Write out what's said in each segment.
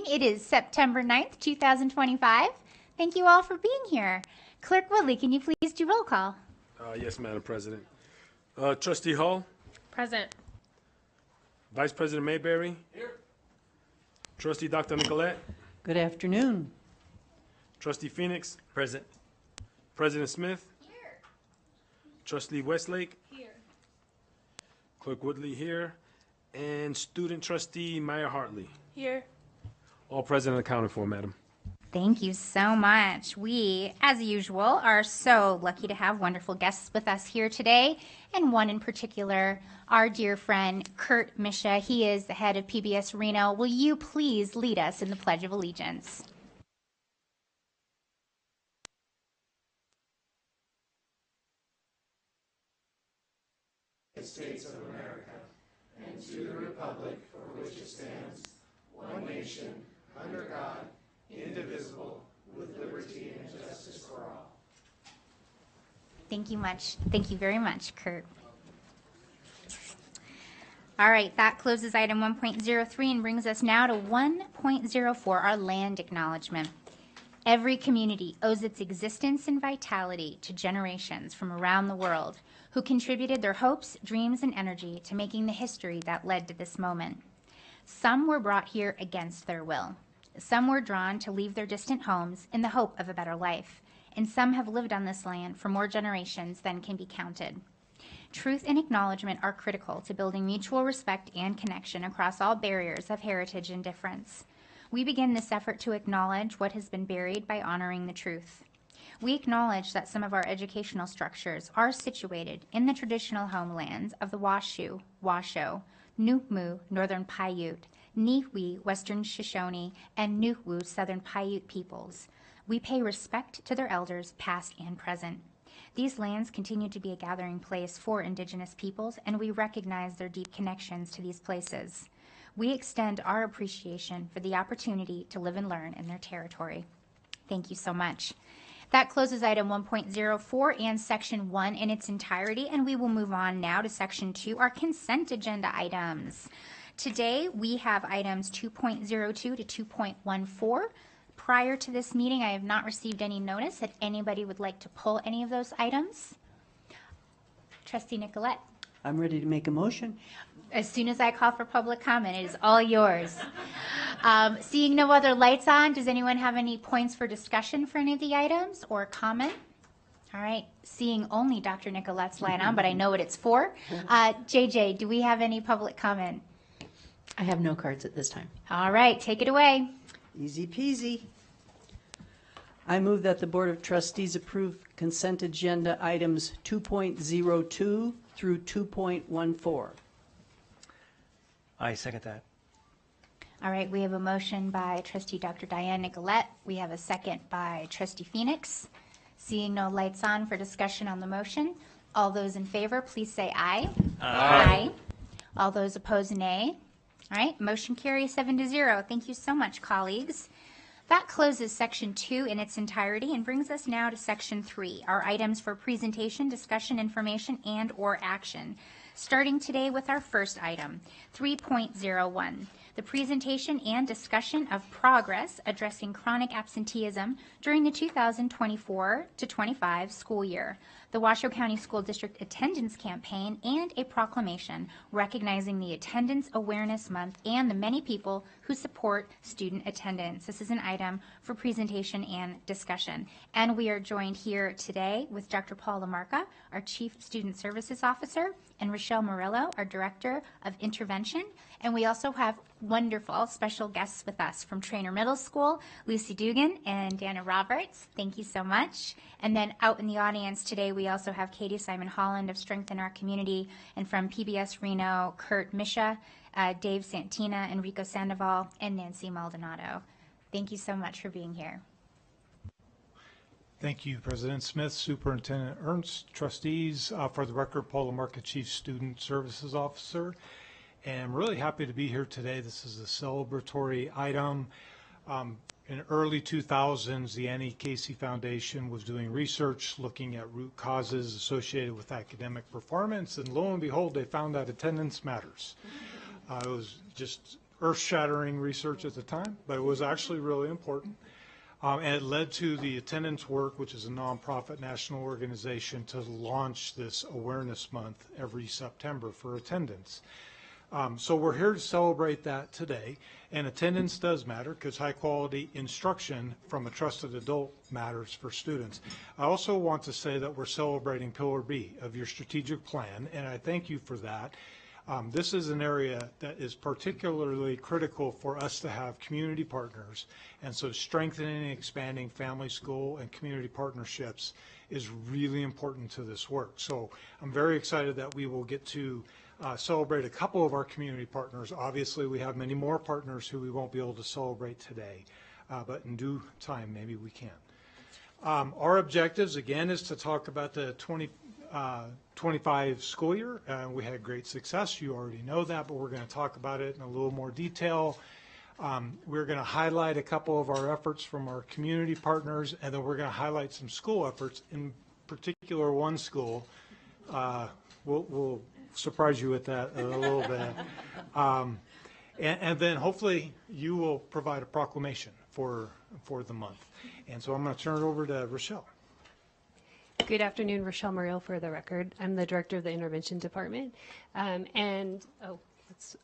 It is September 9th, 2025. Thank you all for being here. Clerk Woodley, can you please do roll call? Yes, Madam President. Trustee Hall? Present. Vice President Mayberry? Here. Trustee Dr. Nicolette? Good afternoon. Trustee Phoenix? Present. President Smith? Here. Trustee Westlake? Here. Clerk Woodley here. And Student Trustee Meyer Hartley. Here. All present and accounted for, Madam. Thank you so much. We, as usual, are so lucky to have wonderful guests with us here today, and one in particular, our dear friend Kurt Misha. He is the head of PBS Reno. Will you please lead us in the Pledge of Allegiance? States of America, and to the republic for which it stands, one nation, under God, indivisible, with liberty and justice for all. Thank you much. Thank you very much, Kurt. All right, that closes item 1.03 and brings us now to 1.04, our land acknowledgement. Every community owes its existence and vitality to generations from around the world who contributed their hopes, dreams, and energy to making the history that led to this moment. Some were brought here against their will. Some were drawn to leave their distant homes in the hope of a better life, and some have lived on this land for more generations than can be counted. Truth and acknowledgement are critical to building mutual respect and connection across all barriers of heritage and difference. We begin this effort to acknowledge what has been buried by honoring the truth. We acknowledge that some of our educational structures are situated in the traditional homelands of the Washoe, Washoe, Nukmu, Northern Paiute, Nihui, Western Shoshone, and Nuhu, Southern Paiute peoples. We pay respect to their elders, past and present. These lands continue to be a gathering place for Indigenous peoples, and we recognize their deep connections to these places. We extend our appreciation for the opportunity to live and learn in their territory. Thank you so much. That closes item 1.04 and section 1 in its entirety, and we will move on now to section 2, our consent agenda items. Today we have items 2.02 to 2.14. Prior to this meeting, I have not received any notice that anybody would like to pull any of those items. Trustee Nicolette. I'm ready to make a motion. As soon as I call for public comment, it is all yours. Seeing no other lights on, does anyone have any points for discussion for any of the items or comment? All right, seeing only Dr. Nicolette's light on, but I know what it's for. JJ, do we have any public comment? I have no cards at this time. All right, take it away. Easy peasy. I move that the Board of Trustees approve consent agenda items 2.02 through 2.14. I second that. All right, we have a motion by Trustee Dr. Diane Nicolette. We have a second by Trustee Phoenix. Seeing no lights on for discussion on the motion, all those in favor, please say aye. Aye. All those opposed, nay. All right, motion carries 7-0. Thank you so much, colleagues. That closes section 2 in its entirety and brings us now to section 3, our items for presentation, discussion, information, and or action. Starting today with our first item, 3.01, the presentation and discussion of progress addressing chronic absenteeism during the 2024-25 school year, the Washoe County School District Attendance Campaign, and a proclamation recognizing the Attendance Awareness Month and the many people who support student attendance. This is an item for presentation and discussion. And we are joined here today with Dr. Paul Lamarca, our Chief Student Services Officer, and Rochelle Murillo, our Director of Intervention. And we also have wonderful special guests with us from Trainer Middle School, Lucy Dugan and Dana Roberts. Thank you so much. And then out in the audience today, we also have Katie Simon Holland of Strengthen Our Community, and from PBS Reno, Kurt Misha, Dave Santina, Enrico Sandoval, and Nancy Maldonado. Thank you so much for being here. Thank you, President Smith, Superintendent Ernst, trustees. For the record, Paul Lamarca, Chief Student Services Officer. And I'm really happy to be here today. This is a celebratory item. In early 2000s, the Annie Casey Foundation was doing research looking at root causes associated with academic performance, and lo and behold, they found that attendance matters. It was just earth-shattering research at the time, but it was actually really important. And it led to the Attendance Work, which is a nonprofit national organization, to launch this awareness month every September for attendance. So we're here to celebrate that today, and attendance does matter because high-quality instruction from a trusted adult matters for students. I also want to say that we're celebrating Pillar B of your strategic plan, and I thank you for that. This is an area that is particularly critical for us to have community partners, and so strengthening and expanding family, school, and community partnerships is really important to this work. So I'm very excited that we will get to celebrate a couple of our community partners. Obviously, we have many more partners who we won't be able to celebrate today, but in due time, maybe we can. Our objectives, again, is to talk about the 25 school year. We had great success. You already know that, but we're going to talk about it in a little more detail. We're going to highlight a couple of our efforts from our community partners, and then we're going to highlight some school efforts, in particular one school. We'll surprise you with that a little bit. And then hopefully you will provide a proclamation for the month. And so I'm going to turn it over to Rochelle. Good afternoon, Rochelle Muriel for the record. I'm the director of the intervention department. Let's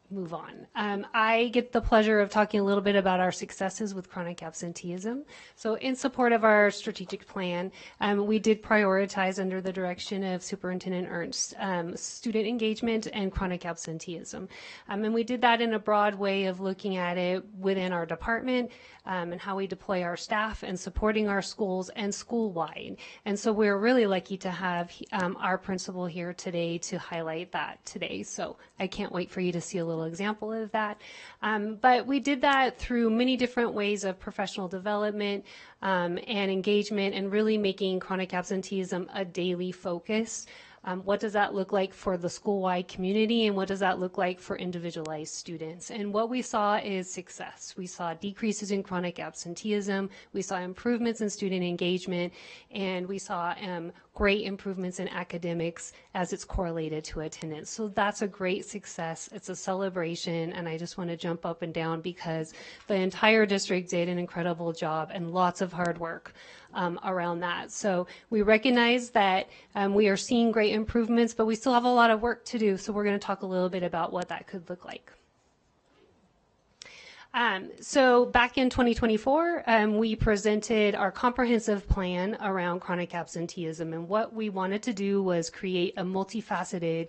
move on. I get the pleasure of talking a little bit about our successes with chronic absenteeism. So in support of our strategic plan, we did prioritize under the direction of Superintendent Ernst student engagement and chronic absenteeism. And we did that in a broad way of looking at it within our department and how we deploy our staff and supporting our schools and school-wide. And so we're really lucky to have our principal here today to highlight that today. So I can't wait for you to see a little example of that. But we did that through many different ways of professional development and engagement, and really making chronic absenteeism a daily focus. What does that look like for the school-wide community, and what does that look like for individualized students? And what we saw is success. We saw decreases in chronic absenteeism, we saw improvements in student engagement, and we saw great improvements in academics as it's correlated to attendance. So that's a great success. It's a celebration, and I just want to jump up and down because the entire district did an incredible job and lots of hard work around that. So we recognize that we are seeing great improvements, but we still have a lot of work to do. So we're going to talk a little bit about what that could look like. So back in 2024, we presented our comprehensive plan around chronic absenteeism, and what we wanted to do was create a multifaceted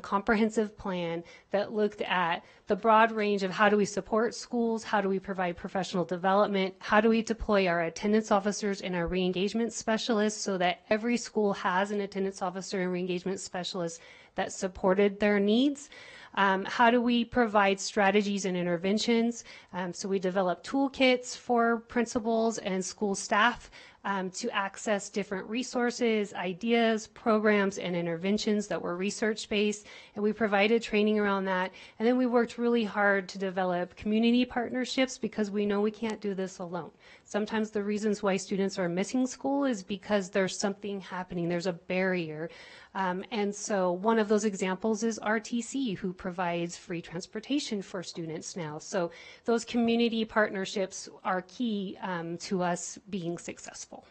comprehensive plan that looked at the broad range of how do we support schools, how do we provide professional development, how do we deploy our attendance officers and our re-engagement specialists so that every school has an attendance officer and re-engagement specialist that supported their needs. How do we provide strategies and interventions? So we developed toolkits for principals and school staff to access different resources, ideas, programs, and interventions that were research-based, and we provided training around that. And then we worked really hard to develop community partnerships because we know we can't do this alone. Sometimes the reasons why students are missing school is because there's something happening, there's a barrier. And so one of those examples is RTC, who provides free transportation for students now. So those community partnerships are key to us being successful.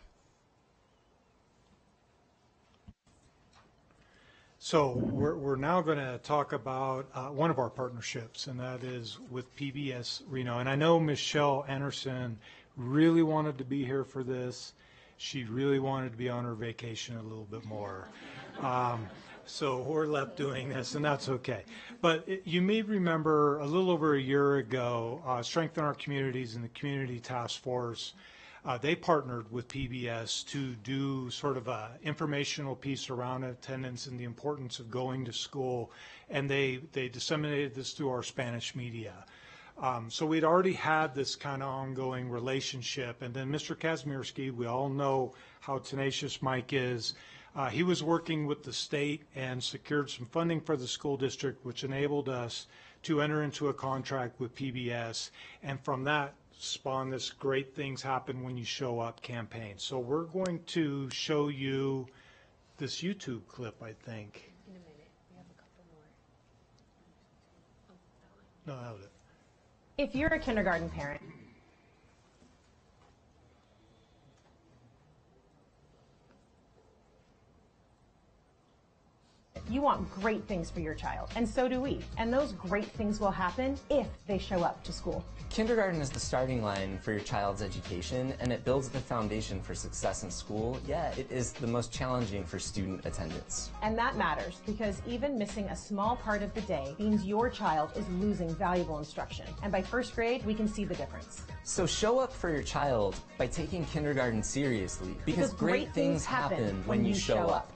So we're now going to talk about one of our partnerships, and that is with PBS Reno. And I know Michelle Anderson really wanted to be here for this. She really wanted to be on her vacation a little bit more. So we're left doing this, and that's okay. But you may remember a little over a year ago, Strengthen Our Communities and the Community Task Force, they partnered with PBS to do sort of an informational piece around attendance and the importance of going to school, and they disseminated this through our Spanish media. So we'd already had this kind of ongoing relationship, and then Mr. Kazmierski, we all know how tenacious Mike is. He was working with the state and secured some funding for the school district, which enabled us to enter into a contract with PBS, and from that spawn this Great Things Happen When You Show Up campaign. So we're going to show you this YouTube clip, I think. In a minute, we have a couple more. No, that. If you're a kindergarten parent, you want great things for your child, and so do we. And those great things will happen if they show up to school. Kindergarten is the starting line for your child's education, and it builds the foundation for success in school, yet it is the most challenging for student attendance. And that matters because even missing a small part of the day means your child is losing valuable instruction. And by first grade, we can see the difference. So show up for your child by taking kindergarten seriously, because great things happen when you show up.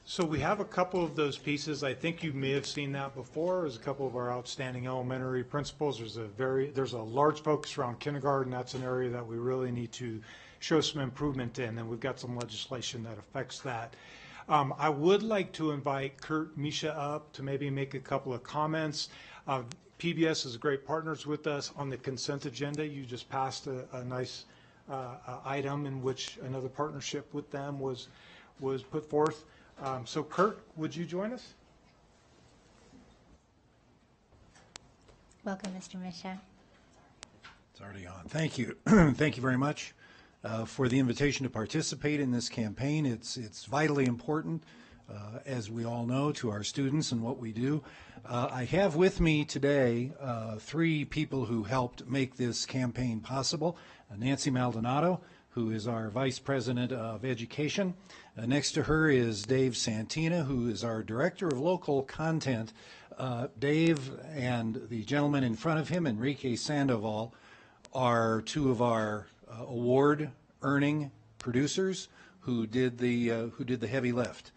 So we have a couple of those pieces. I think you may have seen that before. There's a couple of our outstanding elementary principals. There's a large focus around kindergarten. That's an area that we really need to show some improvement in, and we've got some legislation that affects that. I would like to invite Kurt Misha up to maybe make a couple of comments. PBS is great partners with us on the consent agenda. You just passed a nice item in which another partnership with them was put forth. So Kurt, would you join us? Welcome, Mr. Misha. It's already on. Thank you. Thank you very much for the invitation to participate in this campaign. It's vitally important, as we all know, to our students and what we do. I have with me today three people who helped make this campaign possible. Nancy Maldonado, who is our Vice President of Education. Next to her is Dave Santina, who is our Director of Local Content. Dave and the gentleman in front of him, Enrique Sandoval, are two of our award-earning producers who did the heavy lift,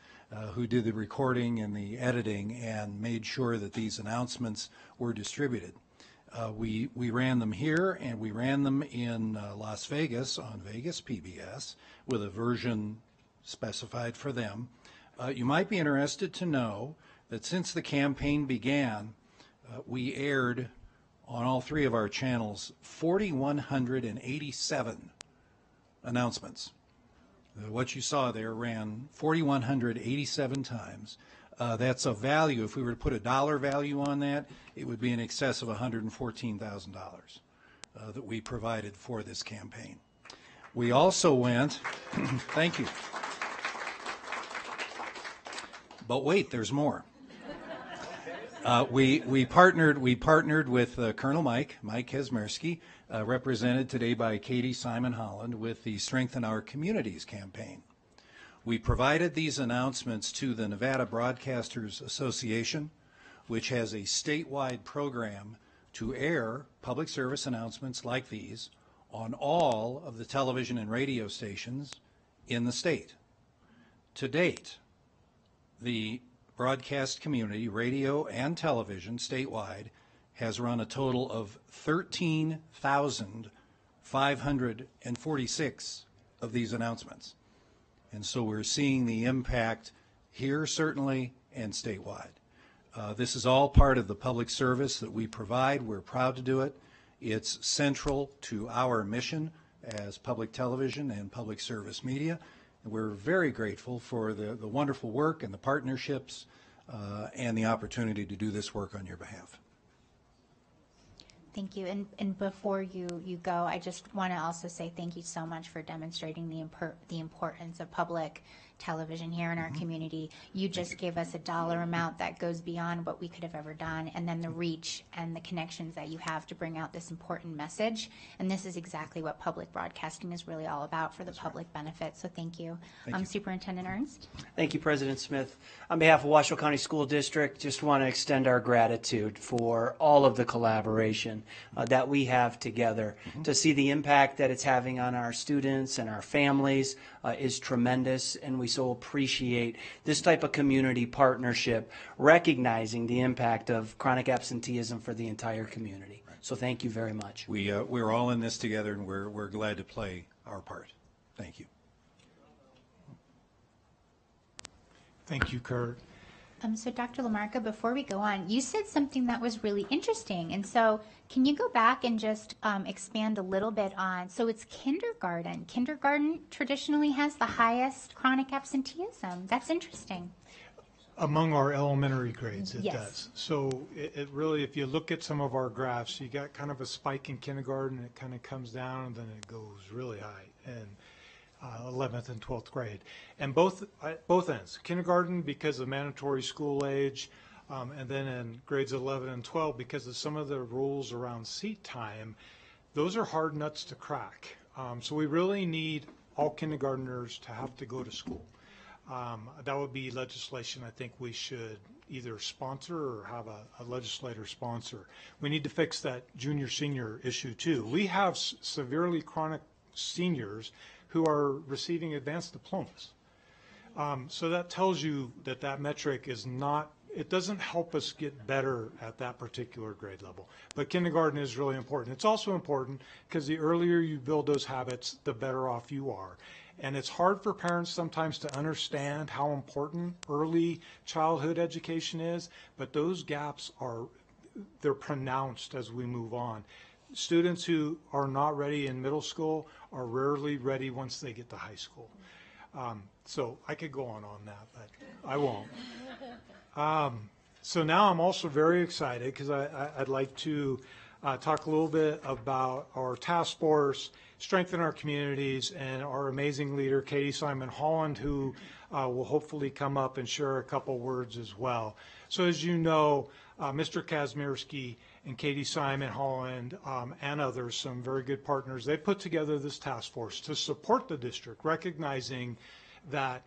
who did the recording and the editing and made sure that these announcements were distributed. We ran them here, and we ran them in Las Vegas on Vegas PBS with a version specified for them. You might be interested to know that since the campaign began, we aired on all three of our channels 4,187 announcements. What you saw there ran 4,187 times. That's a value, if we were to put a dollar value on that, it would be in excess of $114,000 that we provided for this campaign. We also went, thank you. But wait, there's more. We partnered with Colonel Mike Hesmersky, represented today by Katie Simon Holland, with the Strengthen Our Communities campaign. We provided these announcements to the Nevada Broadcasters Association, which has a statewide program to air public service announcements like these on all of the television and radio stations in the state. To date, the broadcast community, radio and television statewide, has run a total of 13,546 of these announcements. And so we're seeing the impact here, certainly, and statewide. This is all part of the public service that we provide. We're proud to do it. It's central to our mission as public television and public service media. And we're very grateful for the wonderful work and the partnerships and the opportunity to do this work on your behalf. Thank you. And before you go, I just want to also say thank you so much for demonstrating the importance of public television here in our community. You just gave us a dollar amount that goes beyond what we could have ever done, and then the reach and the connections that you have to bring out this important message. And this is exactly what public broadcasting is really all about for the public benefit. So thank you. Superintendent Ernst. Thank you, President Smith. On behalf of Washoe County School District, just want to extend our gratitude for all of the collaboration that we have together. To see the impact that it's having on our students and our families is tremendous, and we so appreciate this type of community partnership, recognizing the impact of chronic absenteeism for the entire community. So thank you very much. We're all in this together, and we're glad to play our part. Thank you. Thank you, Kurt. So Dr. LaMarca, before we go on, you said something that was really interesting. And so can you go back and just expand a little bit on, so it's kindergarten. Kindergarten traditionally has the highest chronic absenteeism. That's interesting. Among our elementary grades, it Yes. does. So it really, if you look at some of our graphs, you got kind of a spike in kindergarten, it kind of comes down, and then it goes really high in 11th and 12th grade. And both ends, kindergarten because of mandatory school age, and then in grades 11 and 12 because of some of the rules around seat time, those are hard nuts to crack. So we really need all kindergartners to have to go to school. That would be legislation I think we should either sponsor or have a legislator sponsor. We need to fix that junior-senior issue too. We have severely chronic seniors who are receiving advanced diplomas. So that tells you that that metric is not, it doesn't help us get better at that particular grade level. But kindergarten is really important. It's also important because the earlier you build those habits, the better off you are. And it's hard for parents sometimes to understand how important early childhood education is, but those gaps they're pronounced as we move on. Students who are not ready in middle school are rarely ready once they get to high school. So I could go on that, but I won't. So now I'm also very excited because I'd like to talk a little bit about our task force, strengthen our communities, and our amazing leader, Katie Simon Holland, who will hopefully come up and share a couple words as well. So as you know, Mr. Kazmierski and Katie Simon Holland and others, some very good partners, they put together this task force to support the district, recognizing that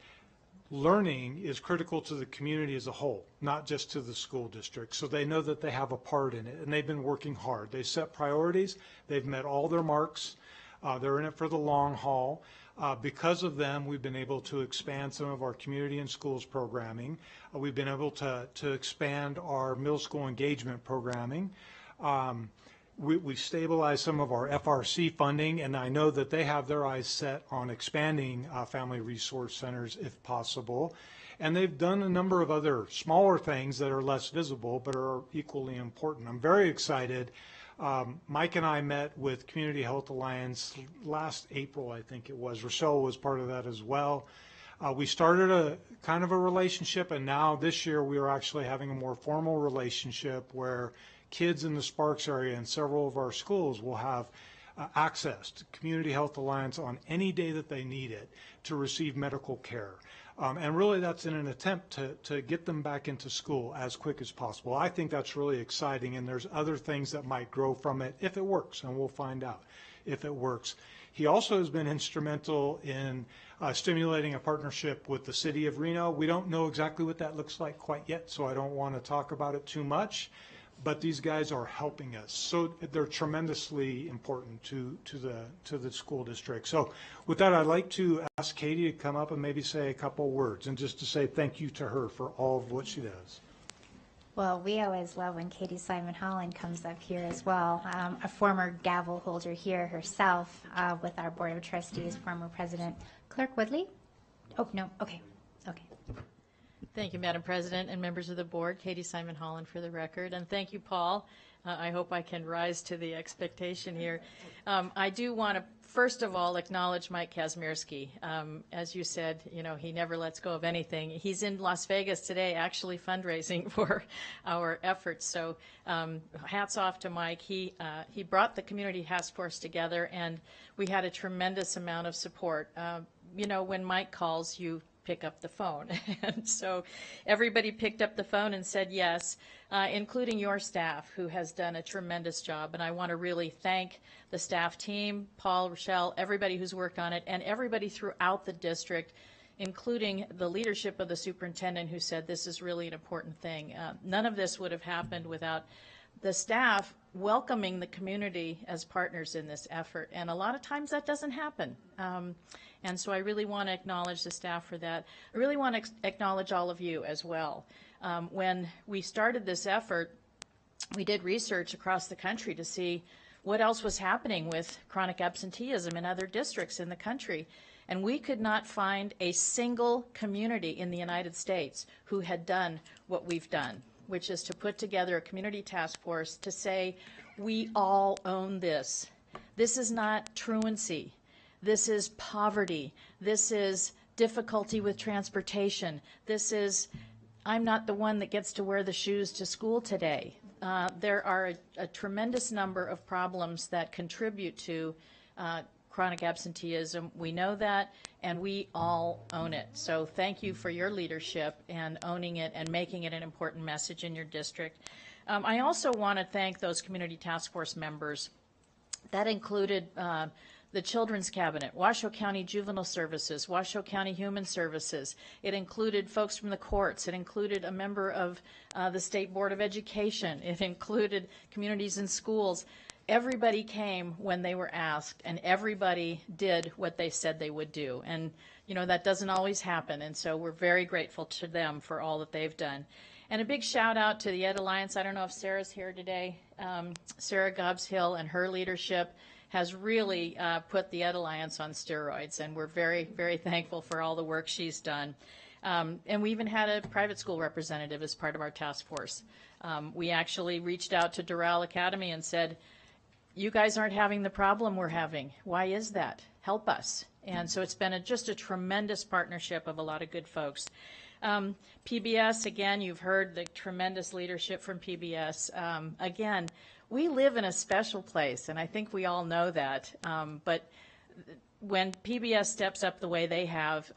learning is critical to the community as a whole, not just to the school district. So they know that they have a part in it, and they've been working hard. They set priorities. They've met all their marks. They're in it for the long haul. Because of them, we've been able to expand some of our community and schools programming. We've been able to expand our middle school engagement programming. We stabilized some of our FRC funding, and I know that they have their eyes set on expanding family resource centers if possible. And they've done a number of other smaller things that are less visible but are equally important. I'm very excited. Mike and I met with Community Health Alliance last April, I think it was. Rochelle was part of that as well. We started a kind of a relationship, and now this year we are actually having a more formal relationship where kids in the Sparks area and several of our schools will have access to Community Health Alliance on any day that they need it to receive medical care. And really that's in an attempt to get them back into school as quick as possible. I think that's really exciting, and there's other things that might grow from it if it works, and we'll find out if it works. He also has been instrumental in stimulating a partnership with the city of Reno. We don't know exactly what that looks like quite yet, so I don't want to talk about it too much. But these guys are helping us, so they're tremendously important to the school district. So with that, I'd like to ask Katie to come up and maybe say a couple words, and just to say thank you to her for all of what she does. Well, we always love when Katie Simon Holland comes up here as well, a former gavel holder here herself with our Board of Trustees, former President Clerk Woodley. Oh, no, okay. Thank you, Madam President and members of the board. Katie Simon Holland for the record. And thank you, Paul. I hope I can rise to the expectation here. I do want to, first of all, acknowledge Mike Kazmierski. As you said, you know, he never lets go of anything. He's in Las Vegas today actually fundraising for our efforts. So hats off to Mike. He brought the community task force together, and we had a tremendous amount of support. You know, when Mike calls, you pick up the phone. And so everybody picked up the phone and said yes, including your staff, who has done a tremendous job. And I want to really thank the staff team, Paul, Rochelle, everybody who's worked on it, and everybody throughout the district, including the leadership of the superintendent, who said this is really an important thing. None of this would have happened without the staff welcoming the community as partners in this effort. And a lot of times that doesn't happen. And so I really want to acknowledge the staff for that. I really want to acknowledge all of you as well. When we started this effort, we did research across the country to see what else was happening with chronic absenteeism in other districts in the country. And we could not find a single community in the United States who had done what we've done, which is to put together a community task force to say, we all own this. This is not truancy. This is poverty. This is difficulty with transportation. This is I'm not the one that gets to wear the shoes to school today. There are a tremendous number of problems that contribute to chronic absenteeism. We know that, and we all own it. So thank you for your leadership and owning it and making it an important message in your district. I also want to thank those community task force members. That included the Children's Cabinet, Washoe County Juvenile Services, Washoe County Human Services. It included folks from the courts. It included a member of the State Board of Education. It included communities and schools. Everybody came when they were asked, and everybody did what they said they would do. And, you know, that doesn't always happen, and so we're very grateful to them for all that they've done. And a big shout out to the Ed Alliance. I don't know if Sarah's here today. Sarah Gobbs-Hill and her leadership has really put the Ed Alliance on steroids, and we're very, very thankful for all the work she's done. And we even had a private school representative as part of our task force. We actually reached out to Doral Academy and said, you guys aren't having the problem we're having. Why is that? Help us. And so it's been just a tremendous partnership of a lot of good folks. PBS, again, you've heard the tremendous leadership from PBS. Again, we live in a special place, and I think we all know that. But when PBS steps up the way they have,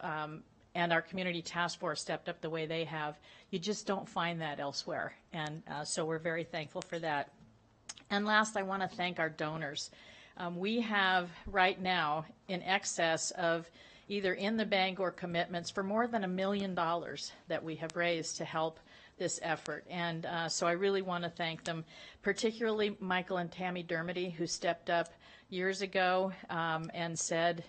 and our community task force stepped up the way they have, you just don't find that elsewhere. And so we're very thankful for that. And last, I want to thank our donors. We have right now in excess of either in the bank or commitments for more than $1 million that we have raised to help this effort. And so I really want to thank them, particularly Michael and Tammy Dermody, who stepped up years ago and said,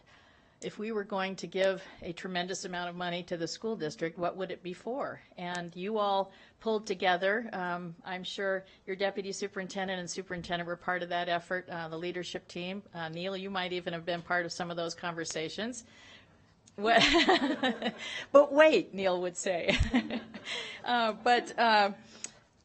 if we were going to give a tremendous amount of money to the school district, what would it be for? And you all pulled together. I'm sure your deputy superintendent and superintendent were part of that effort, the leadership team. Neil, you might even have been part of some of those conversations. But wait, Neil would say.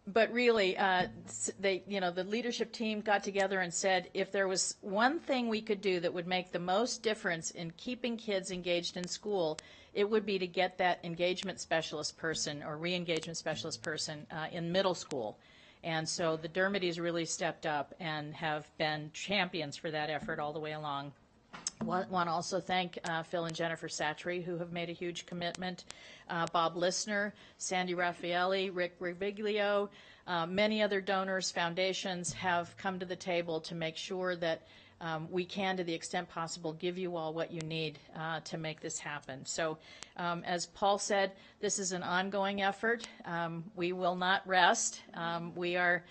But really, the leadership team got together and said, if there was one thing we could do that would make the most difference in keeping kids engaged in school, it would be to get that engagement specialist person or re-engagement specialist person in middle school. And so the Dermodys really stepped up and have been champions for that effort all the way along. Want to also thank Phil and Jennifer Satry, who have made a huge commitment, Bob Listner, Sandy Raffaelli, Rick Riviglio, many other donors, foundations have come to the table to make sure that we can, to the extent possible, give you all what you need to make this happen. So as Paul said, this is an ongoing effort. We will not rest. We are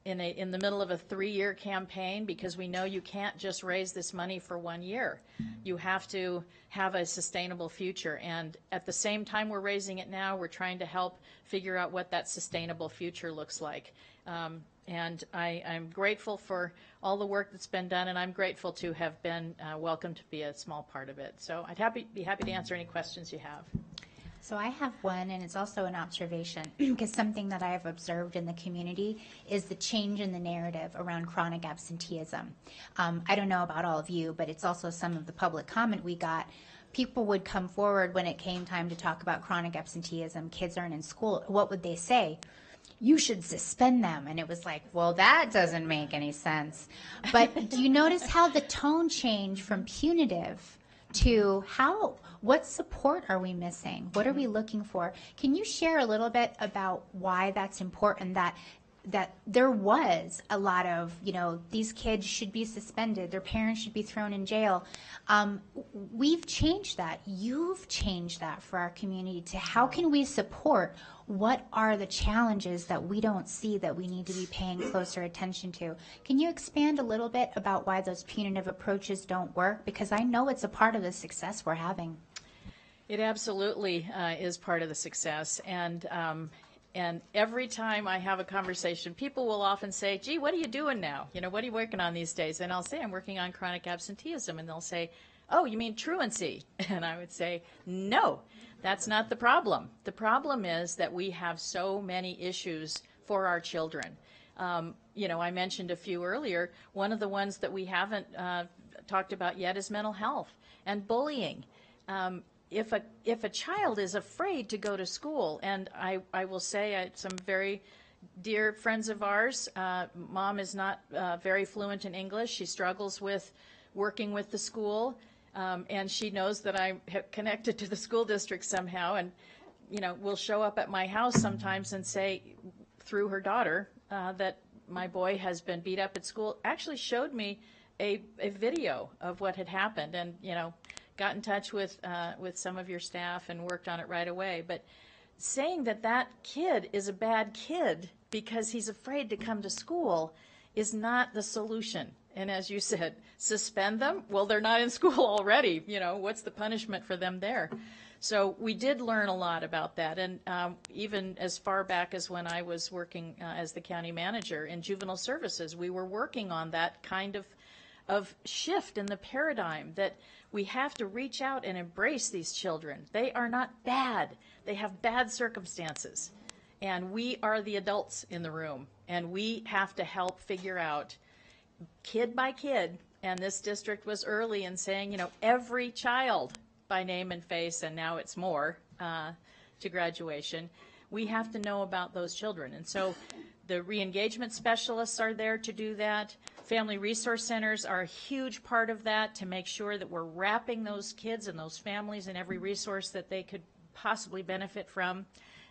in the middle of a 3-year campaign because we know you can't just raise this money for 1 year. You have to have a sustainable future, and at the same time we're raising it now, we're trying to help figure out what that sustainable future looks like. And I'm grateful for all the work that's been done, and I'm grateful to have been welcomed to be a small part of it. So I'd be happy to answer any questions you have. So I have one, and it's also an observation, because something that I have observed in the community is the change in the narrative around chronic absenteeism. I don't know about all of you, but it's also some of the public comment we got. People would come forward when it came time to talk about chronic absenteeism, kids aren't in school. What would they say? You should suspend them. And it was like, well, that doesn't make any sense. But do you notice how the tone changed from punitive to what support are we missing? What are we looking for? Can you share a little bit about why that's important, that there was a lot of, these kids should be suspended, their parents should be thrown in jail. We've changed that. You've changed that for our community to how can we support? What are the challenges that we don't see that we need to be paying closer attention to? Can you expand a little bit about why those punitive approaches don't work? Because I know it's a part of the success we're having. It absolutely is part of the success. And every time I have a conversation, people will often say, gee, what are you doing now? What are you working on these days? And I'll say, I'm working on chronic absenteeism. And they'll say, oh, you mean truancy? And I would say, no, that's not the problem. The problem is that we have so many issues for our children. I mentioned a few earlier. One of the ones that we haven't talked about yet is mental health and bullying. if a child is afraid to go to school, and I will say some very dear friends of ours, mom is not very fluent in English. She struggles with working with the school, and she knows that I'm connected to the school district somehow, and will show up at my house sometimes and say, through her daughter, that my boy has been beat up at school. Actually showed me a video of what had happened, and got in touch with some of your staff and worked on it right away. But saying that kid is a bad kid because he's afraid to come to school is not the solution. And as you said, suspend them? Well, they're not in school already. What's the punishment for them there? So we did learn a lot about that. And even as far back as when I was working as the county manager in juvenile services, we were working on that kind of shift in the paradigm that we have to reach out and embrace these children. They are not bad. They have bad circumstances. And we are the adults in the room. And we have to help figure out, kid by kid, and this district was early in saying, every child by name and face, and now it's more to graduation, we have to know about those children. And so the re-engagement specialists are there to do that. Family resource centers are a huge part of that, to make sure that we're wrapping those kids and those families in every resource that they could possibly benefit from.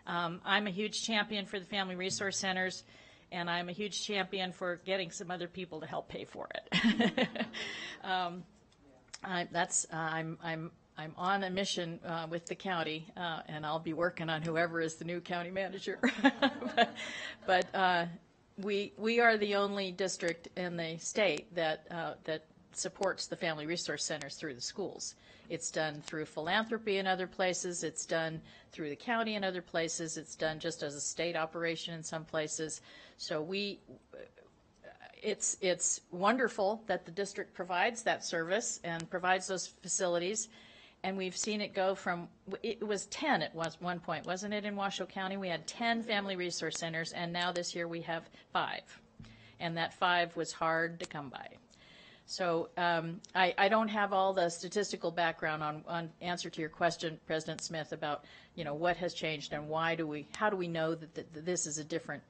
I'm a huge champion for the family resource centers, and I'm a huge champion for getting some other people to help pay for it. I'm on a mission with the county, and I'll be working on whoever is the new county manager. but we are the only district in the state that supports the family resource centers through the schools. It's done through philanthropy in other places. It's done through the county in other places. It's done just as a state operation in some places. So it's wonderful that the district provides that service and provides those facilities. And we've seen it go from, it was 10 at one point, wasn't it, in Washoe County? We had 10 family resource centers, and now this year we have 5. And that 5 was hard to come by. So I don't have all the statistical background on answer to your question, President Smith, about what has changed and how do we know that this is a different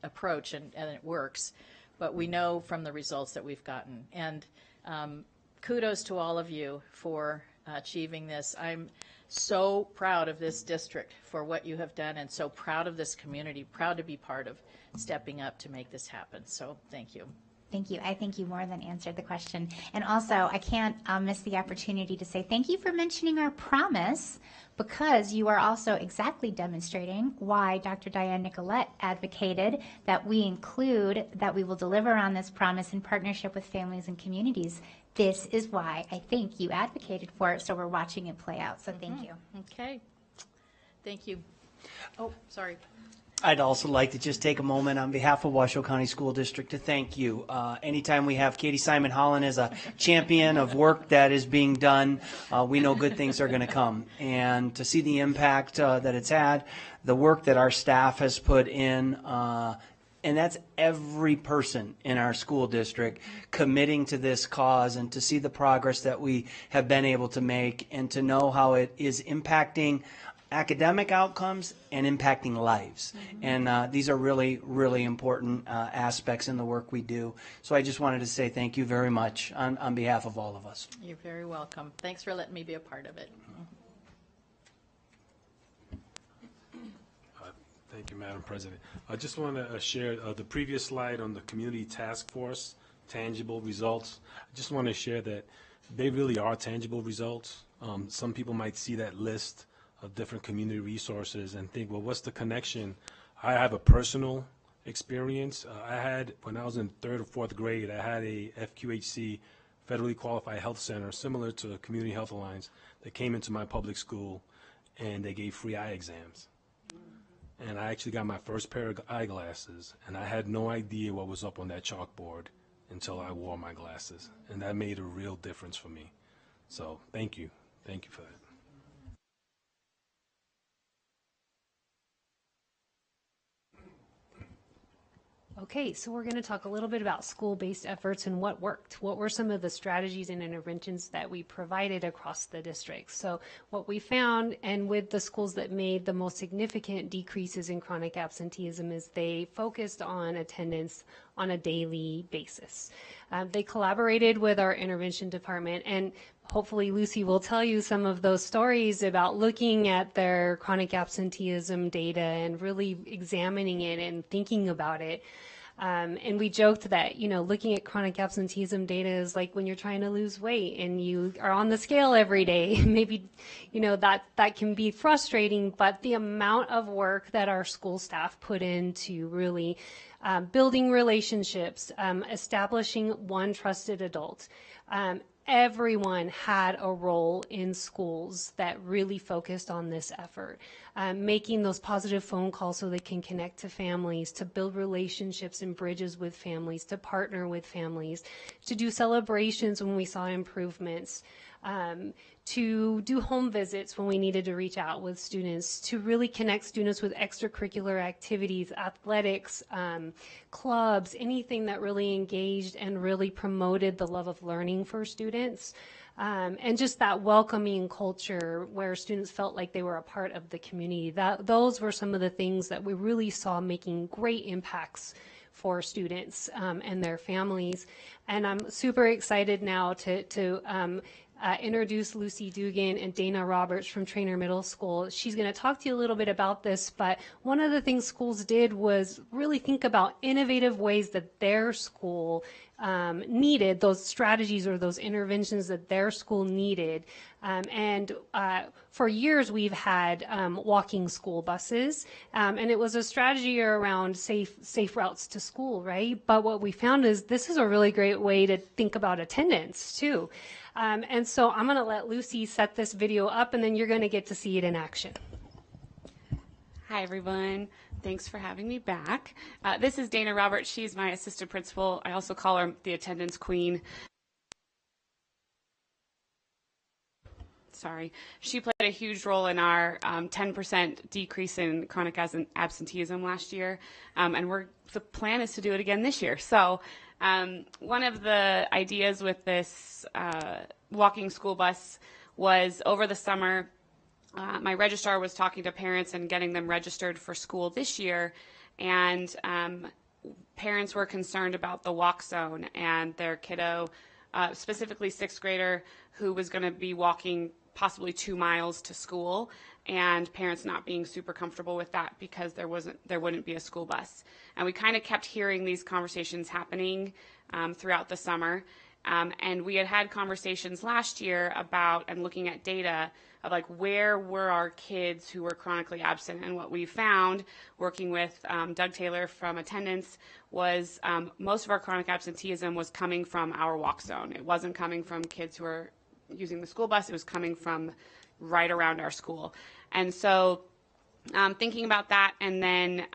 approach and it works. But we know from the results that we've gotten. And kudos to all of you for achieving this. I'm so proud of this district for what you have done, and so proud of this community, proud to be part of stepping up to make this happen. So thank you. Thank you. I think you more than answered the question. And also, I can't miss the opportunity to say thank you for mentioning our promise, because you are also exactly demonstrating why Dr. Diane Nicolette advocated that we include, that we will deliver on this promise in partnership with families and communities. This is why I think you advocated for it, so we're watching it play out. So thank you. Okay. Thank you. Oh, sorry. I'd also like to just take a moment on behalf of Washoe County School District to thank you. Anytime we have Katie Simon Holland as a champion of work that is being done, we know good things are going to come. And to see the impact that it's had, the work that our staff has put in, and that's every person in our school district committing to this cause, and to see the progress that we have been able to make, and to know how it is impacting academic outcomes and impacting lives. And these are really, really important aspects in the work we do. So I just wanted to say thank you very much on behalf of all of us. You're very welcome. Thanks for letting me be a part of it. Thank you, Madam President. I just want to share the previous slide on the community task force, tangible results. I just want to share that they really are tangible results. Some people might see that list of different community resources and think, well, what's the connection? I have a personal experience. I had, when I was in 3rd or 4th grade, I had a FQHC, Federally Qualified Health Center, similar to Community Health Alliance, that came into my public school, and they gave free eye exams. And I actually got my first pair of eyeglasses, and I had no idea what was up on that chalkboard until I wore my glasses. And that made a real difference for me. So thank you. Thank you for that. Okay, so we're going to talk a little bit about school-based efforts and what worked. What were some of the strategies and interventions that we provided across the district? So what we found, and with the schools that made the most significant decreases in chronic absenteeism, is they focused on attendance on a daily basis. They collaborated with our intervention department, and hopefully Lucy will tell you some of those stories about looking at their chronic absenteeism data and really examining it and thinking about it. And we joked that, looking at chronic absenteeism data is like when you're trying to lose weight and you are on the scale every day. Maybe, that can be frustrating, but the amount of work that our school staff put into really building relationships, establishing one trusted adult, everyone had a role in schools that really focused on this effort, making those positive phone calls so they can connect to families, to build relationships and bridges with families, to partner with families, to do celebrations when we saw improvements, to do home visits when we needed to reach out with students, to really connect students with extracurricular activities, athletics, clubs, anything that really engaged and really promoted the love of learning for students. And just that welcoming culture where students felt like they were a part of the community. Those were some of the things that we really saw making great impacts for students and their families. And I'm super excited now to introduce Lucy Dugan and Dana Roberts from Trainer Middle School. She's going to talk to you a little bit about this, but one of the things schools did was really think about innovative ways that their school needed, those strategies or those interventions that their school needed. And for years we've had walking school buses, and it was a strategy around safe routes to school, right? But what we found is this is a really great way to think about attendance too. And so I'm going to let Lucy set this video up, and then you're going to get to see it in action. Hi, everyone. Thanks for having me back. This is Dana Roberts. She's my assistant principal. I also call her the attendance queen. Sorry. She played a huge role in our 10% decrease in chronic absenteeism last year, and the plan is to do it again this year. So one of the ideas with this walking school bus was over the summer, my registrar was talking to parents and getting them registered for school this year, and parents were concerned about the walk zone and their kiddo, specifically sixth grader, who was going to be walking possibly 2 miles to school, and parents not being super comfortable with that because there wouldn't be a school bus. And we kind of kept hearing these conversations happening throughout the summer. And we had conversations last year about and looking at data of like where were our kids who were chronically absent. And what we found working with Doug Taylor from attendance was most of our chronic absenteeism was coming from our walk zone. It wasn't coming from kids who were using the school bus. It was coming from right around our school. And so thinking about that, and then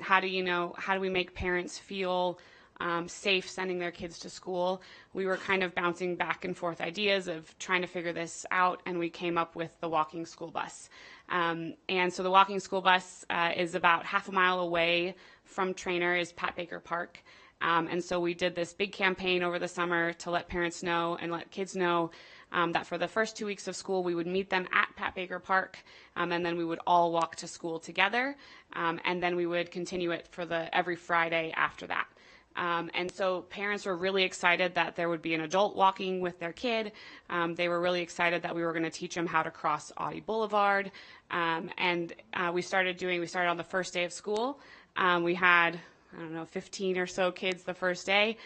how do we make parents feel safe sending their kids to school? We were kind of bouncing back and forth ideas of trying to figure this out, and we came up with the walking school bus. And so the walking school bus is about half a mile away from Trainer is Pat Baker Park. And so we did this big campaign over the summer to let parents know and let kids know that for the first 2 weeks of school, we would meet them at Pat Baker Park, and then we would all walk to school together, and then we would continue it for every Friday after that. And so parents were really excited that there would be an adult walking with their kid. They were really excited that we were going to teach them how to cross Audie Boulevard. And we started on the first day of school. We had, 15 or so kids the first day.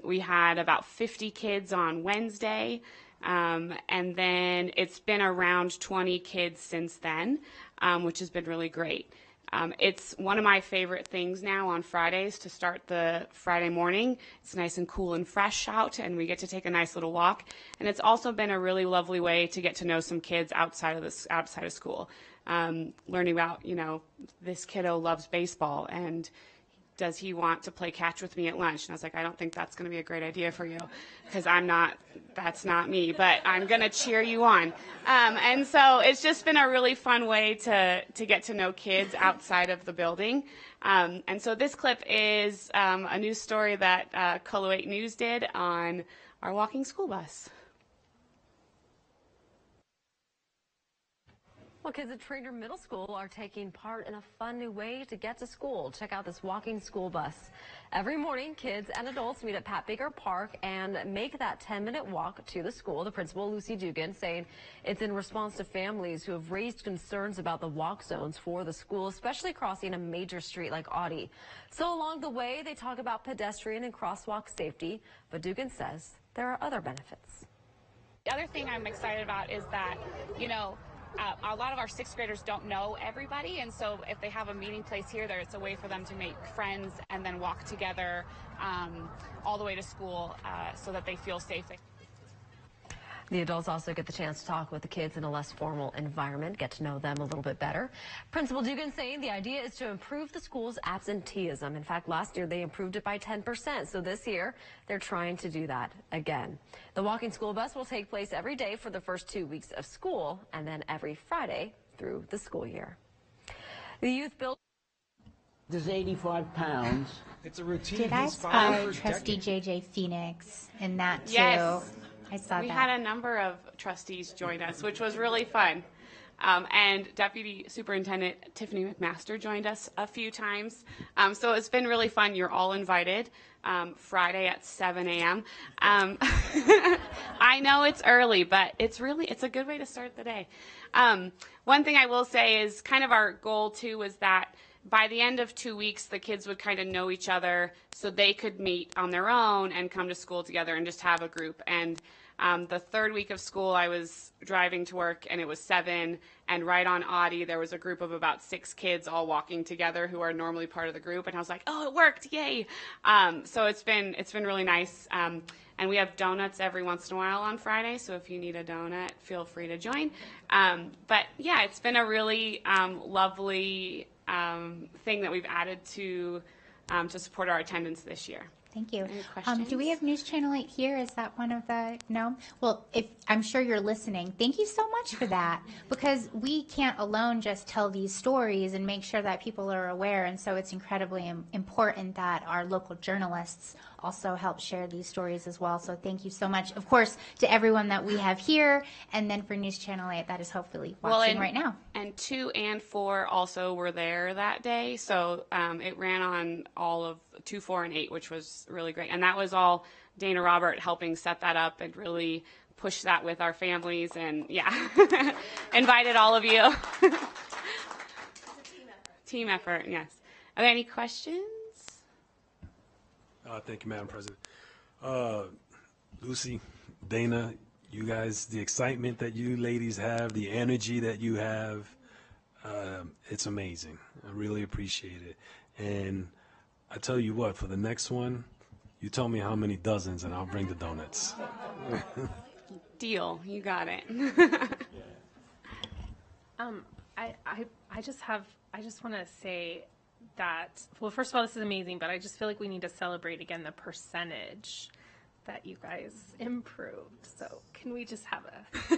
We had about 50 kids on Wednesday. And then it's been around 20 kids since then, which has been really great. It's one of my favorite things now on Fridays to start the Friday morning. It's nice and cool and fresh out, and we get to take a nice little walk. And it's also been a really lovely way to get to know some kids outside of school. Learning about, this kiddo loves baseball, and does he want to play catch with me at lunch? And I was like, I don't think that's going to be a great idea for you, because that's not me, but I'm going to cheer you on. And so it's just been a really fun way to get to know kids outside of the building. And so this clip is a news story that Colo 8 News did on our walking school bus. Well, kids at Trainer Middle School are taking part in a fun new way to get to school. Check out this walking school bus. Every morning, kids and adults meet at Pat Baker Park and make that 10-minute walk to the school. The principal, Lucy Dugan, saying it's in response to families who have raised concerns about the walk zones for the school, especially crossing a major street like Audie. So along the way, they talk about pedestrian and crosswalk safety, but Dugan says there are other benefits. The other thing I'm excited about is that, a lot of our sixth graders don't know everybody, and so if they have a meeting place here, it's a way for them to make friends and then walk together all the way to school so that they feel safe. The adults also get the chance to talk with the kids in a less formal environment, get to know them a little bit better. Principal Dugan saying the idea is to improve the school's absenteeism. In fact, last year they improved it by 10%, so this year they're trying to do that again. The walking school bus will take place every day for the first 2 weeks of school and then every Friday through the school year. The youth build is 85 pounds. It's a routine. Did I spy Trustee JJ Phoenix in that too? Yes. I saw we that. had a number of trustees join us, which was really fun. And Deputy Superintendent Tiffany McMaster joined us a few times. So it's been really fun. You're all invited Friday at 7 a.m. I know it's early, but it's a good way to start the day. One thing I will say is kind of our goal too was that by the end of 2 weeks, the kids would kind of know each other so they could meet on their own and come to school together and just have a group. And the third week of school, I was driving to work, and it was 7, and right on Audie, there was a group of about 6 kids all walking together who are normally part of the group, and I was like, oh, it worked, yay! So it's been really nice. And we have donuts every once in a while on Friday, so if you need a donut, feel free to join. But yeah, it's been a really lovely thing that we've added to support our attendance this year. Thank you. Any questions? Do we have News Channel 8 here? Is that one of the, no? Well, if I'm sure you're listening, thank you so much for that, because we can't alone just tell these stories and make sure that people are aware, and so it's incredibly important that our local journalists also help share these stories as well. So thank you so much, of course, to everyone that we have here, and then for News Channel 8 that is hopefully watching right now. And 2 and 4 also were there that day, so it ran on all of 2, 4, and 8, which was really great. And that was all Dana Robert helping set that up and really push that with our families, and yeah, invited all of you. Team effort, yes. Are there any questions? Thank you, Madam President. Lucy, Dana, you guys, the excitement that you ladies have, the energy that you have, it's amazing. I really appreciate it. And I tell you what, for the next one, you tell me how many dozens and I'll bring the donuts. Deal, you got it. I just want to say that, well, first of all, this is amazing, but I just feel like we need to celebrate again the percentage that you guys improved. So can we just have a...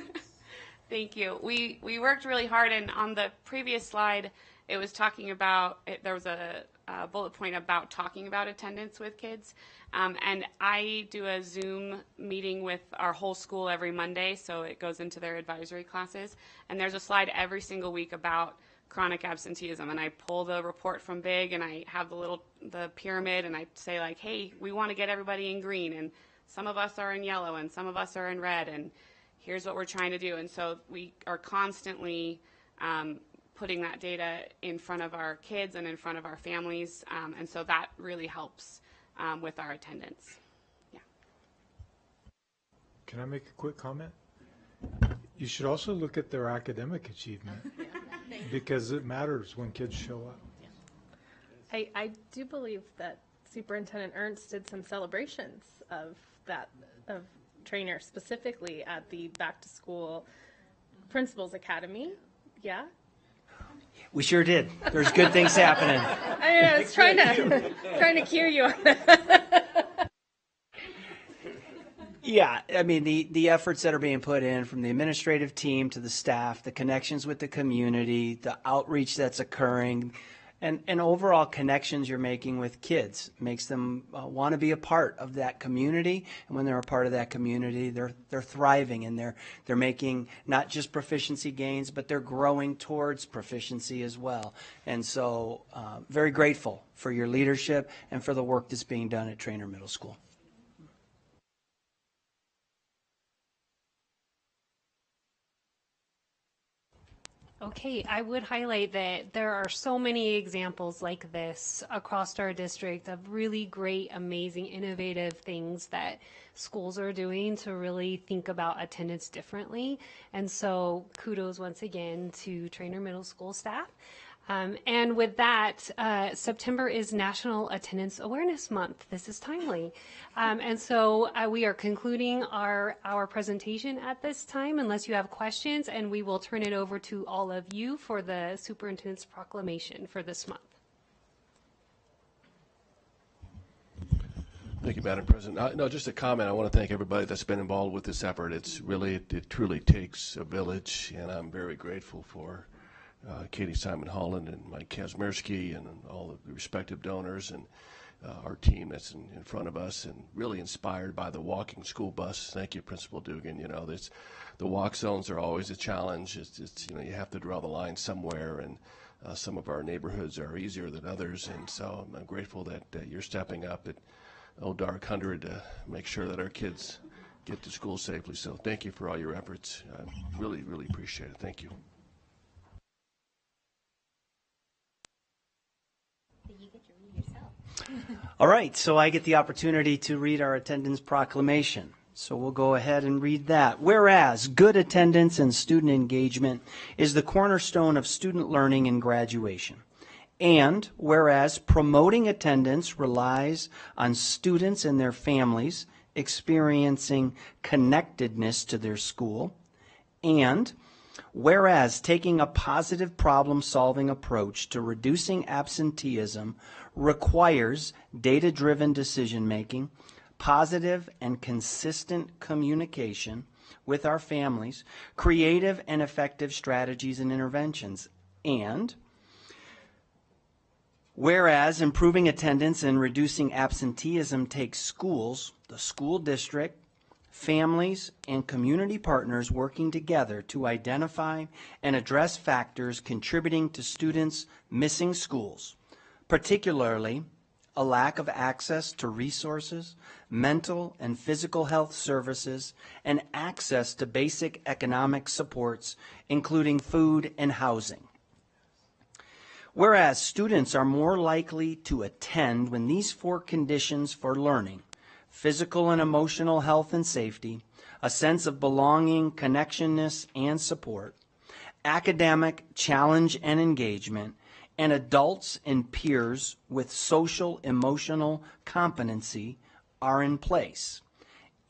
Thank you. We worked really hard, and on the previous slide, it was talking about, there was a bullet point about talking about attendance with kids. And I do a Zoom meeting with our whole school every Monday, so it goes into their advisory classes. And there's a slide every single week about chronic absenteeism, and I pull the report from Big, and I have the pyramid, and I say like, hey, we want to get everybody in green, and some of us are in yellow, and some of us are in red, and here's what we're trying to do. And so we are constantly putting that data in front of our kids and in front of our families, and so that really helps with our attendance. Yeah. Can I make a quick comment? You should also look at their academic achievement because it matters when kids show up. I do believe that Superintendent Ernst did some celebrations of Trainer specifically at the Back to School Principals Academy. Yeah? We sure did. There's good things happening. I was trying to cue you on that. Yeah, I mean, the efforts that are being put in from the administrative team to the staff, the connections with the community, the outreach that's occurring, and overall connections you're making with kids makes them want to be a part of that community. And when they're a part of that community, they're thriving, and they're making not just proficiency gains, but they're growing towards proficiency as well. And so very grateful for your leadership and for the work that's being done at Trainer Middle School. Okay, I would highlight that there are so many examples like this across our district of really great, amazing, innovative things that schools are doing to really think about attendance differently. And so kudos once again to Trainer Middle School staff. And with that, September is National Attendance Awareness Month. This is timely. And so we are concluding our presentation at this time, unless you have questions, and we will turn it over to all of you for the Superintendent's Proclamation for this month. Thank you, Madam President. No, just a comment. I want to thank everybody that's been involved with this effort. It truly takes a village, and I'm very grateful for Katie Simon Holland and Mike Kazmierski and all the respective donors and our team that's in front of us, and really inspired by the walking school bus. Thank you, Principal Dugan. You know, the walk zones are always a challenge. It's you know, you have to draw the line somewhere, and some of our neighborhoods are easier than others, and so I'm grateful that you're stepping up at Old Dark 100 to make sure that our kids get to school safely. So thank you for all your efforts. I really, really appreciate it. Thank you. All right, so I get the opportunity to read our attendance proclamation. So we'll go ahead and read that. Whereas good attendance and student engagement is the cornerstone of student learning and graduation. And whereas promoting attendance relies on students and their families experiencing connectedness to their school. And whereas taking a positive problem-solving approach to reducing absenteeism requires data-driven decision-making, positive and consistent communication with our families, creative and effective strategies and interventions. And whereas improving attendance and reducing absenteeism takes schools, the school district, families, and community partners working together to identify and address factors contributing to students missing schools, particularly a lack of access to resources, mental and physical health services, and access to basic economic supports, including food and housing. Whereas students are more likely to attend when these four conditions for learning, physical and emotional health and safety, a sense of belonging, connectionness, and support, academic challenge and engagement, and adults and peers with social emotional competency are in place.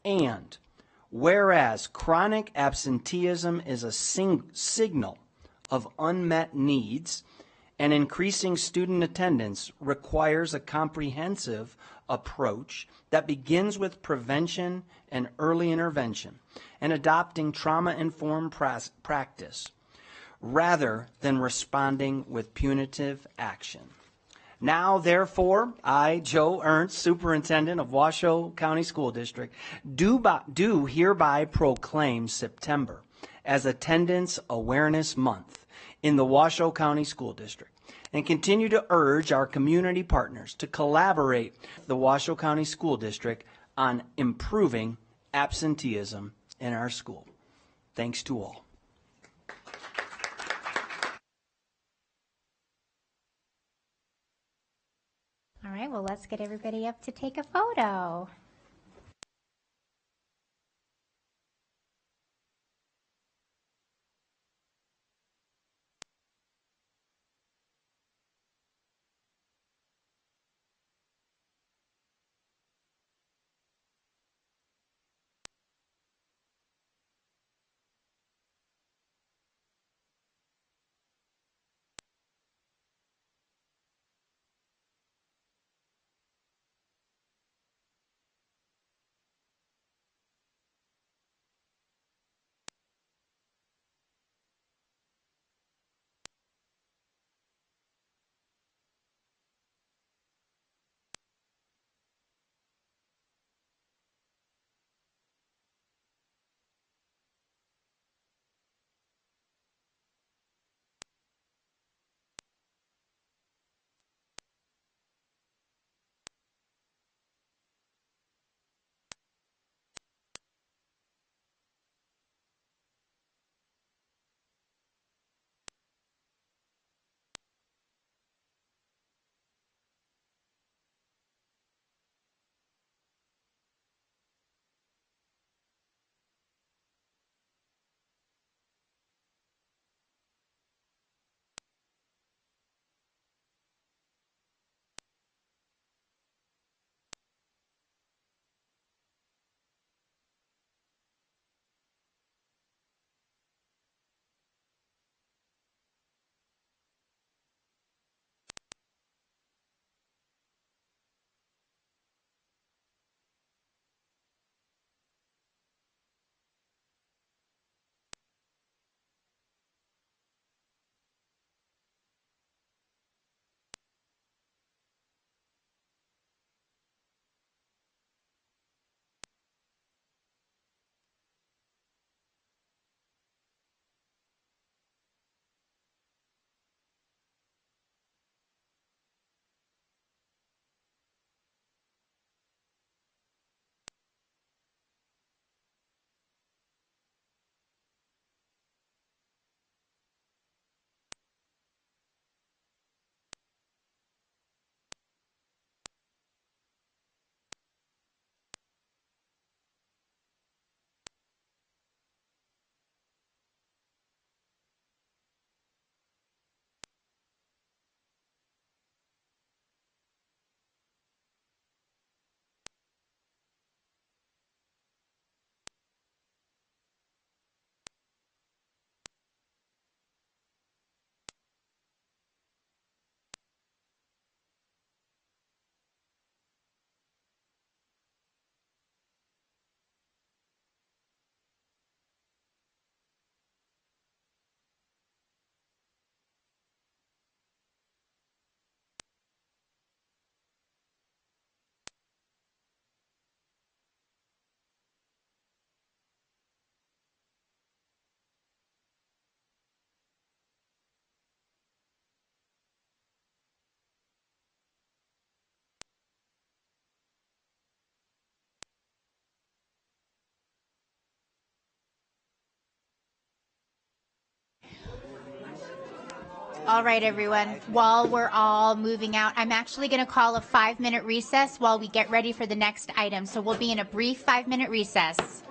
And whereas chronic absenteeism is a signal of unmet needs, and increasing student attendance requires a comprehensive approach that begins with prevention and early intervention and adopting trauma-informed practice rather than responding with punitive action. Now, therefore, I, Joe Ernst, Superintendent of Washoe County School District, do hereby proclaim September as Attendance Awareness Month in the Washoe County School District, and continue to urge our community partners to collaborate with the Washoe County School District on improving absenteeism in our school. Thanks to all. All right, well, let's get everybody up to take a photo. All right, everyone. While we're all moving out, I'm actually going to call a 5-minute recess while we get ready for the next item. So we'll be in a brief 5-minute recess.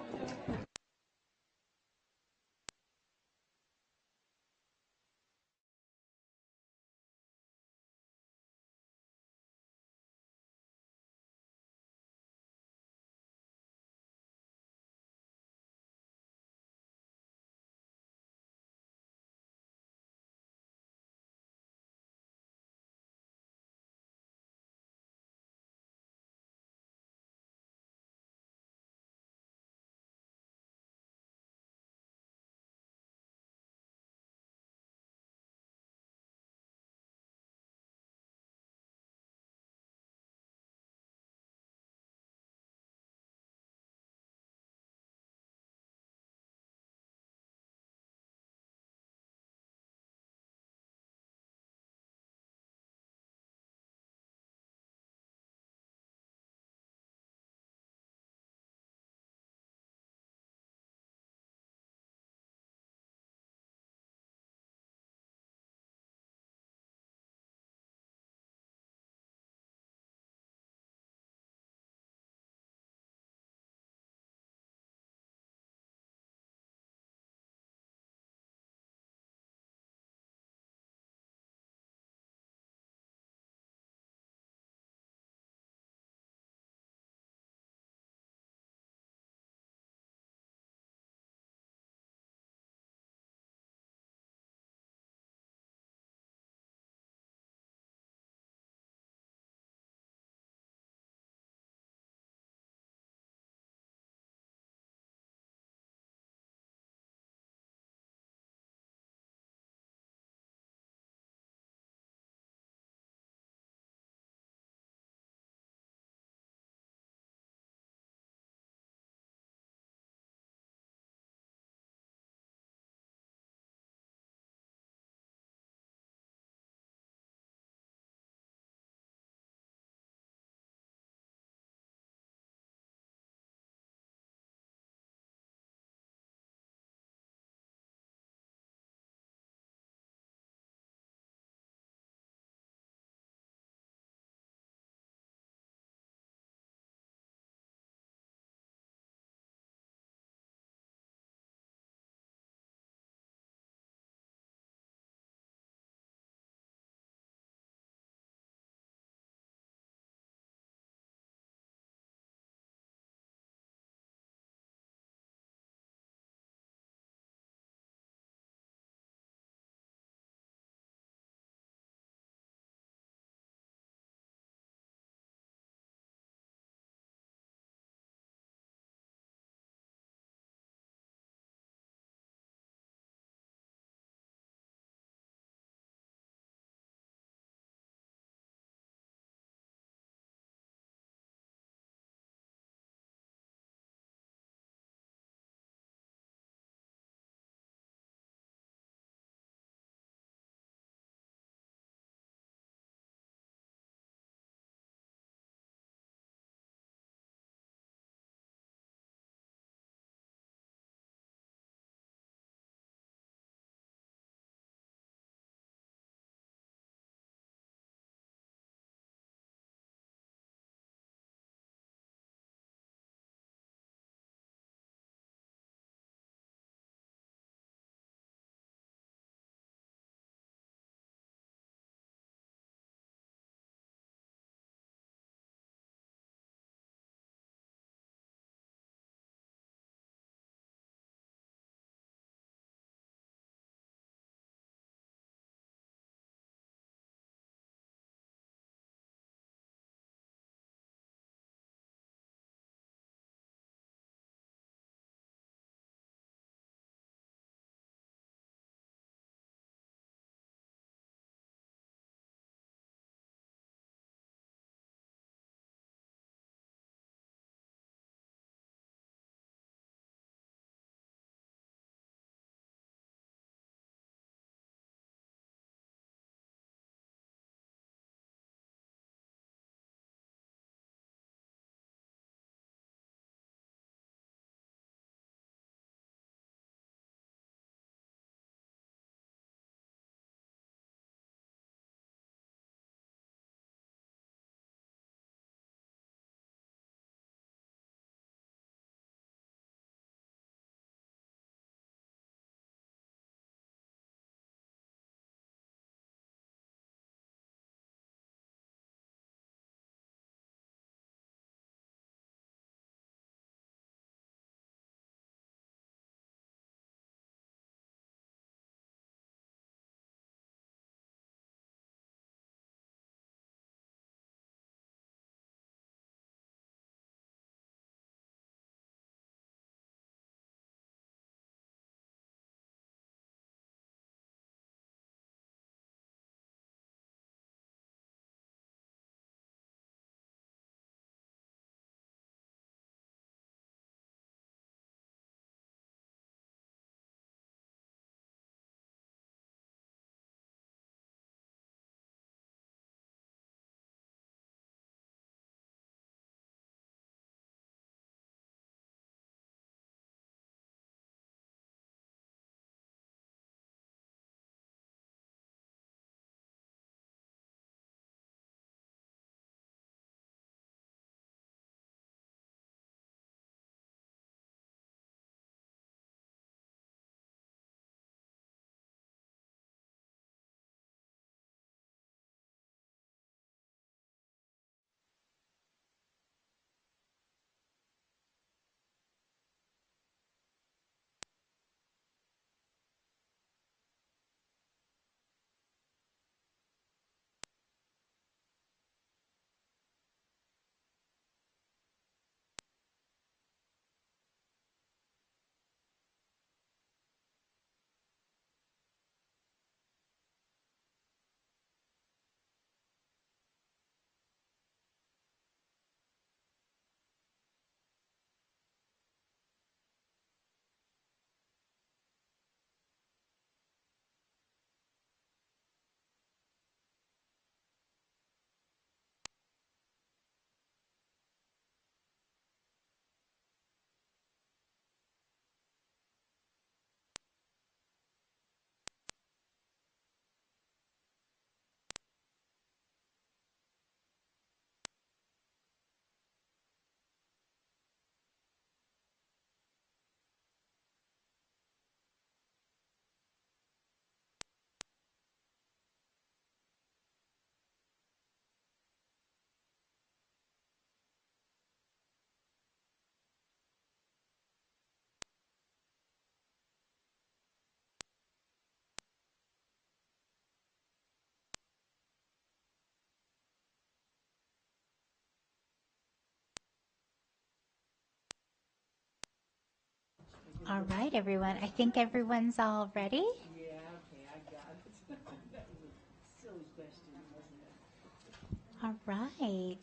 All right, everyone. I think everyone's all ready. Yeah, okay, I got it. That was a silly question, wasn't it? All right.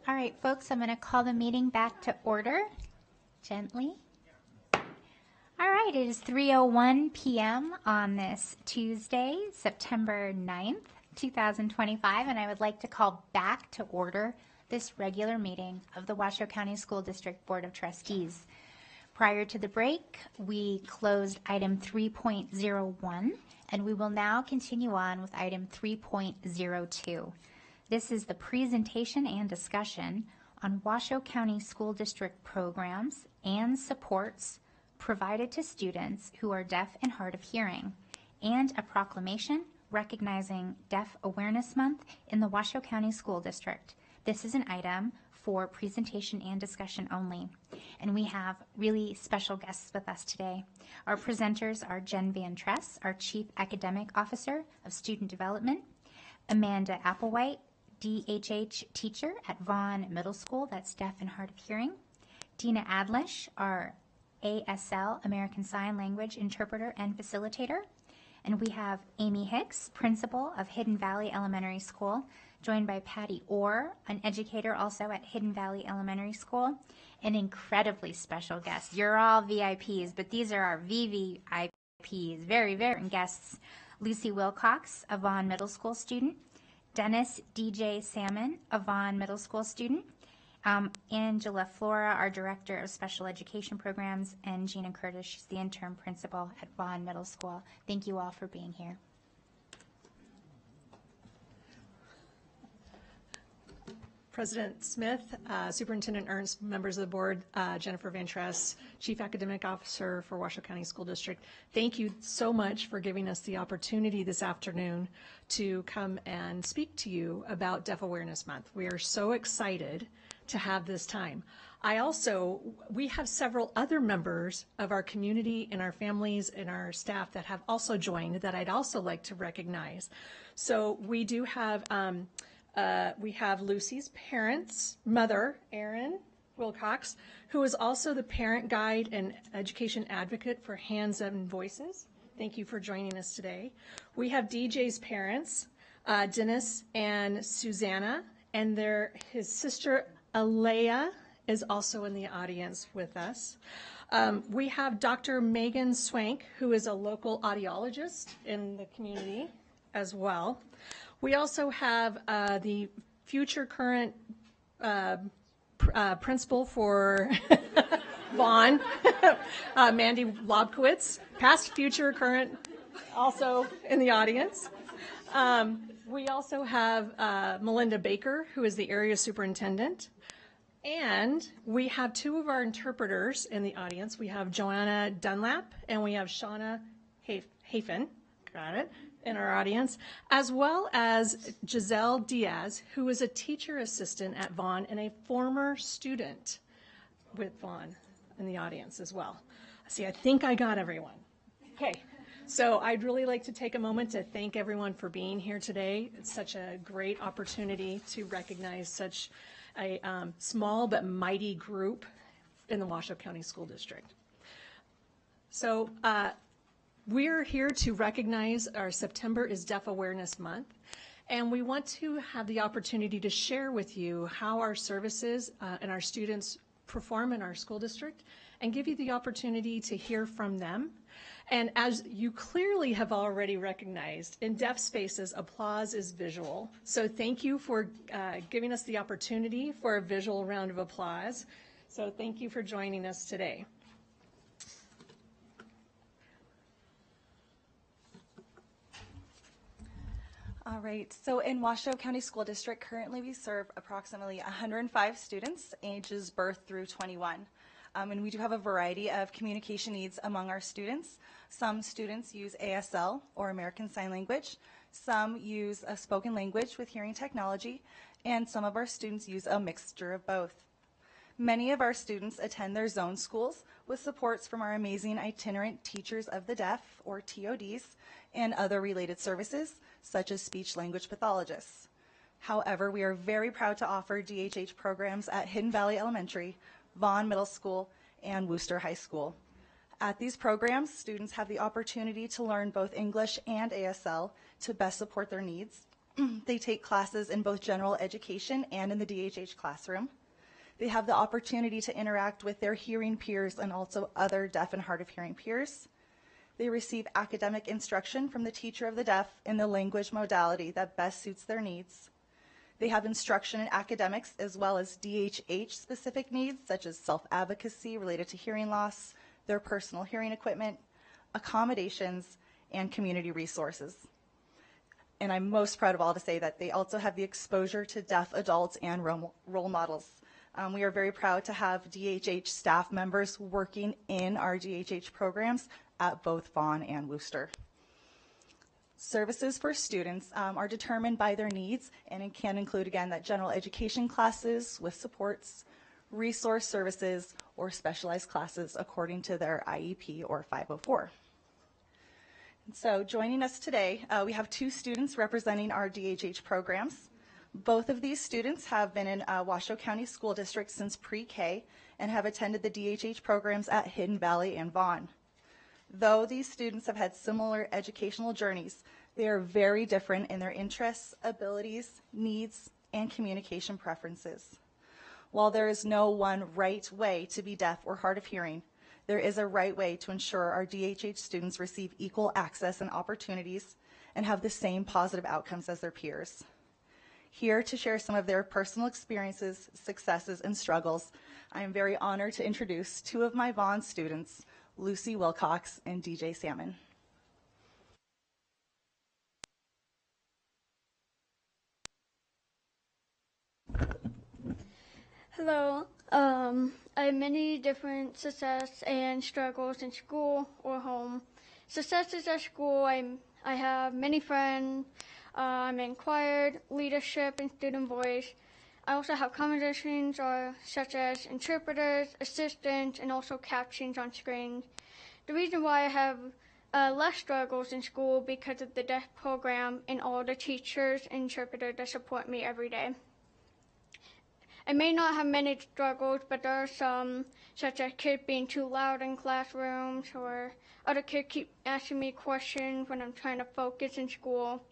All right, folks, I'm going to call the meeting back to order gently. All right, it is 3:01 p.m. on this Tuesday, September 9th, 2025, and I would like to call back to order this regular meeting of the Washoe County School District Board of Trustees. Prior to the break, we closed item 3.01, and we will now continue on with item 3.02. This is the presentation and discussion on Washoe County School District programs and supports provided to students who are deaf and hard of hearing, and a proclamation recognizing Deaf Awareness Month in the Washoe County School District. This is an item for presentation and discussion only. And we have really special guests with us today. Our presenters are Jen Van Tress, our Chief Academic Officer of Student Development, Amanda Applewhite, DHH teacher at Vaughn Middle School, that's deaf and hard of hearing, Dina Adlish, our ASL, American Sign Language interpreter and facilitator, and we have Amy Hicks, principal of Hidden Valley Elementary School, joined by Patty Orr, an educator also at Hidden Valley Elementary School, an incredibly special guest. You're all VIPs, but these are our VVIPs, very, very important guests. Lucy Wilcox, a Vaughn Middle School student, Dennis DJ Salmon, a Vaughn Middle School student, Angela Flora, our Director of Special Education Programs, and Gina Curtis, she's the interim principal at Vaughn Middle School. Thank you all for being here. President Smith, Superintendent Ernst, members of the board, Jennifer Van Tress, Chief Academic Officer for Washoe County School District. Thank you so much for giving us the opportunity this afternoon to come and speak to you about Deaf Awareness Month. We are so excited to have this time. We have several other members of our community and our families and our staff that have also joined that I'd also like to recognize. So we do have Lucy's parents, mother, Erin Wilcox, who is also the parent guide and education advocate for Hands and Voices. Thank you for joining us today. We have DJ's parents, Dennis and Susanna, and his sister, Alea, is also in the audience with us. We have Dr. Megan Swank, who is a local audiologist in the community as well. We also have the future current principal for Vaughn, Mandy Lobkowitz, past, future, current, also in the audience. We also have Melinda Baker, who is the area superintendent. And we have two of our interpreters in the audience. We have Joanna Dunlap and we have Shauna Hafen, got it, in our audience, as well as Giselle Diaz, who is a teacher assistant at Vaughn and a former student with Vaughn in the audience as well. See, I think I got everyone. Okay, so I'd really like to take a moment to thank everyone for being here today. It's such a great opportunity to recognize such a small but mighty group in the Washoe County School District. So we're here to recognize our September is Deaf Awareness Month, and we want to have the opportunity to share with you how our services and our students perform in our school district and give you the opportunity to hear from them. And as you clearly have already recognized, in deaf spaces, applause is visual. So thank you for giving us the opportunity for a visual round of applause. So thank you for joining us today. All right, so in Washoe County School District, currently we serve approximately 105 students, ages birth through 21. And we do have a variety of communication needs among our students. Some students use ASL, or American Sign Language. Some use a spoken language with hearing technology, and some of our students use a mixture of both. Many of our students attend their zone schools with supports from our amazing itinerant teachers of the deaf, or TODs, and other related services, such as speech-language pathologists. However, we are very proud to offer DHH programs at Hidden Valley Elementary, Vaughn Middle School, and Worcester High School. At these programs, students have the opportunity to learn both English and ASL to best support their needs. They take classes in both general education and in the DHH classroom. They have the opportunity to interact with their hearing peers and also other deaf and hard of hearing peers. They receive academic instruction from the teacher of the deaf in the language modality that best suits their needs. They have instruction in academics as well as DHH specific needs such as self-advocacy related to hearing loss, their personal hearing equipment, accommodations, and community resources. And I'm most proud of all to say that they also have the exposure to deaf adults and role models. We are very proud to have DHH staff members working in our DHH programs at both Vaughan and Worcester. Services for students are determined by their needs, and it can include, again, that general education classes with supports, resource services, or specialized classes according to their IEP or 504. And so joining us today, we have two students representing our DHH programs. Both of these students have been in Washoe County School District since pre-K and have attended the DHH programs at Hidden Valley and Vaughan. Though these students have had similar educational journeys, they are very different in their interests, abilities, needs, and communication preferences. While there is no one right way to be deaf or hard of hearing, there is a right way to ensure our DHH students receive equal access and opportunities and have the same positive outcomes as their peers. Here to share some of their personal experiences, successes, and struggles, I am very honored to introduce two of my Vaughan students, Lucy Wilcox and DJ Salmon. Hello. I have many different success and struggles in school or home. Successes at school, I have many friends. I'm in choir, leadership, and student voice. I also have accommodations such as interpreters, assistants, and also captions on screens. The reason why I have less struggles in school because of the deaf program and all the teachers and interpreters that support me every day. I may not have many struggles, but there are some, such as kids being too loud in classrooms or other kids keep asking me questions when I'm trying to focus in school.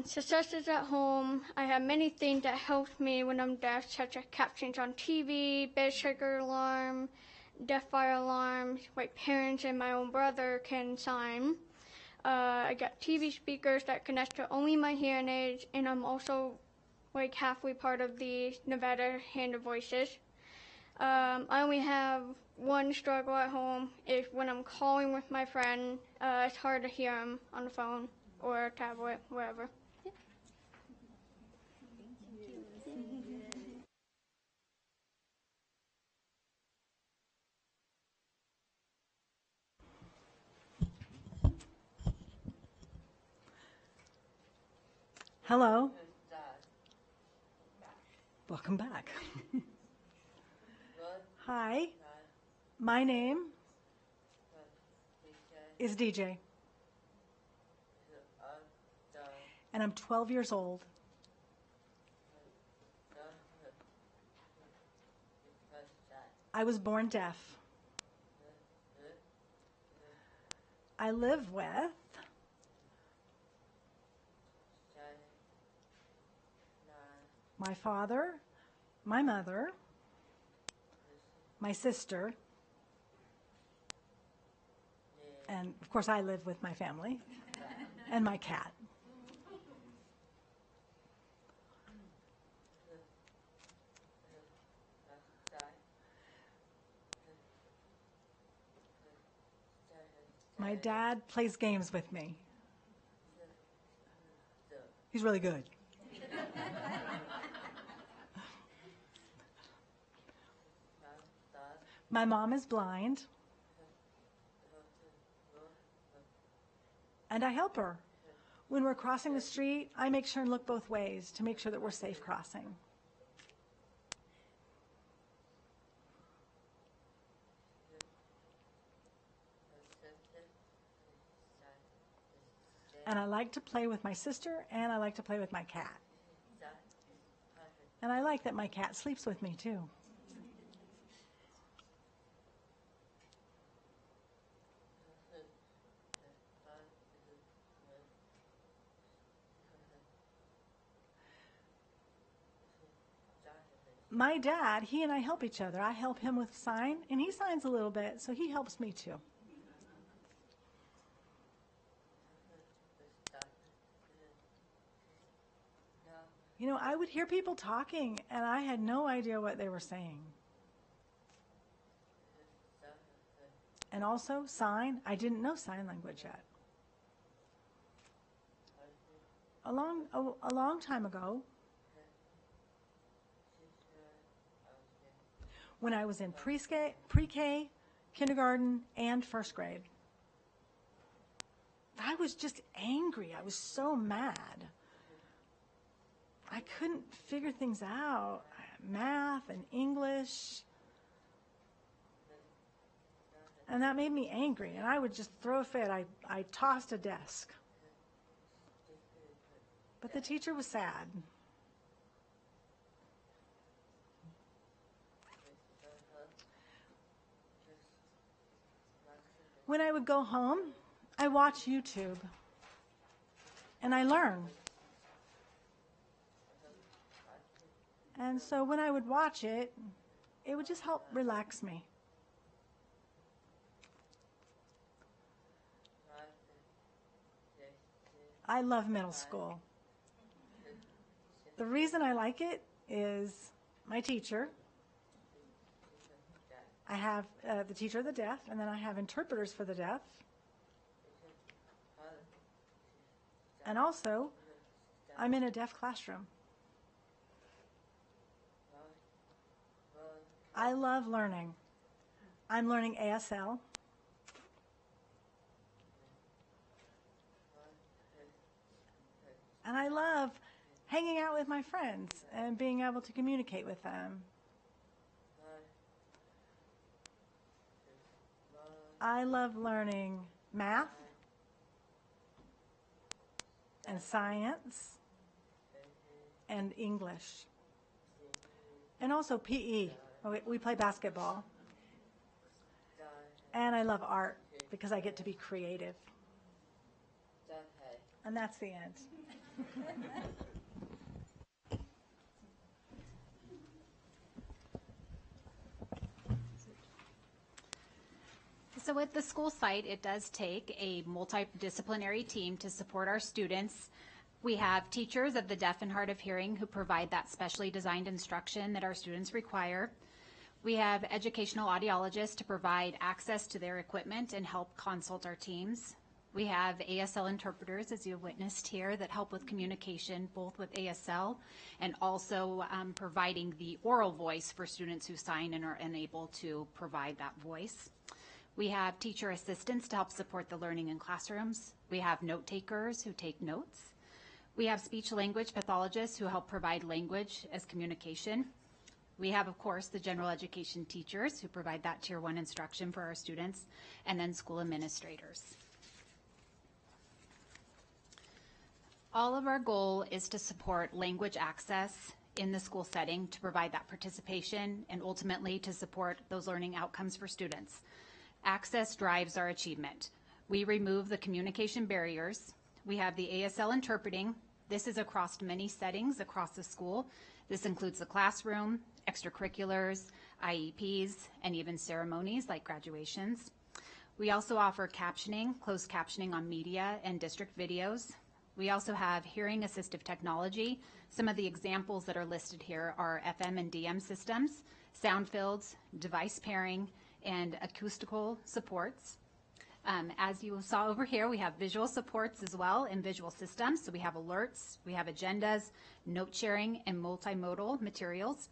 Successes at home, I have many things that help me when I'm deaf, such as captions on TV, bed shaker alarm, deaf fire alarms, like parents and my own brother can sign. I got TV speakers that connect to only my hearing aids, and I'm also like halfway part of the Nevada Hand of Voices. I only have one struggle at home is when I'm calling with my friend, it's hard to hear him on the phone or a tablet, wherever. Yeah. Hello. Welcome back. Hi. My name is DJ. And I'm 12 years old. I was born deaf. I live with my father, my mother, my sister, and of course I live with my family, and my cat. My dad plays games with me. He's really good. My mom is blind, and I help her. When we're crossing the street, I make sure and look both ways to make sure that we're safe crossing. And I like to play with my sister, and I like to play with my cat. And I like that my cat sleeps with me, too. my dad, he and I help each other. I help him with sign, and he signs a little bit, so he helps me too. You know, I would hear people talking, and I had no idea what they were saying. And also, sign, I didn't know sign language yet. A long time ago, when I was in pre-K, kindergarten, and first grade, I was just angry. I was so mad. I couldn't figure things out. Math and English. And that made me angry, and I would just throw a fit. I tossed a desk. But the teacher was sad. When I would go home, I watch YouTube, and I learn. And so when I would watch it, it would just help relax me. I love middle school. The reason I like it is my teacher. I have the teacher of the deaf, and then I have interpreters for the deaf. And also, I'm in a deaf classroom. I love learning. I'm learning ASL. And I love hanging out with my friends and being able to communicate with them. I love learning math and science and English. And also PE. We play basketball. And I love art because I get to be creative. And that's the end. So at the school site, it does take a multidisciplinary team to support our students. We have teachers of the deaf and hard of hearing who provide that specially designed instruction that our students require. We have educational audiologists to provide access to their equipment and help consult our teams. We have ASL interpreters, as you have witnessed here, that help with communication, both with ASL and also providing the oral voice for students who sign and are unable to provide that voice. We have teacher assistants to help support the learning in classrooms. We have note takers who take notes. We have speech language pathologists who help provide language as communication. We have, of course, the general education teachers who provide that Tier 1 instruction for our students, and then school administrators. All of our goal is to support language access in the school setting to provide that participation and ultimately to support those learning outcomes for students. Access drives our achievement. We remove the communication barriers. We have the ASL interpreting. This is across many settings across the school. This includes the classroom, extracurriculars, IEPs, and even ceremonies like graduations. We also offer captioning, closed captioning on media and district videos. We also have hearing assistive technology. Some of the examples that are listed here are FM and DM systems, sound fields, device pairing, and acoustical supports. As you saw over here, we have visual supports as well and visual systems. So we have alerts, we have agendas, note sharing, and multimodal materials.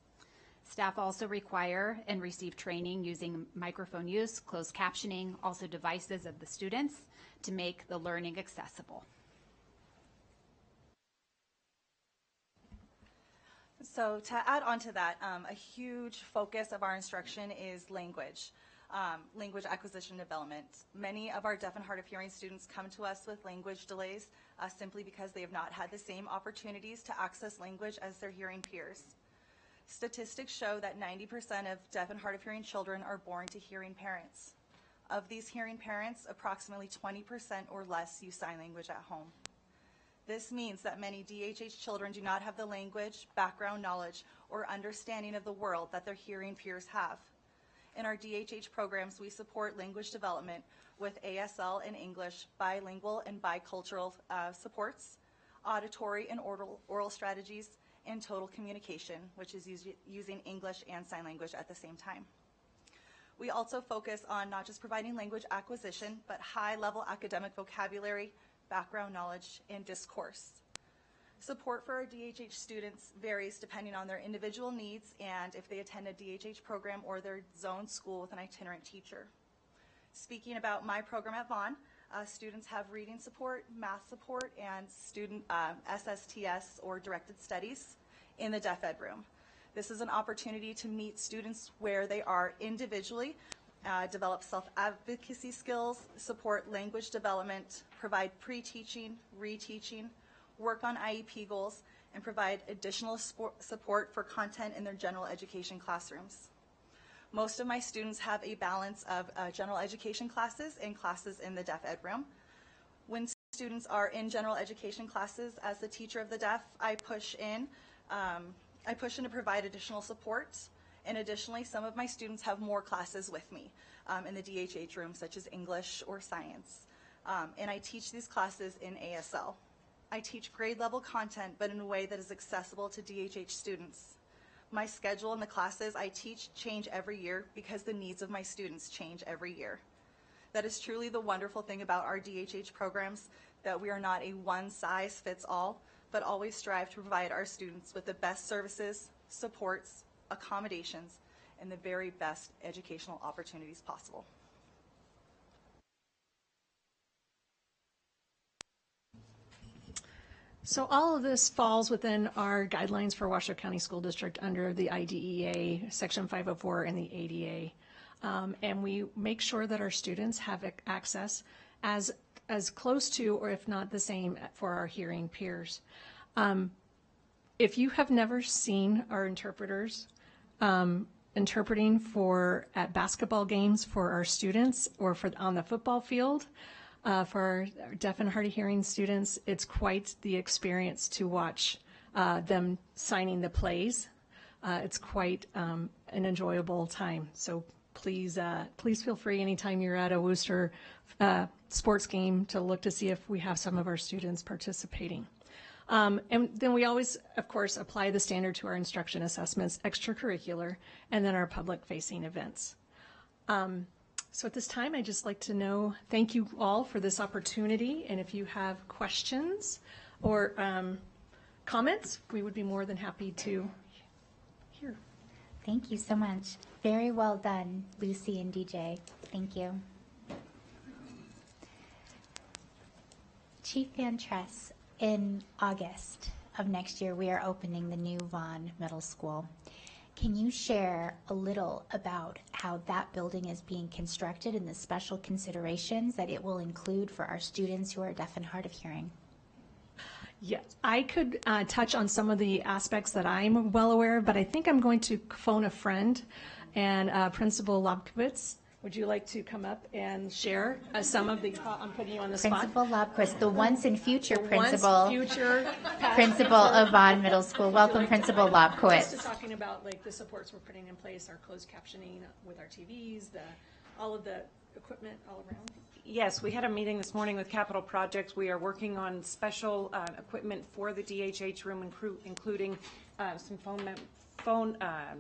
Staff also require and receive training using microphone use, closed captioning, also devices of the students to make the learning accessible. So to add on to that, a huge focus of our instruction is language. Language acquisition development. Many of our deaf and hard of hearing students come to us with language delays simply because they have not had the same opportunities to access language as their hearing peers. Statistics show that 90% of deaf and hard of hearing children are born to hearing parents. Of these hearing parents, approximately 20% or less use sign language at home. This means that many DHH children do not have the language, background knowledge, or understanding of the world that their hearing peers have. In our DHH programs, we support language development with ASL and English, bilingual and bicultural supports, auditory and oral strategies, and total communication, which is using English and sign language at the same time. We also focus on not just providing language acquisition, but high-level academic vocabulary, background knowledge, and discourse. Support for our DHH students varies depending on their individual needs and if they attend a DHH program or their zone school with an itinerant teacher. Speaking about my program at Vaughn, students have reading support, math support, and student SSTS or directed studies in the Deaf Ed room. This is an opportunity to meet students where they are individually, develop self-advocacy skills, support language development, provide pre-teaching, reteaching, work on IEP goals, and provide additional support for content in their general education classrooms. Most of my students have a balance of general education classes and classes in the Deaf Ed room. When students are in general education classes, as the teacher of the deaf, I push in to provide additional support. And additionally, some of my students have more classes with me in the DHH room, such as English or science. And I teach these classes in ASL. I teach grade level content, but in a way that is accessible to DHH students. My schedule and the classes I teach change every year because the needs of my students change every year. That is truly the wonderful thing about our DHH programs, that we are not a one-size-fits-all, but always strive to provide our students with the best services, supports, accommodations, and the very best educational opportunities possible. So all of this falls within our guidelines for Washoe County School District under the IDEA, Section 504, and the ADA. And we make sure that our students have access as close to, or if not the same, for our hearing peers. If you have never seen our interpreters interpreting at basketball games for our students or on the football field, for our deaf and hard of hearing students, it's quite the experience to watch them signing the plays. It's quite an enjoyable time. So please feel free anytime you're at a Worcester sports game to look to see if we have some of our students participating. And then we always, of course, apply the standard to our instruction assessments, extracurricular, and then our public-facing events. So at this time, I'd just like to thank you all for this opportunity, and if you have questions or comments, we would be more than happy to hear. Thank you so much. Very well done, Lucy and DJ. Thank you. Chief Van Tress, in August of next year, we are opening the new Vaughn Middle School. Can you share a little about how that building is being constructed and the special considerations that it will include for our students who are deaf and hard of hearing? Yes, I could touch on some of the aspects that I'm well aware of, but I think I'm going to phone a friend, and Principal Lobkowitz. Would you like to come up and share some of the, I'm putting you on the spot. Principal Lobkowitz, the once and future principal of Vaughn Middle School. Welcome, Principal Lobkowitz. Just talking about like the supports we're putting in place, our closed captioning with our TVs, all of the equipment all around. Yes, we had a meeting this morning with Capital Projects. We are working on special equipment for the DHH room, including some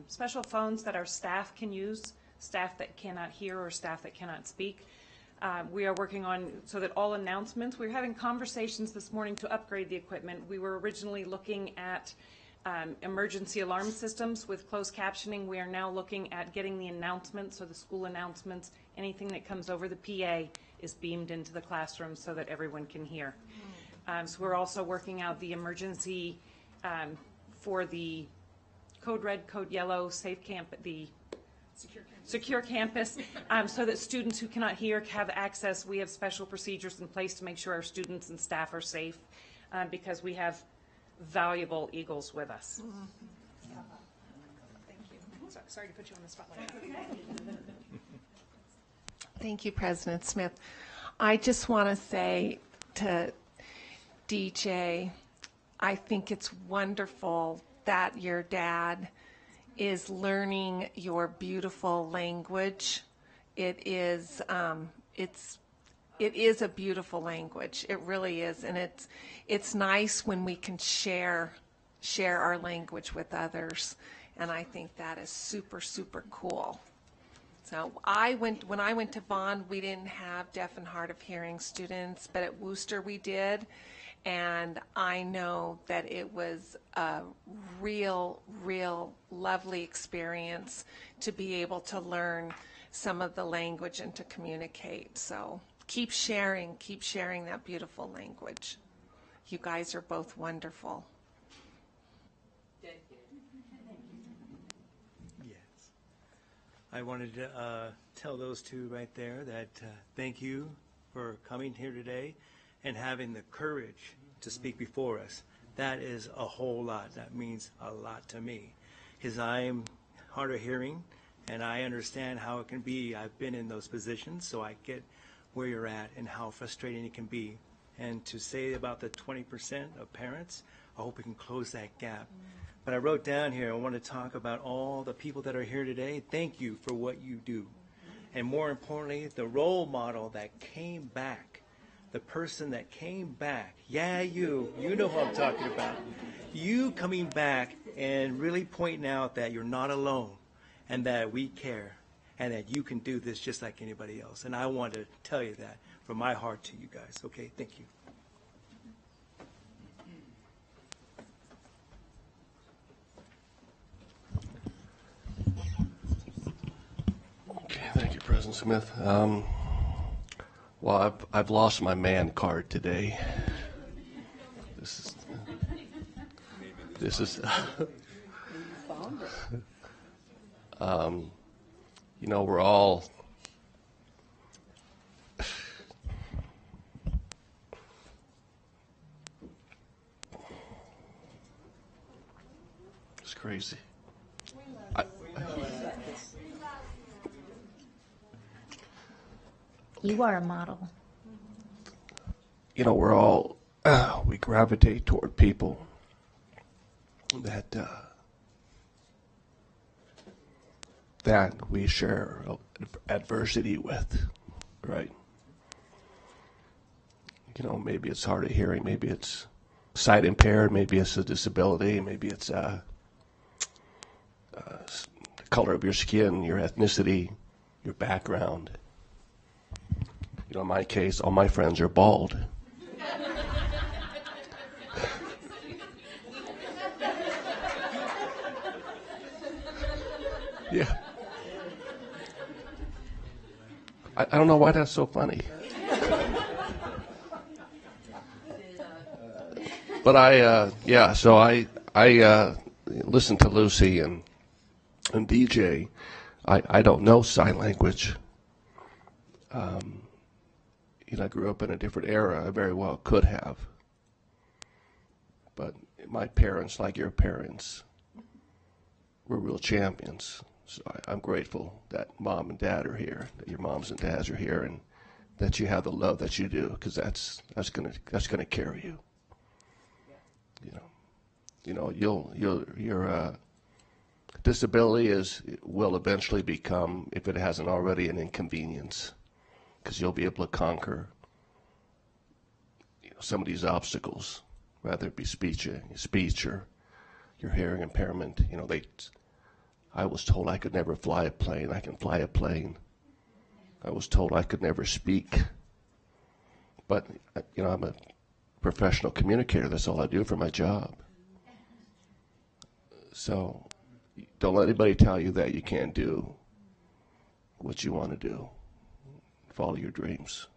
special phones that our staff can use. Staff that cannot hear or staff that cannot speak. We are working on so that all announcements, we're having conversations this morning to upgrade the equipment. We were originally looking at emergency alarm systems with closed captioning. We are now looking at getting the announcements, so the school announcements, anything that comes over the PA is beamed into the classroom so that everyone can hear. So we're also working out the emergency for the code red, code yellow, safe camp, the secure campus, so that students who cannot hear have access. We have special procedures in place to make sure our students and staff are safe because we have valuable Eagles with us. Thank you. Sorry to put you on the spotlight. Thank you, President Smith. I just want to say DJ, I think it's wonderful that your dad is learning your beautiful language. It is a beautiful language. It really is, and it's nice when we can share our language with others, and I think that is super, super cool. So when I went to Vaughn, we didn't have deaf and hard of hearing students, but at Worcester we did, and I know that it was a real lovely experience to be able to learn some of the language and to communicate. So keep sharing that beautiful language. You guys are both wonderful. I wanted to tell those two right there that thank you for coming here today and having the courage to speak before us. That is a whole lot. That means a lot to me, because I'm hard of hearing and I understand how it can be. I've been in those positions, so I get where you're at and how frustrating it can be. And to say about the 20% of parents, I hope we can close that gap. But I wrote down here, I want to talk about all the people that are here today. Thank you for what you do. And more importantly, the role model that came back, the person that came back. Yeah, you know who I'm talking about. You coming back and really pointing out that you're not alone and that we care and that you can do this just like anybody else. And I want to tell you that from my heart to you guys. Okay, thank you. Okay, thank you, President Smith. Well, I've lost my man card today. This is you know, we're all it's crazy. You are a model. You know, we're all we gravitate toward people that that we share adversity with, right? You know, maybe it's hard of hearing, maybe it's sight impaired, maybe it's a disability, maybe it's the color of your skin, your ethnicity, your background. You know, in my case, all my friends are bald. Yeah. I don't know why that's so funny. But so I listened to Lucy and DJ. I don't know sign language. You know, I grew up in a different era. I very well could have. But my parents, like your parents, were real champions. So I'm grateful that mom and dad are here, that your moms and dads are here, and that you have the love that you do, because that's gonna carry you. You know, your disability will eventually become, if it hasn't already, an inconvenience, because you'll be able to conquer, you know, some of these obstacles, whether it be speech or your hearing impairment. You know, I was told I could never fly a plane. I can fly a plane. I was told I could never speak. But, you know, I'm a professional communicator. That's all I do for my job. So don't let anybody tell you that you can't do what you want to do. Follow your dreams.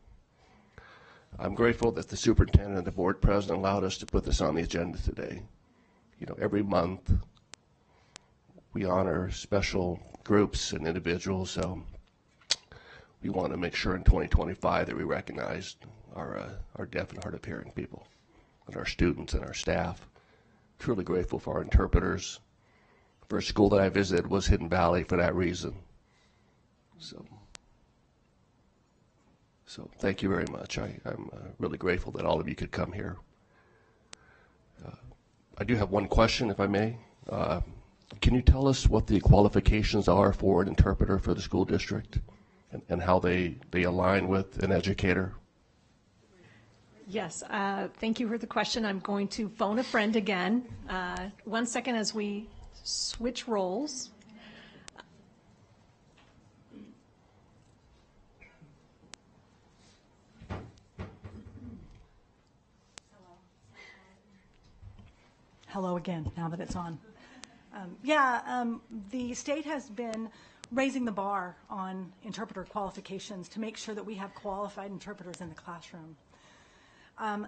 I'm grateful that the superintendent and the board president allowed us to put this on the agenda today. You know, every month we honor special groups and individuals, so we want to make sure in 2025 that we recognize our deaf and hard of hearing people and our students and our staff. Truly grateful for our interpreters. First school that I visited was Hidden Valley for that reason. So thank you very much. I'm really grateful that all of you could come here I do have one question, if I may. Can you tell us what the qualifications are for an interpreter for the school district and how they align with an educator? Yes, thank you for the question. I'm going to phone a friend again. 1 second as we switch roles. Hello again, now that it's on. The state has been raising the bar on interpreter qualifications to make sure that we have qualified interpreters in the classroom.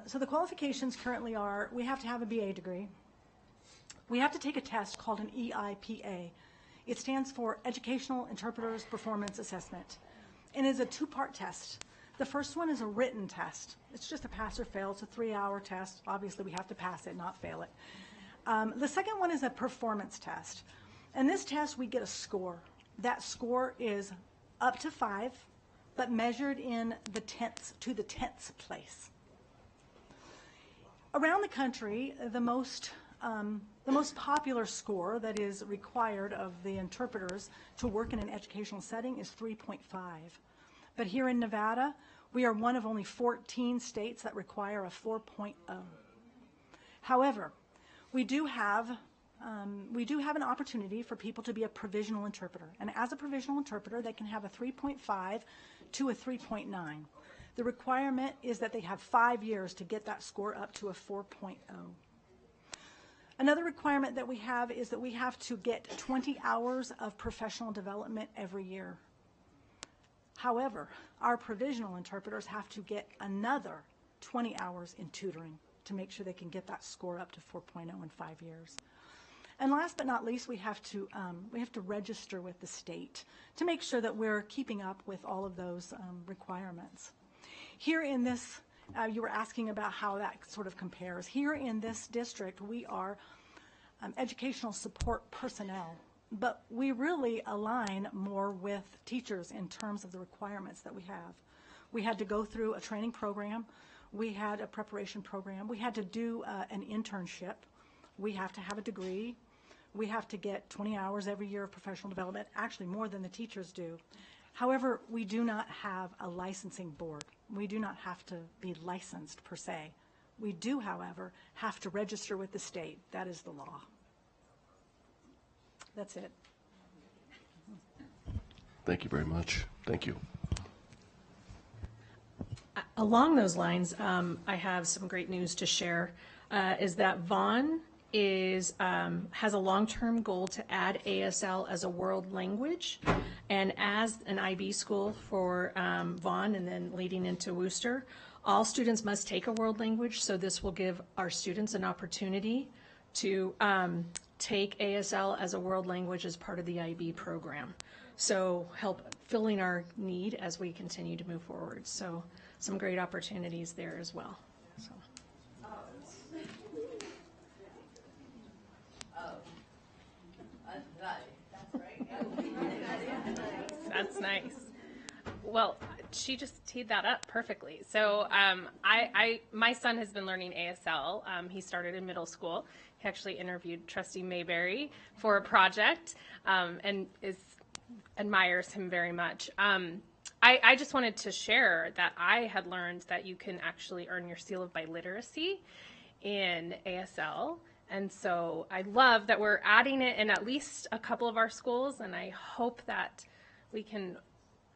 So the qualifications currently are, we have to have a BA degree. We have to take a test called an EIPA. It stands for Educational Interpreters Performance Assessment, and is a two-part test. The first one is a written test. It's just a pass or fail. It's a 3-hour test. Obviously, we have to pass it, not fail it. The second one is a performance test. And this test, we get a score. That score is up to 5, but measured in the tenths, to the 10th place. Around the country, the most popular score that is required of the interpreters to work in an educational setting is 3.5. But here in Nevada, we are one of only 14 states that require a 4.0. However, we do have an opportunity for people to be a provisional interpreter. And as a provisional interpreter, they can have a 3.5 to a 3.9. The requirement is that they have 5 years to get that score up to a 4.0. Another requirement that we have is that we have to get 20 hours of professional development every year. However, our provisional interpreters have to get another 20 hours in tutoring to make sure they can get that score up to 4.0 in 5 years. And last but not least, we have to register with the state to make sure that we're keeping up with all of those requirements. Here in this, you were asking about how that sort of compares. Here in this district, we are educational support personnel, but we really align more with teachers in terms of the requirements that we have. We had to go through a training program. We had a preparation program. We had to do an internship. We have to have a degree. We have to get 20 hours every year of professional development, actually more than the teachers do. However, we do not have a licensing board. We do not have to be licensed per se. We do, however, have to register with the state. That is the law. That's it. Thank you very much. Thank you. Along those lines, I have some great news to share, is that Vaughn has a long-term goal to add ASL as a world language, and as an IB school for Vaughn and then leading into Worcester, all students must take a world language, so this will give our students an opportunity to take ASL as a world language as part of the IB program. So help filling our need as we continue to move forward. So some great opportunities there as well. So. That's nice. Well, she just teed that up perfectly. So my son has been learning ASL. He started in middle school. He actually interviewed Trustee Mayberry for a project and admires him very much. I just wanted to share that I had learned that you can actually earn your seal of biliteracy in ASL. And so I love that we're adding it in at least a couple of our schools, and I hope that we can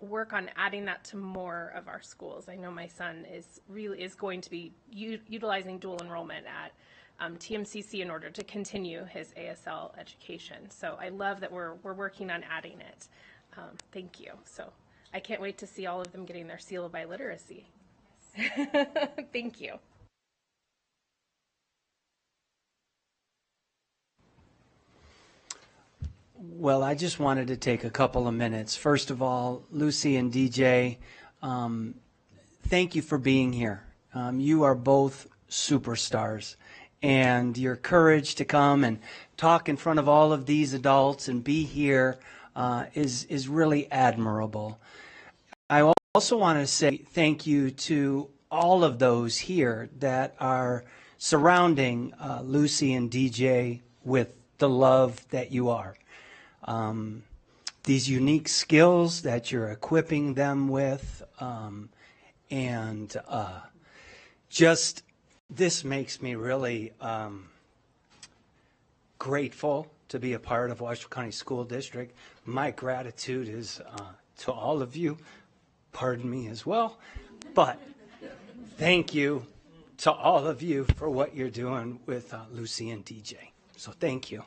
work on adding that to more of our schools. I know my son is going to be utilizing dual enrollment at TMCC in order to continue his ASL education. So I love that we're working on adding it. Thank you. So I can't wait to see all of them getting their seal of biliteracy. Thank you. Well, I just wanted to take a couple of minutes. First of all, Lucy and DJ, thank you for being here. You are both superstars, and your courage to come and talk in front of all of these adults and be here is really admirable. I also want to say thank you to all of those here that are surrounding Lucy and DJ with the love that you are. These unique skills that you're equipping them with, and just this makes me really grateful to be a part of Washoe County School District. My gratitude is to all of you, pardon me as well, but thank you to all of you for what you're doing with Lucy and DJ. So thank you.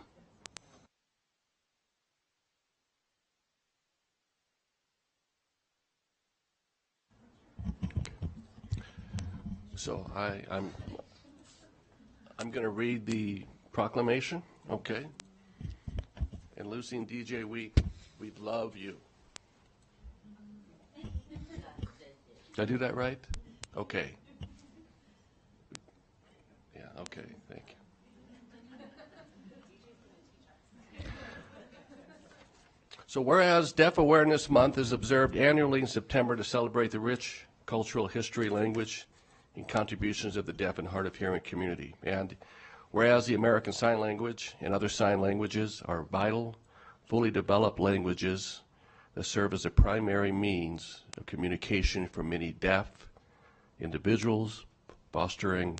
So I'm going to read the proclamation, okay? And Lucy and DJ, we love you. Did I do that right? Okay. Yeah, okay, thank you. So whereas Deaf Awareness Month is observed annually in September to celebrate the rich cultural history, language, and contributions of the deaf and hard of hearing community. And whereas the American Sign Language and other sign languages are vital, fully developed languages that serve as a primary means of communication for many deaf individuals, fostering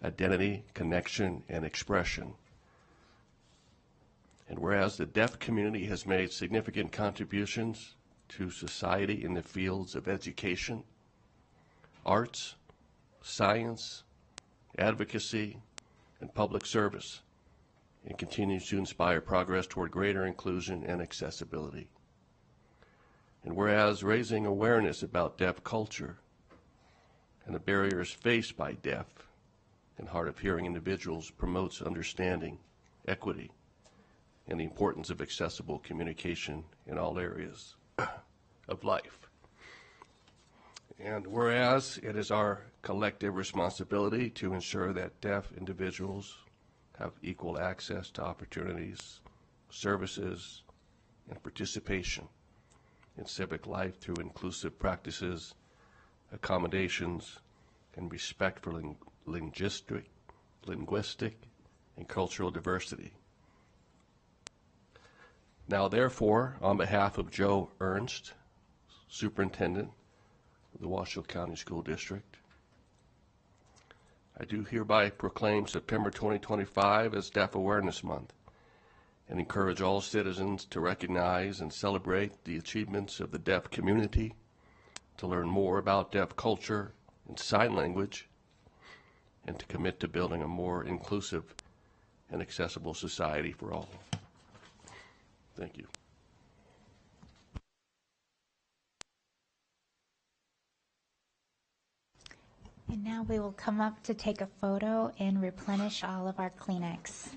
identity, connection, and expression. And whereas the deaf community has made significant contributions to society in the fields of education, arts, science, advocacy, and public service, and continues to inspire progress toward greater inclusion and accessibility. And whereas raising awareness about deaf culture and the barriers faced by deaf and hard of hearing individuals promotes understanding, equity, and the importance of accessible communication in all areas of life. And whereas it is our collective responsibility to ensure that deaf individuals have equal access to opportunities, services, and participation in civic life through inclusive practices, accommodations, and respect for linguistic, and cultural diversity. Now, therefore, on behalf of Joe Ernst, Superintendent of the Washoe County School District, I do hereby proclaim September 2025 as Deaf Awareness Month and encourage all citizens to recognize and celebrate the achievements of the deaf community, to learn more about deaf culture and sign language, and to commit to building a more inclusive and accessible society for all. Thank you. And now we will come up to take a photo and replenish all of our Kleenex.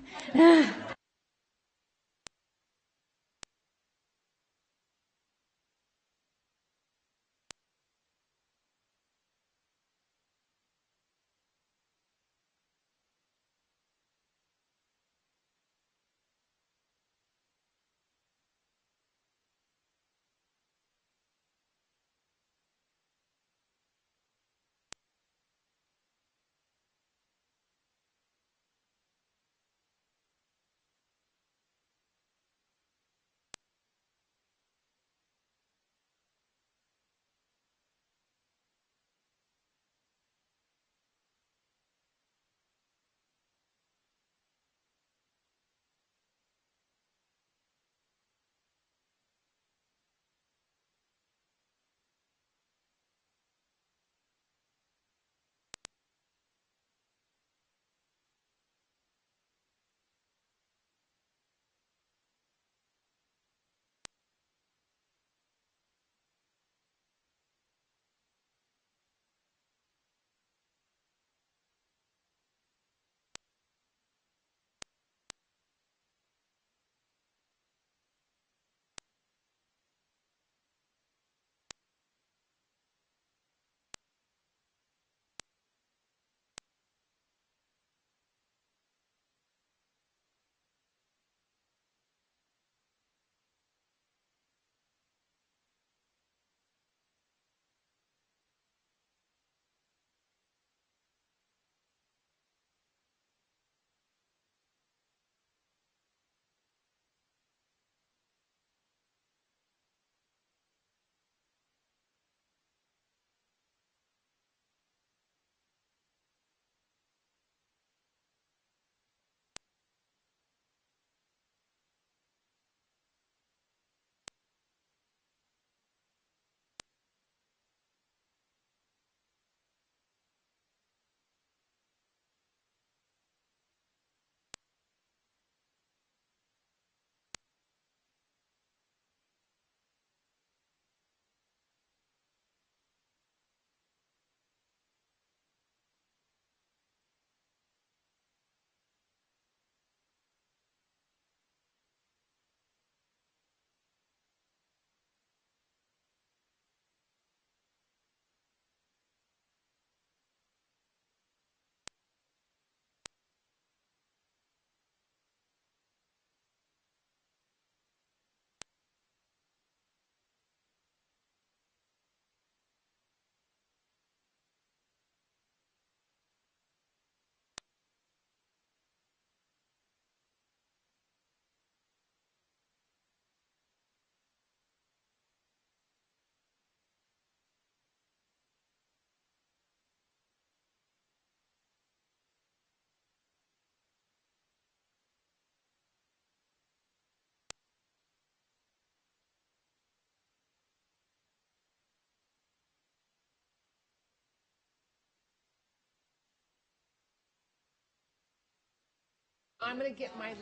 I'm going to get my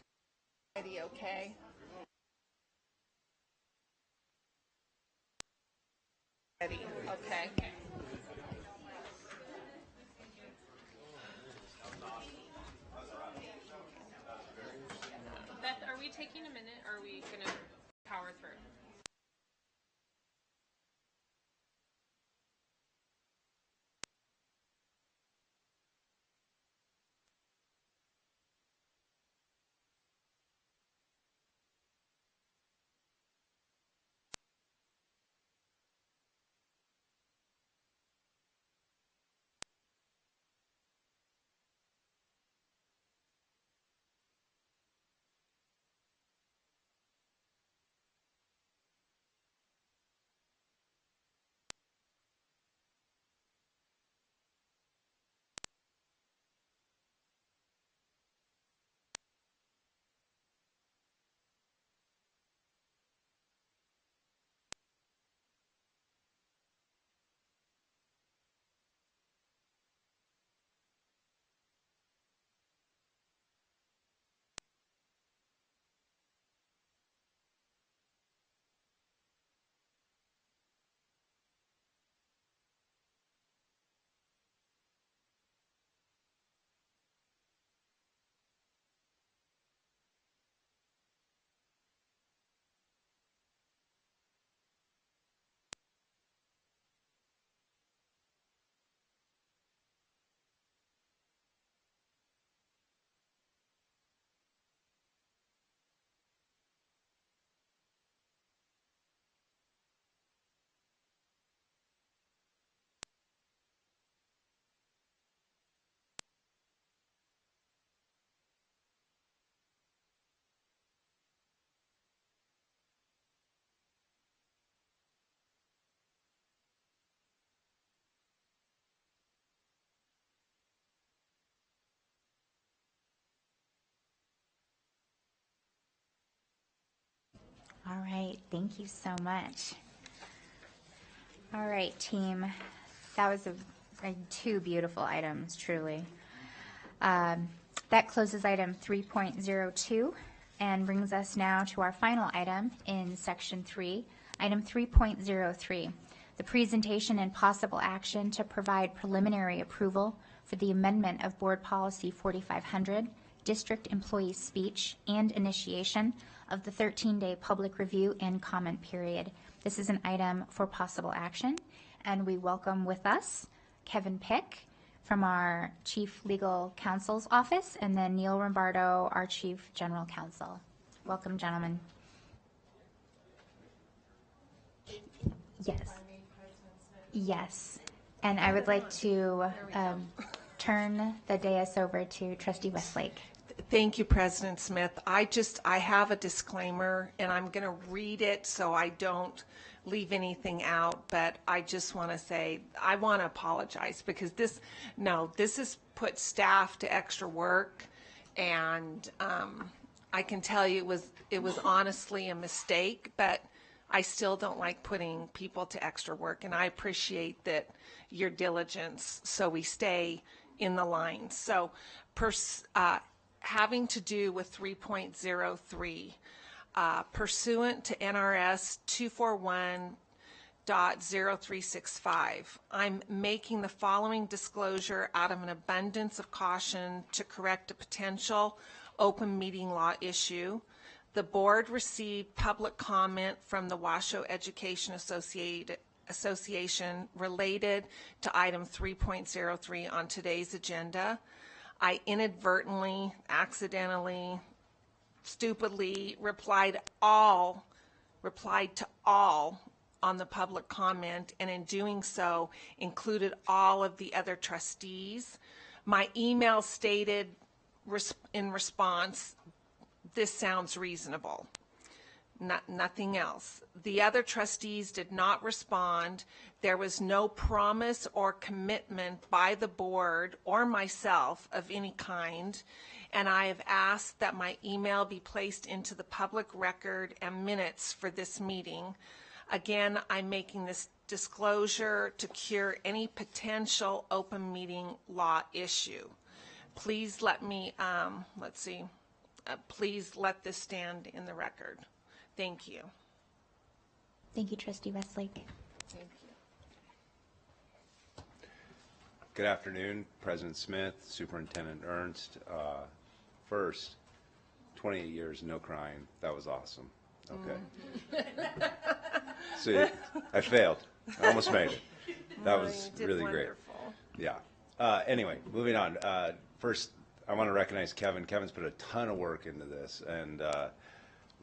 ready, okay? Ready, okay. Beth, are we taking a minute or are we going to power through? All right, thank you so much. All right, team, that was two beautiful items, truly. That closes item 3.02 and brings us now to our final item in section 3, item 3.03, the presentation and possible action to provide preliminary approval for the amendment of Board Policy 4500, District Employee Speech and Initiation of the 13-day public review and comment period. This is an item for possible action, and we welcome with us Kevin Pick from our Chief Legal Counsel's Office, and then Neil Rombardo, our Chief General Counsel. Welcome, gentlemen. Yes. Yes. And I would like to turn the dais over to Trustee Westlake. Thank you, President Smith. I have a disclaimer, and I'm going to read it so I don't leave anything out, but I just want to say, I want to apologize because this has put staff to extra work, and I can tell you it was honestly a mistake, but I still don't like putting people to extra work, and I appreciate that your diligence so we stay in the line. So having to do with 3.03, pursuant to NRS 241.0365, I'm making the following disclosure out of an abundance of caution to correct a potential open meeting law issue. The board received public comment from the Washoe Education Association related to item 3.03 on today's agenda. I inadvertently, accidentally, stupidly replied to all on the public comment, and in doing so included all of the other trustees. My email stated in response, "This sounds reasonable." Nothing else. The other trustees did not respond. There was no promise or commitment by the board or myself of any kind, and I have asked that my email be placed into the public record and minutes for this meeting. Again, I'm making this disclosure to cure any potential open meeting law issue. Please let me, let's see. please let this stand in the record. Thank you. Thank you, Trustee Westlake. Thank you. Good afternoon, President Smith, Superintendent Ernst. First, 28 years, no crying. That was awesome. Okay. See, I failed. I almost made it. That was really great. Yeah. Anyway, moving on. First, I want to recognize Kevin. Kevin's put a ton of work into this and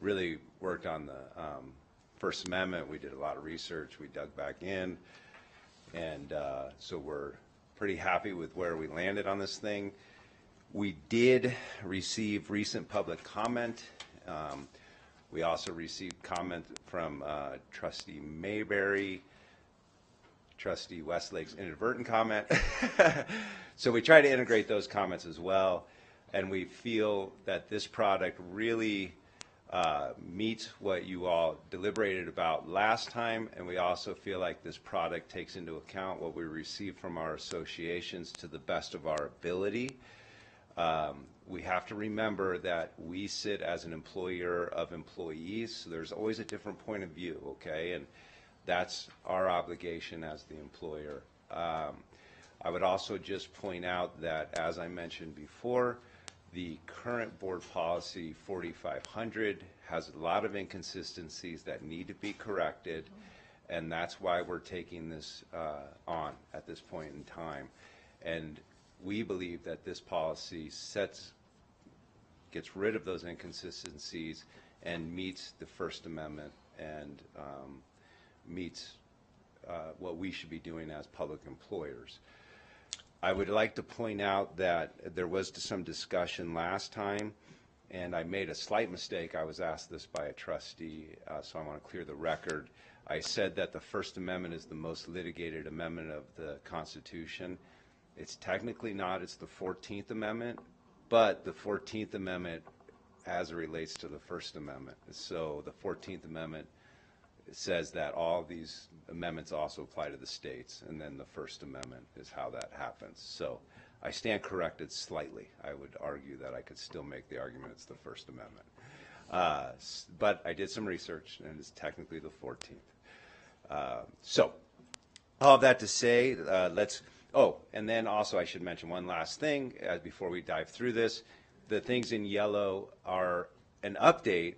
really worked on the First Amendment. We did a lot of research. We dug back in. And so we're pretty happy with where we landed on this thing. We did receive recent public comment. We also received comment from Trustee Mayberry, Trustee Westlake's inadvertent comment. So we try to integrate those comments as well. And we feel that this product really meets what you all deliberated about last time, and we also feel like this product takes into account what we received from our associations to the best of our ability. We have to remember that we sit as an employer of employees, so there's always a different point of view, okay? And that's our obligation as the employer. I would also just point out that, as I mentioned before, the current board policy 4500 has a lot of inconsistencies that need to be corrected, and that's why we're taking this on at this point in time. And we believe that this policy gets rid of those inconsistencies and meets the First Amendment and meets what we should be doing as public employers. I would like to point out that there was some discussion last time, and I made a slight mistake. I was asked this by a trustee, so I want to clear the record. I said that the First Amendment is the most litigated amendment of the Constitution. It's technically not. It's the 14th Amendment, but the 14th Amendment as it relates to the First Amendment. So the 14th Amendment says that all these amendments also apply to the states, and then the First Amendment is how that happens. So I stand corrected slightly. I would argue that I could still make the argument it's the First Amendment. But I did some research, and it's technically the 14th. So all of that to say, and then also I should mention one last thing before we dive through this. The things in yellow are an update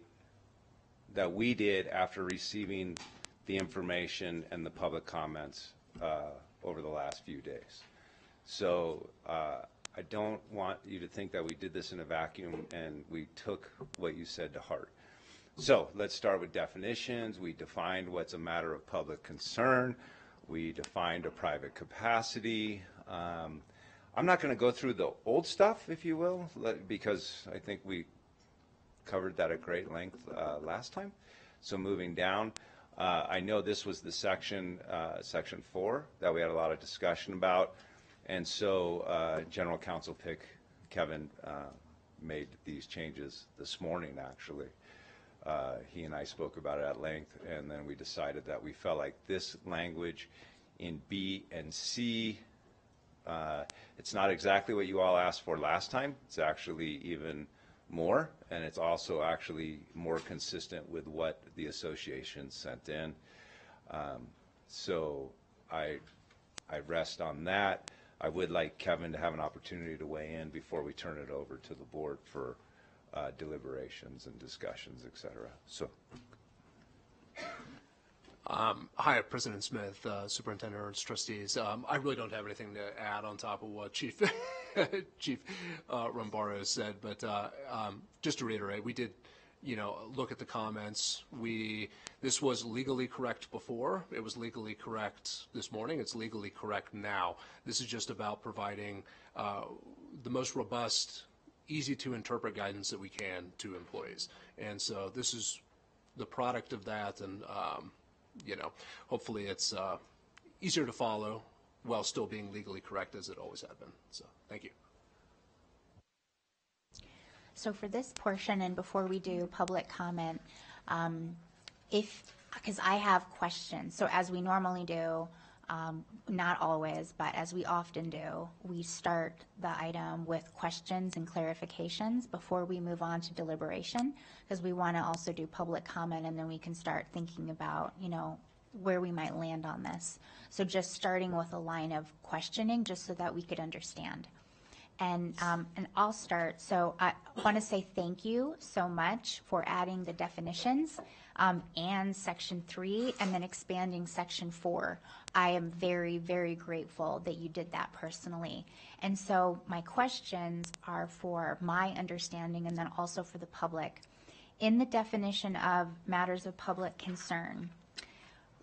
that we did after receiving the information and the public comments over the last few days. So I don't want you to think that we did this in a vacuum and we took what you said to heart. So let's start with definitions. We defined what's a matter of public concern. We defined a private capacity. I'm not going to go through the old stuff, if you will, because I think we covered that at great length last time. So moving down, I know this was the section 4 that we had a lot of discussion about, and so General Counsel Kevin made these changes this morning, actually. He and I spoke about it at length, and then we decided that we felt like this language in B and C, it's not exactly what you all asked for last time. It's actually even more, and it's also actually more consistent with what the association sent in. So I rest on that. I would like Kevin to have an opportunity to weigh in before we turn it over to the board for deliberations and discussions, et cetera. So. Hi, President Smith, Superintendent Ernst, Trustees. I really don't have anything to add on top of what Chief Rombaro said, but just to reiterate, we did, look at the comments. This was legally correct before. It was legally correct this morning. It's legally correct now. This is just about providing the most robust, easy to interpret guidance that we can to employees. And so this is the product of that, and hopefully it's easier to follow while still being legally correct as it always had been. So thank you. So for this portion, and before we do public comment, because I have questions, so as we normally do, Not always, but as we often do, we start the item with questions and clarifications before we move on to deliberation, because we want to also do public comment, and then we can start thinking about, where we might land on this. So just starting with a line of questioning, just so that we could understand. And I'll start. So I want to say thank you so much for adding the definitions and Section 3 and then expanding Section 4. I am very, very grateful that you did that personally. And so my questions are for my understanding and then also for the public. In the definition of matters of public concern,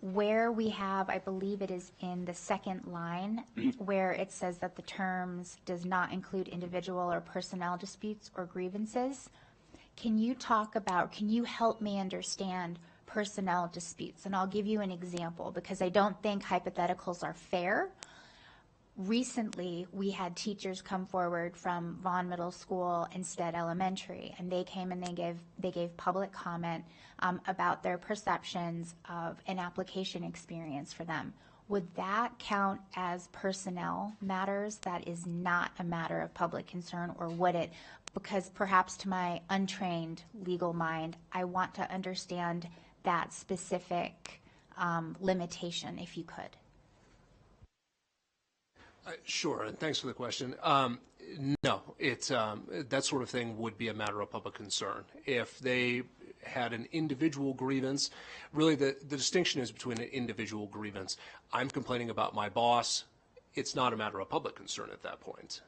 where we have, I believe it is in the second line, where it says that the terms does not include individual or personnel disputes or grievances. Can you help me understand personnel disputes? And I'll give you an example because I don't think hypotheticals are fair. Recently, we had teachers come forward from Vaughan Middle School and Stead Elementary, and they came and they gave public comment about their perceptions of an application experience for them. Would that count as personnel matters? That is not a matter of public concern, or would it? Because perhaps to my untrained legal mind, I want to understand that specific limitation, if you could. Sure, and thanks for the question. No, that sort of thing would be a matter of public concern. If they had an individual grievance, really the distinction is between an individual grievance. I'm complaining about my boss. It's not a matter of public concern at that point.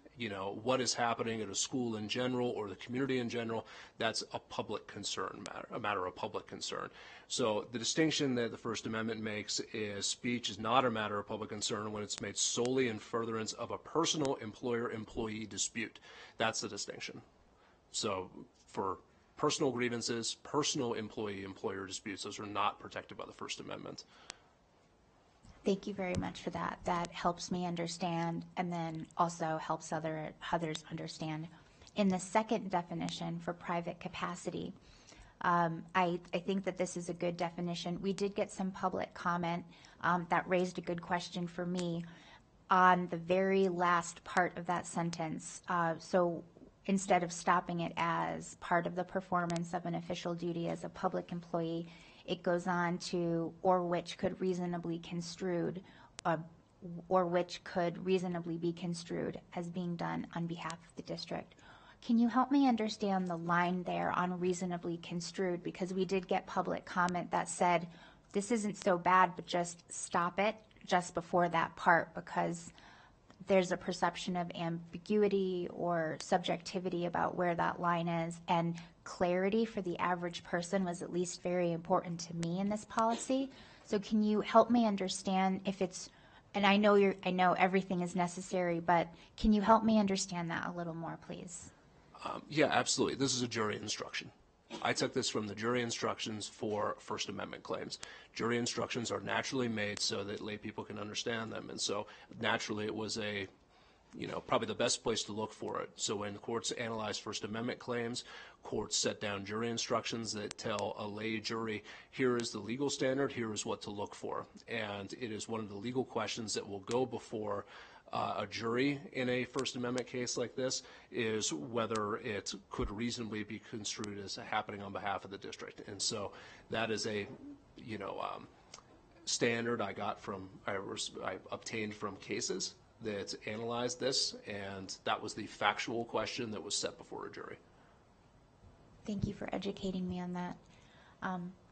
What is happening at a school in general or the community in general, that's a public concern matter, a matter of public concern. So the distinction that the First Amendment makes is speech is not a matter of public concern when it's made solely in furtherance of a personal employer-employee dispute. That's the distinction. So for personal grievances, personal employee-employer disputes, those are not protected by the First Amendment. Thank you very much for that. That helps me understand and then also helps others understand. In the second definition for private capacity, I think that this is a good definition. We did get some public comment that raised a good question for me on the very last part of that sentence. So instead of stopping it as part of the performance of an official duty as a public employee, it goes on to, or which could reasonably be construed as being done on behalf of the district. Can you help me understand the line there on reasonably construed? Because we did get public comment that said, this isn't so bad, but just stop it just before that part, because there's a perception of ambiguity or subjectivity about where that line is, and clarity for the average person was at least very important to me in this policy. So can you help me understand if it's, and I know everything is necessary, but can you help me understand that a little more, please? Yeah, absolutely. This is a jury instruction. I took this from the jury instructions for First Amendment claims. Jury instructions are naturally made so that lay people can understand them, and so naturally it was probably the best place to look for it. So when courts analyze First Amendment claims, courts set down jury instructions that tell a lay jury, here is the legal standard, here is what to look for. And it is one of the legal questions that will go before a jury in a First Amendment case like this, is whether it could reasonably be construed as happening on behalf of the district. And so that is a standard I obtained from cases that analyzed this, and that was the factual question that was set before a jury. Thank you for educating me on that.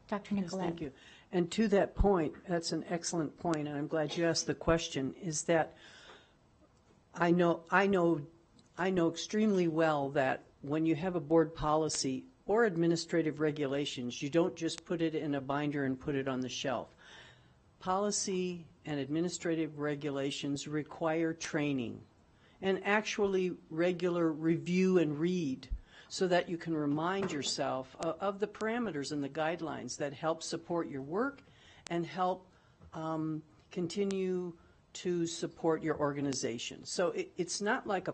Dr. Nicolette. Yes, thank you. And to that point, that's an excellent point, and I'm glad you asked the question, is that I know extremely well that when you have a board policy or administrative regulations, you don't just put it in a binder and put it on the shelf. Policy and administrative regulations require training and actually regular review and read so that you can remind yourself of the parameters and the guidelines that help support your work and help continue to support your organization. So it's not like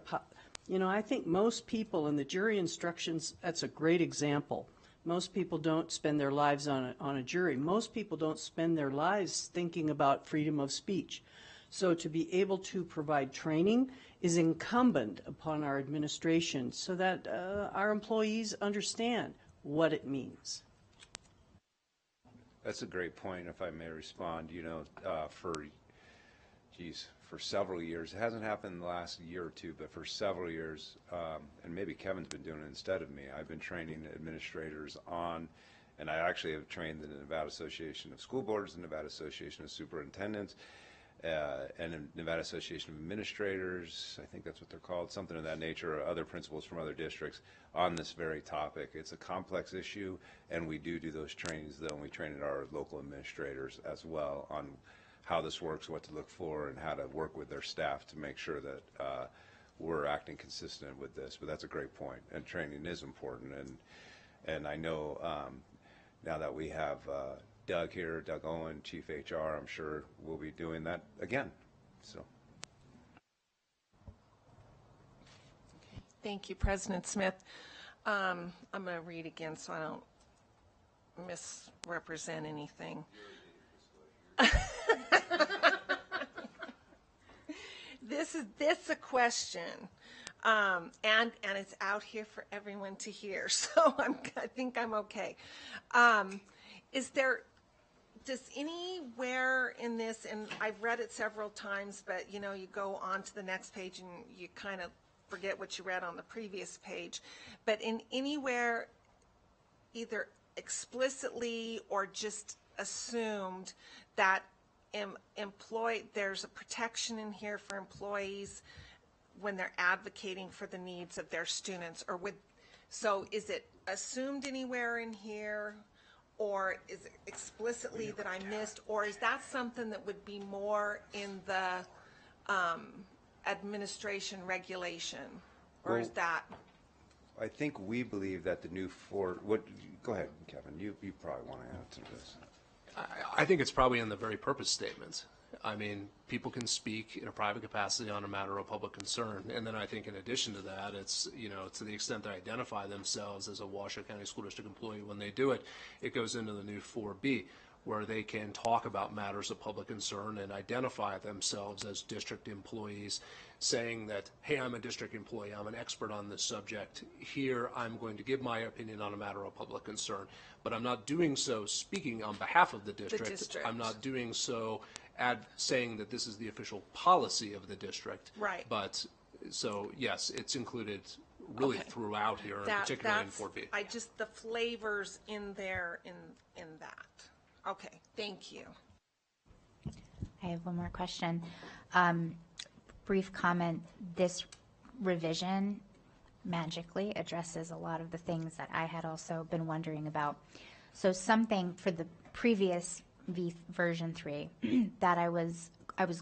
I think most people in the jury instructions, that's a great example. Most people don't spend their lives on a jury. Most people don't spend their lives thinking about freedom of speech. So to be able to provide training is incumbent upon our administration so that our employees understand what it means. That's a great point, if I may respond. You know, for several years, it hasn't happened in the last year or two, but for several years, and maybe Kevin's been doing it instead of me, I've been training administrators on, and I actually have trained the Nevada Association of School Boards, the Nevada Association of Superintendents, and the Nevada Association of Administrators, I think that's what they're called, something of that nature, or other principals from other districts on this very topic. It's a complex issue, and we do those trainings, though, and we train our local administrators as well on how this works, what to look for, and how to work with their staff to make sure that we're acting consistent with this. But that's a great point, and training is important. And I know now that we have Doug here, Doug Owen, Chief HR, I'm sure we'll be doing that again. So. Thank you, President Smith. I'm going to read again so I don't misrepresent anything. This is a question, and it's out here for everyone to hear, so I think I'm okay. Does anywhere in this, and I've read it several times, but you know, you go on to the next page and you kind of forget what you read on the previous page, but in anywhere, either explicitly or just assumed that there's a protection in here for employees when they're advocating for the needs of their students, so is it assumed anywhere in here, or is it explicitly that I missed, or is that something that would be more in the administration regulation, or is that? I think we believe that the new go ahead, Kevin, you probably want to add to this. I think it's probably in the very purpose statement. I mean, people can speak in a private capacity on a matter of public concern, and then I think in addition to that, it's, you know, to the extent they identify themselves as a Washoe County School District employee, when they do it, it goes into the new 4B, where they can talk about matters of public concern and identify themselves as district employees, saying that, hey, I'm a district employee, I'm an expert on this subject. Here, I'm going to give my opinion on a matter of public concern. But I'm not doing so speaking on behalf of the district. I'm not doing so saying that this is the official policy of the district. Right. But, so, yes, it's included really throughout here, and particularly in 4B. The flavors in there in that. Okay, thank you. I have one more question. Brief comment, this revision magically addresses a lot of the things that I had also been wondering about. So something for the previous version 3 that I was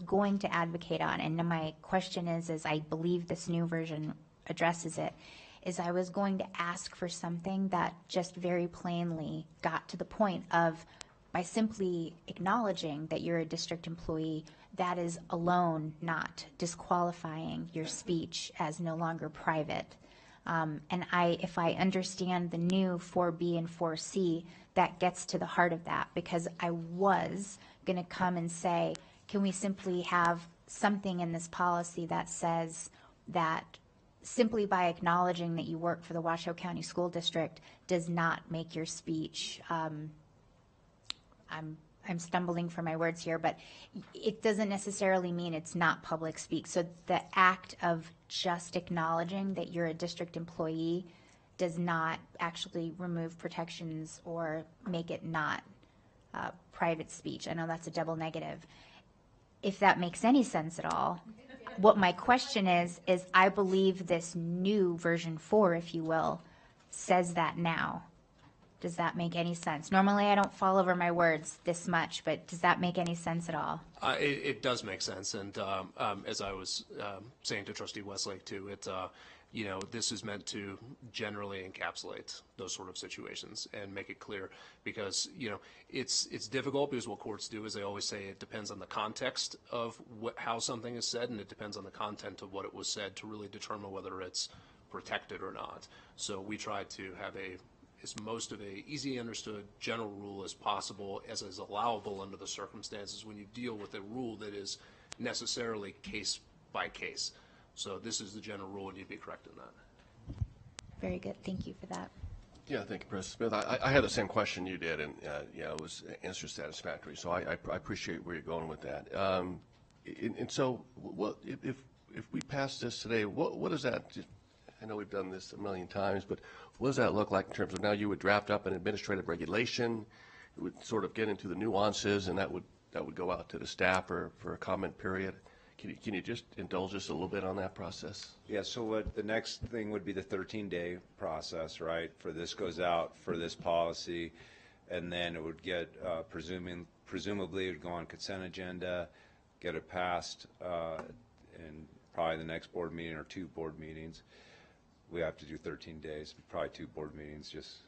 going to advocate on, and my question is I believe this new version addresses it, is I was going to ask for something that just very plainly got to the point of, by simply acknowledging that you're a district employee, that is alone not disqualifying your speech as no longer private. And if I understand the new 4B and 4C, that gets to the heart of that, because I was going to come and say, can we simply have something in this policy that says that simply by acknowledging that you work for the Washoe County School District does not make your speech, I'm stumbling for my words here, but it doesn't necessarily mean it's not public speak. So the act of just acknowledging that you're a district employee does not actually remove protections or make it not private speech. I know that's a double negative. If that makes any sense at all, what my question is I believe this new version 4, if you will, says that now. Does that make any sense? Normally I don't fall over my words this much, but does that make any sense at all? It does make sense, and as I was saying to Trustee Westlake too, this is meant to generally encapsulate those sort of situations and make it clear, because it's difficult, because what courts do is they always say it depends on the context of how something is said, and it depends on the content of what it was said to really determine whether it's protected or not. So we try to have a as most of a easy understood general rule as possible, as is allowable under the circumstances when you deal with a rule that is necessarily case by case. So this is the general rule, and you'd be correct in that. Very good. Thank you for that. Yeah, thank you, President Smith. I had the same question you did, and yeah, it was answer satisfactory. So I appreciate where you're going with that. And so, what if we pass this today? What does that? I know we've done this a million times, but what does that look like in terms of now you would draft up an administrative regulation? It would sort of get into the nuances, and that would go out to the staff for a comment period. Can you just indulge us a little bit on that process? Yeah, so what the next thing would be the 13-day process, right? For this goes out for this policy, and then it would get, presumably it would go on consent agenda, get it passed in probably the next board meeting or 2 board meetings. We have to do 13 days, probably 2 board meetings. Just,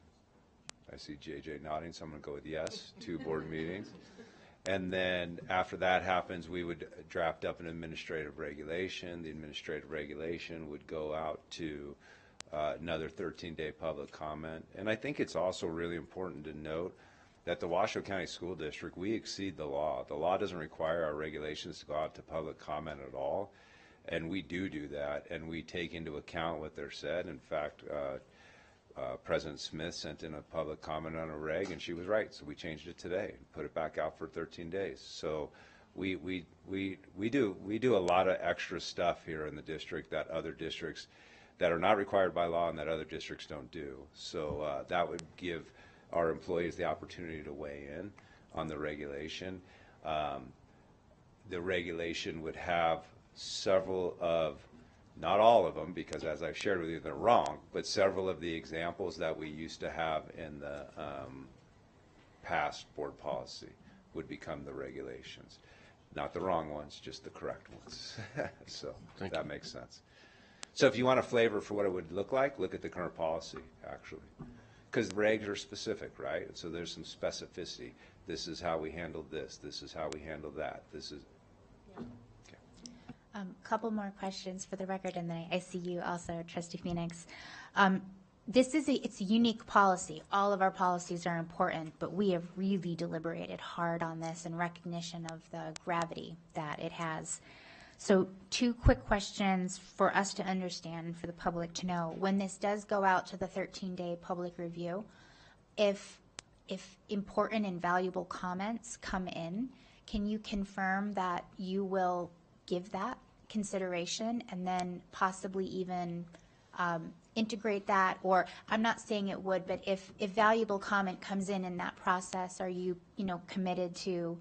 I see JJ nodding, so I'm going to go with yes, 2 board meetings. And then after that happens, we would draft up an administrative regulation. The administrative regulation would go out to another 13-day public comment. And I think it's also really important to note that the Washoe County School District, we exceed the law. The law doesn't require our regulations to go out to public comment at all. And we do that, and we take into account what they're said. In fact, President Smith sent in a public comment on a reg, and she was right, so we changed it today and put it back out for 13 days. So we do a lot of extra stuff here in the district that other districts that are not required by law and that other districts don't do. So that would give our employees the opportunity to weigh in on the regulation. The regulation would have several of, not all of them, because as I've shared with you, they're wrong, but several of the examples that we used to have in the past board policy would become the regulations. Not the wrong ones, just the correct ones. So that makes sense. So if you want a flavor for what it would look like, look at the current policy, actually. Because the regs are specific, right? So there's some specificity. This is how we handled this. This is how we handled that. This is... Couple more questions for the record, and then I see you also, Trustee Phoenix. It's a unique policy. All of our policies are important, but we have really deliberated hard on this in recognition of the gravity that it has. So 2 quick questions for us to understand, for the public to know. When this does go out to the 13-day public review, if important and valuable comments come in, can you confirm that you will give that consideration and then possibly even integrate that? Or I'm not saying it would, but if valuable comment comes in that process, are you committed to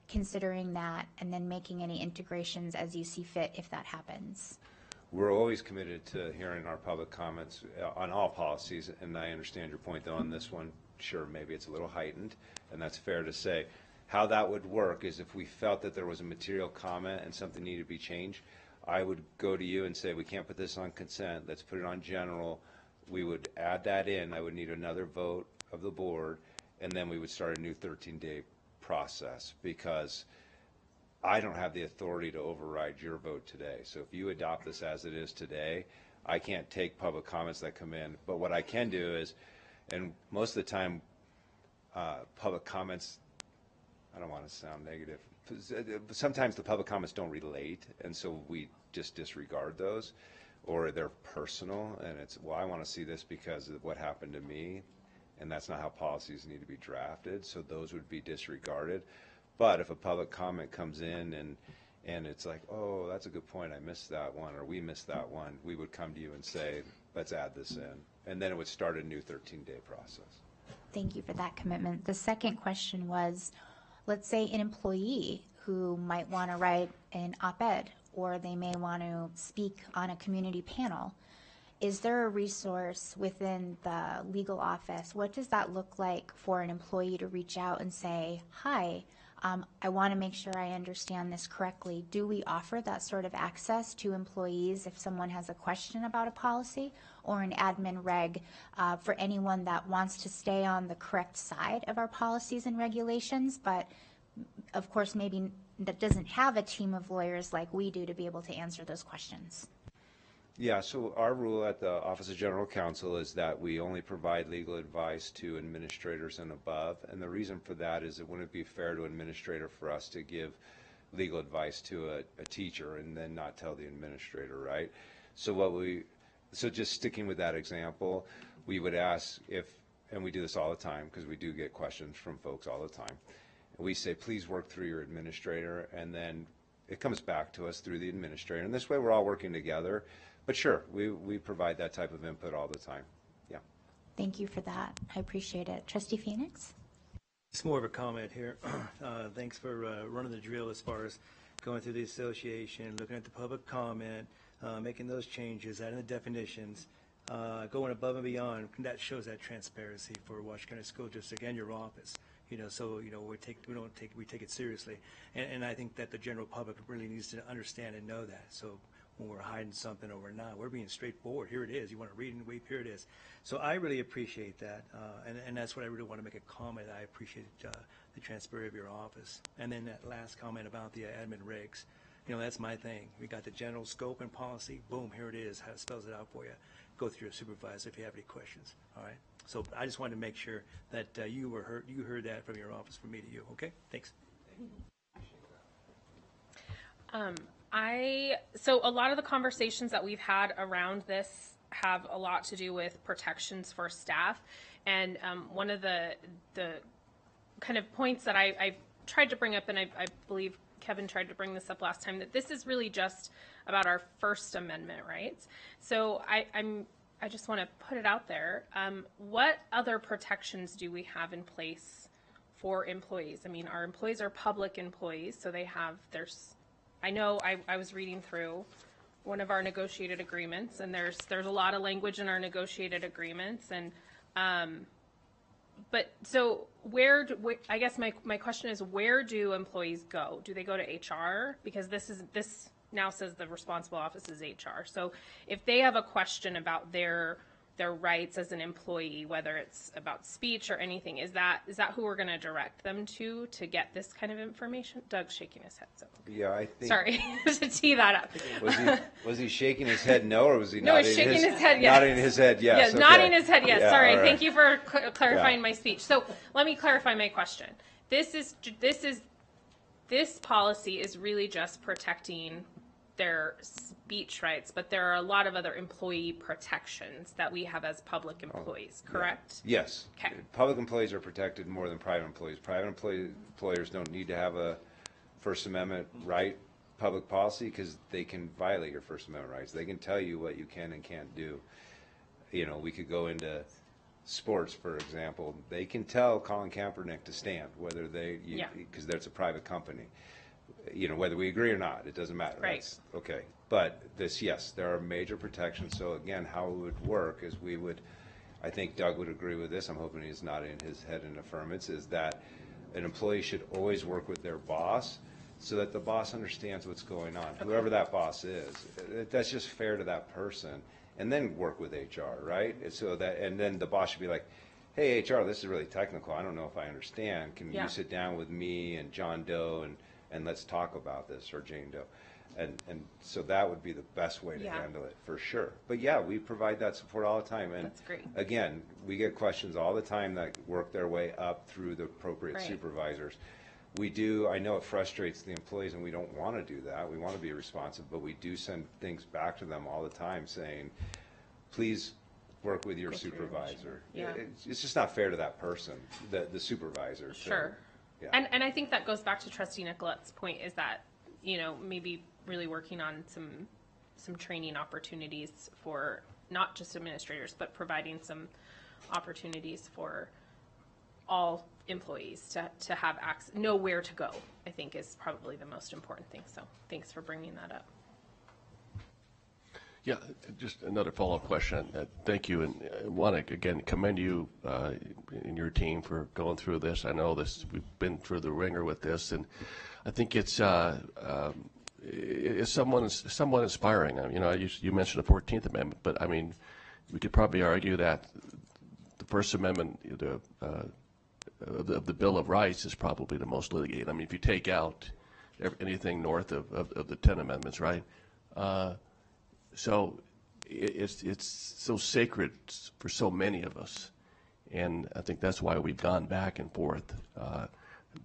considering that and then making any integrations as you see fit if that happens? We're always committed to hearing our public comments on all policies, and I understand your point though on this one. Sure, maybe it's a little heightened, and that's fair to say. How that would work is if we felt that there was a material comment and something needed to be changed, I would go to you and say, we can't put this on consent, let's put it on general. We would add that in. I would need another vote of the board, and then we would start a new 13-day process, because I don't have the authority to override your vote today. So if you adopt this as it is today, I can't take public comments that come in. But what I can do is, and most of the time, public comments, I don't want to sound negative, sometimes the public comments don't relate, and so we just disregard those, or they're personal, and it's, well, I want to see this because of what happened to me, and that's not how policies need to be drafted, so those would be disregarded. But if a public comment comes in and it's like, oh, that's a good point, I missed that one, or we missed that one, we would come to you and say, let's add this in, and then it would start a new 13-day process. Thank you for that commitment. The second question was, let's say an employee who might want to write an op-ed, or they may want to speak on a community panel. Is there a resource within the legal office? What does that look like for an employee to reach out and say, hi, I want to make sure I understand this correctly. Do we offer that sort of access to employees if someone has a question about a policy or an admin reg for anyone that wants to stay on the correct side of our policies and regulations, but of course maybe that doesn't have a team of lawyers like we do to be able to answer those questions? Yeah, so our rule at the Office of General Counsel is that we only provide legal advice to administrators and above. And the reason for that is it wouldn't be fair to an administrator for us to give legal advice to a teacher and then not tell the administrator, right? So just sticking with that example, we would ask if, and we do this all the time because we do get questions from folks all the time. We say, please work through your administrator, and then it comes back to us through the administrator. And this way we're all working together. But sure, we provide that type of input all the time. Yeah. Thank you for that. I appreciate it. Trustee Phoenix? It's more of a comment here. Thanks for running the drill as far as going through the association, looking at the public comment, making those changes, adding the definitions, going above and beyond. That shows that transparency for Washington County School District and your office. So we take it seriously, and I think that the general public really needs to understand and know that. So when we're hiding something or we're not, we're being straightforward. Here it is. You want to read and weep, here it is. So I really appreciate that, and that's what I really want to make a comment. I appreciate the transparency of your office. And then that last comment about the admin regs, that's my thing. We got the general scope and policy. Boom, here it is. How it spells it out for you. Go through your supervisor if you have any questions. All right. So I just wanted to make sure that you heard that from your office from me to you. Okay. Thanks. So a lot of the conversations that we've had around this have a lot to do with protections for staff, and one of the kind of points that I tried to bring up, and I believe Kevin tried to bring this up last time, that this is really just about our First Amendment rights. So I just want to put it out there. What other protections do we have in place for employees? I mean, our employees are public employees, so they have I know I was reading through one of our negotiated agreements, and there's a lot of language in our negotiated agreements, and but so I guess my question is, where do employees go? Do they go to HR? Because this now says the responsible office is HR. So if they have a question about their rights as an employee, whether it's about speech or anything, is that who we're going to direct them to get this kind of information? Doug's shaking his head. So yeah, I think. Sorry to tee that up. Was he shaking his head no, or was he no, nodding he's shaking his head yes. Nodding his head yes. Yes, okay. nodding his head yes. Yeah, Sorry. right. Thank you for clarifying my speech. So let me clarify my question. This policy is really just protecting their speech rights, but there are a lot of other employee protections that we have as public employees, correct? Yeah. Yes. Okay. Public employees are protected more than private employees. Private employers don't need to have a First Amendment right public policy because they can violate your First Amendment rights. They can tell you what you can and can't do. We could go into sports, for example. They can tell Colin Kaepernick to stand, whether because that's a private company. Whether we agree or not, it doesn't matter. Right. That's okay. But yes, there are major protections. So again, how it would work is I think Doug would agree with this. I'm hoping he's nodding his head in affirmance, is that an employee should always work with their boss so that the boss understands what's going on, whoever that boss is. That's just fair to that person. And then work with HR, right? And then the boss should be like, hey, HR, this is really technical. I don't know if I understand. Can you sit down with me and John Doe and let's talk about this, or Jane Doe. And so that would be the best way to handle it, for sure. But yeah, we provide that support all the time. And that's great. Again, we get questions all the time that work their way up through the appropriate supervisors. I know it frustrates the employees, and we don't want to do that. We want to be responsive, but we do send things back to them all the time saying, please work with your supervisor. It's just not fair to that person, the supervisor. Sure. Yeah. And I think that goes back to Trustee Nicolette's point, is that, maybe really working on some training opportunities for not just administrators, but providing some opportunities for all employees to have access, know where to go, I think is probably the most important thing. So thanks for bringing that up. Yeah, just another follow-up question. Thank you, and I want to again commend you and your team for going through this. I know we've been through the ringer with this, and I think it's somewhat inspiring. You mentioned the 14th Amendment, but I mean, we could probably argue that the First Amendment of the Bill of Rights is probably the most litigated. I mean, if you take out anything north of the 10 amendments, right? So it's so sacred for so many of us. And I think that's why we've gone back and forth.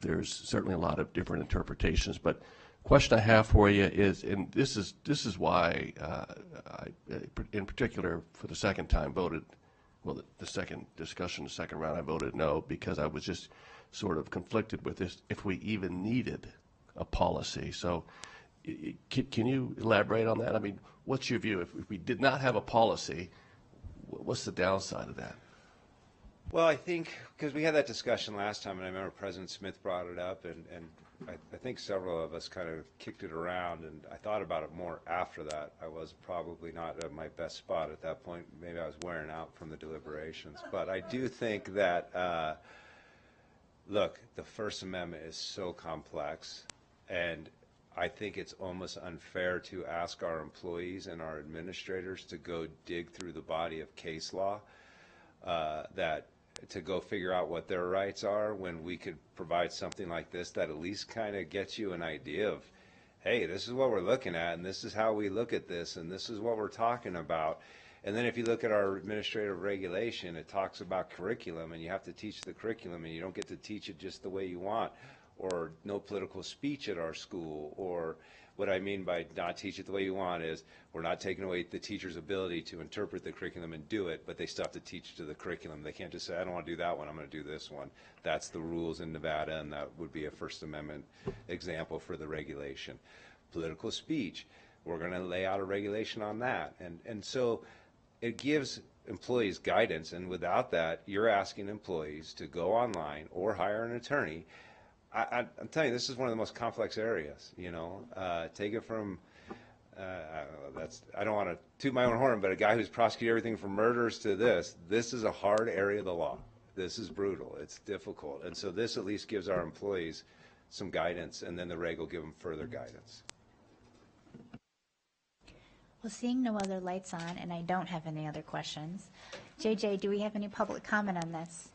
There's certainly a lot of different interpretations, but question I have for you is, and this is why I, in particular, for the second time voted, well, the second discussion, the second round, I voted no, because I was just sort of conflicted with this, if we even needed a policy. So can you elaborate on that? I mean, what's your view? If we did not have a policy, what's the downside of that? Well, I think, because we had that discussion last time, and I remember President Smith brought it up, and I think several of us kind of kicked it around, and I thought about it more after that. I was probably not at my best spot at that point. Maybe I was wearing out from the deliberations. But I do think that, look, the First Amendment is so complex, and I think it's almost unfair to ask our employees and our administrators to go dig through the body of case law to go figure out what their rights are, when we could provide something like this that at least kind of gets you an idea of, hey, this is what we're looking at, and this is how we look at this, and this is what we're talking about. And then if you look at our administrative regulation, it talks about curriculum, and you have to teach the curriculum, and you don't get to teach it just the way you want, or no political speech at our school, or what I mean by not teach it the way you want is we're not taking away the teacher's ability to interpret the curriculum and do it, but they still have to teach to the curriculum. They can't just say, I don't want to do that one, I'm going to do this one. That's the rules in Nevada, and that would be a First Amendment example for the regulation. Political speech, we're going to lay out a regulation on that. And so it gives employees guidance, and without that, you're asking employees to go online or hire an attorney. I'm telling you, this is one of the most complex areas, you know. Take it from, I don't want to toot my own horn, but a guy who's prosecuted everything from murders to this is a hard area of the law. This is brutal. It's difficult. And so this at least gives our employees some guidance, and then the reg will give them further guidance. Well, seeing no other lights on, and I don't have any other questions, JJ, do we have any public comment on this?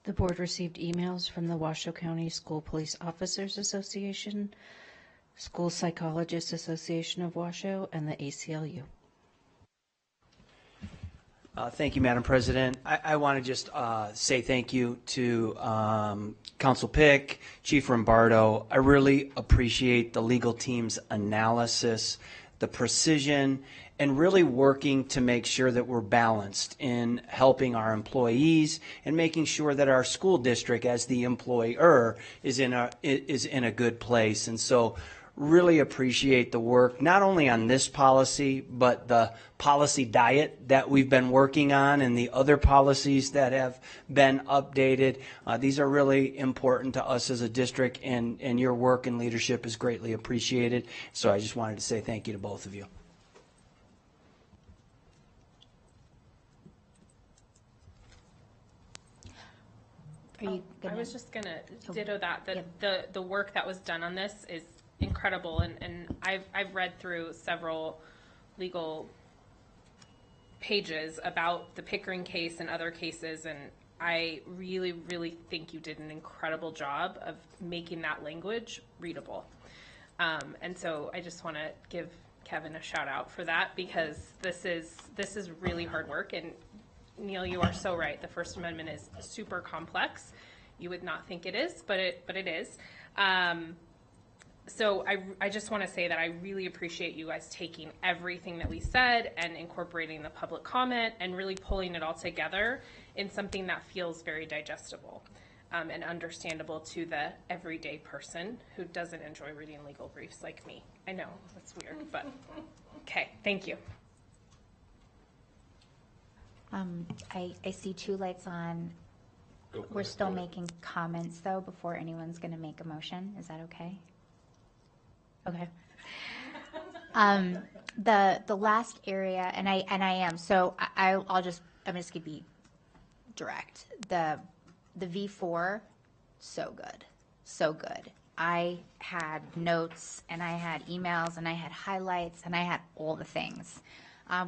The board received emails from the Washoe County School Police Officers Association, School Psychologists Association of Washoe, and the ACLU. Thank you, Madam President. I want to just say thank you to Council Pick, Chief Rombardo. I really appreciate the legal team's analysis, the precision, and really working to make sure that we're balanced in helping our employees and making sure that our school district, as the employer, is in a good place. And so really appreciate the work, not only on this policy, but the policy diet that we've been working on and the other policies that have been updated. These are really important to us as a district, and your work and leadership is greatly appreciated. So I just wanted to say thank you to both of you. I was just going to ditto that the work that was done on this is incredible, and I've read through several legal pages about the Pickering case and other cases, and I really, really think you did an incredible job of making that language readable. And so I just want to give Kevin a shout out for that, because this is really hard work. And Neil, you are so right. The First Amendment is super complex. You would not think it is, but it is. So I just want to say that I really appreciate you guys taking everything that we said and incorporating the public comment and really pulling it all together in something that feels very digestible and understandable to the everyday person who doesn't enjoy reading legal briefs like me. I know, that's weird, but okay, thank you. I see two lights on. We're still making comments, though, before anyone's going to make a motion. Is that okay? Okay. The last area, and I am, so I'm just going to be direct. The V4, so good, so good. I had notes, and I had emails, and I had highlights, and I had all the things.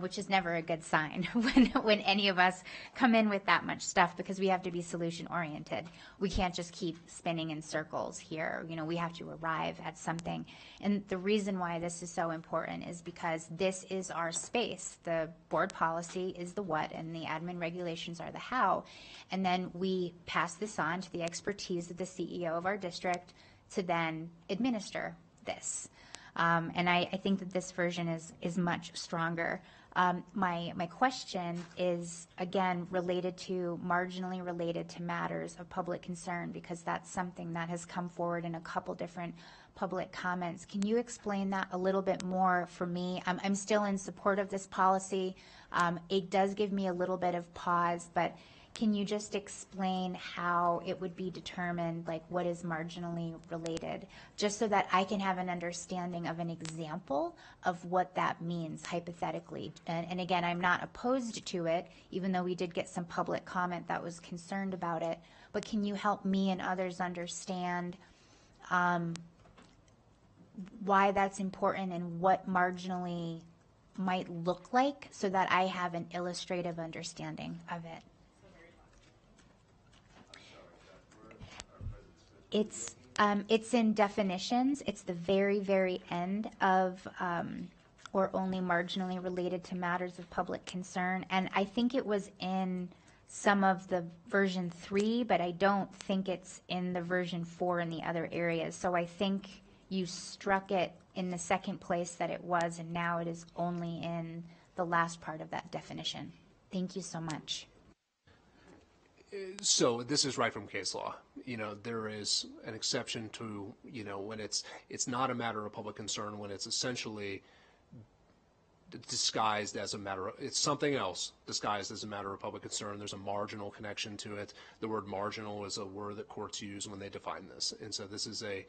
which is never a good sign when any of us come in with that much stuff, because we have to be solution oriented. We can't just keep spinning in circles here. You know, we have to arrive at something. And the reason why this is so important is because this is our space. The board policy is the what, and the admin regulations are the how. And then we pass this on to the expertise of the CEO of our district to then administer this. And I think that this version is much stronger. My question is, again, marginally related to matters of public concern, because that's something that has come forward in a couple different public comments. Can you explain that a little bit more for me? I'm still in support of this policy. It does give me a little bit of pause, but can you just explain how it would be determined, like what is marginally related, just so that I can have an understanding of an example of what that means hypothetically? And again, I'm not opposed to it, even though we did get some public comment that was concerned about it. But can you help me and others understand why that's important and what marginally might look like, so that I have an illustrative understanding of it? It's in definitions. It's the very, very end of or only marginally related to matters of public concern. And I think it was in some of the version 3, but I don't think it's in the version 4 in the other areas. So I think you struck it in the second place that it was, and now it is only in the last part of that definition. Thank you so much. So this is right from case law. You know, there is an exception to, you know, when it's not a matter of public concern, when it's essentially disguised as a matter of, it's something else disguised as a matter of public concern. There's a marginal connection to it. The word marginal is a word that courts use when they define this. And so this is a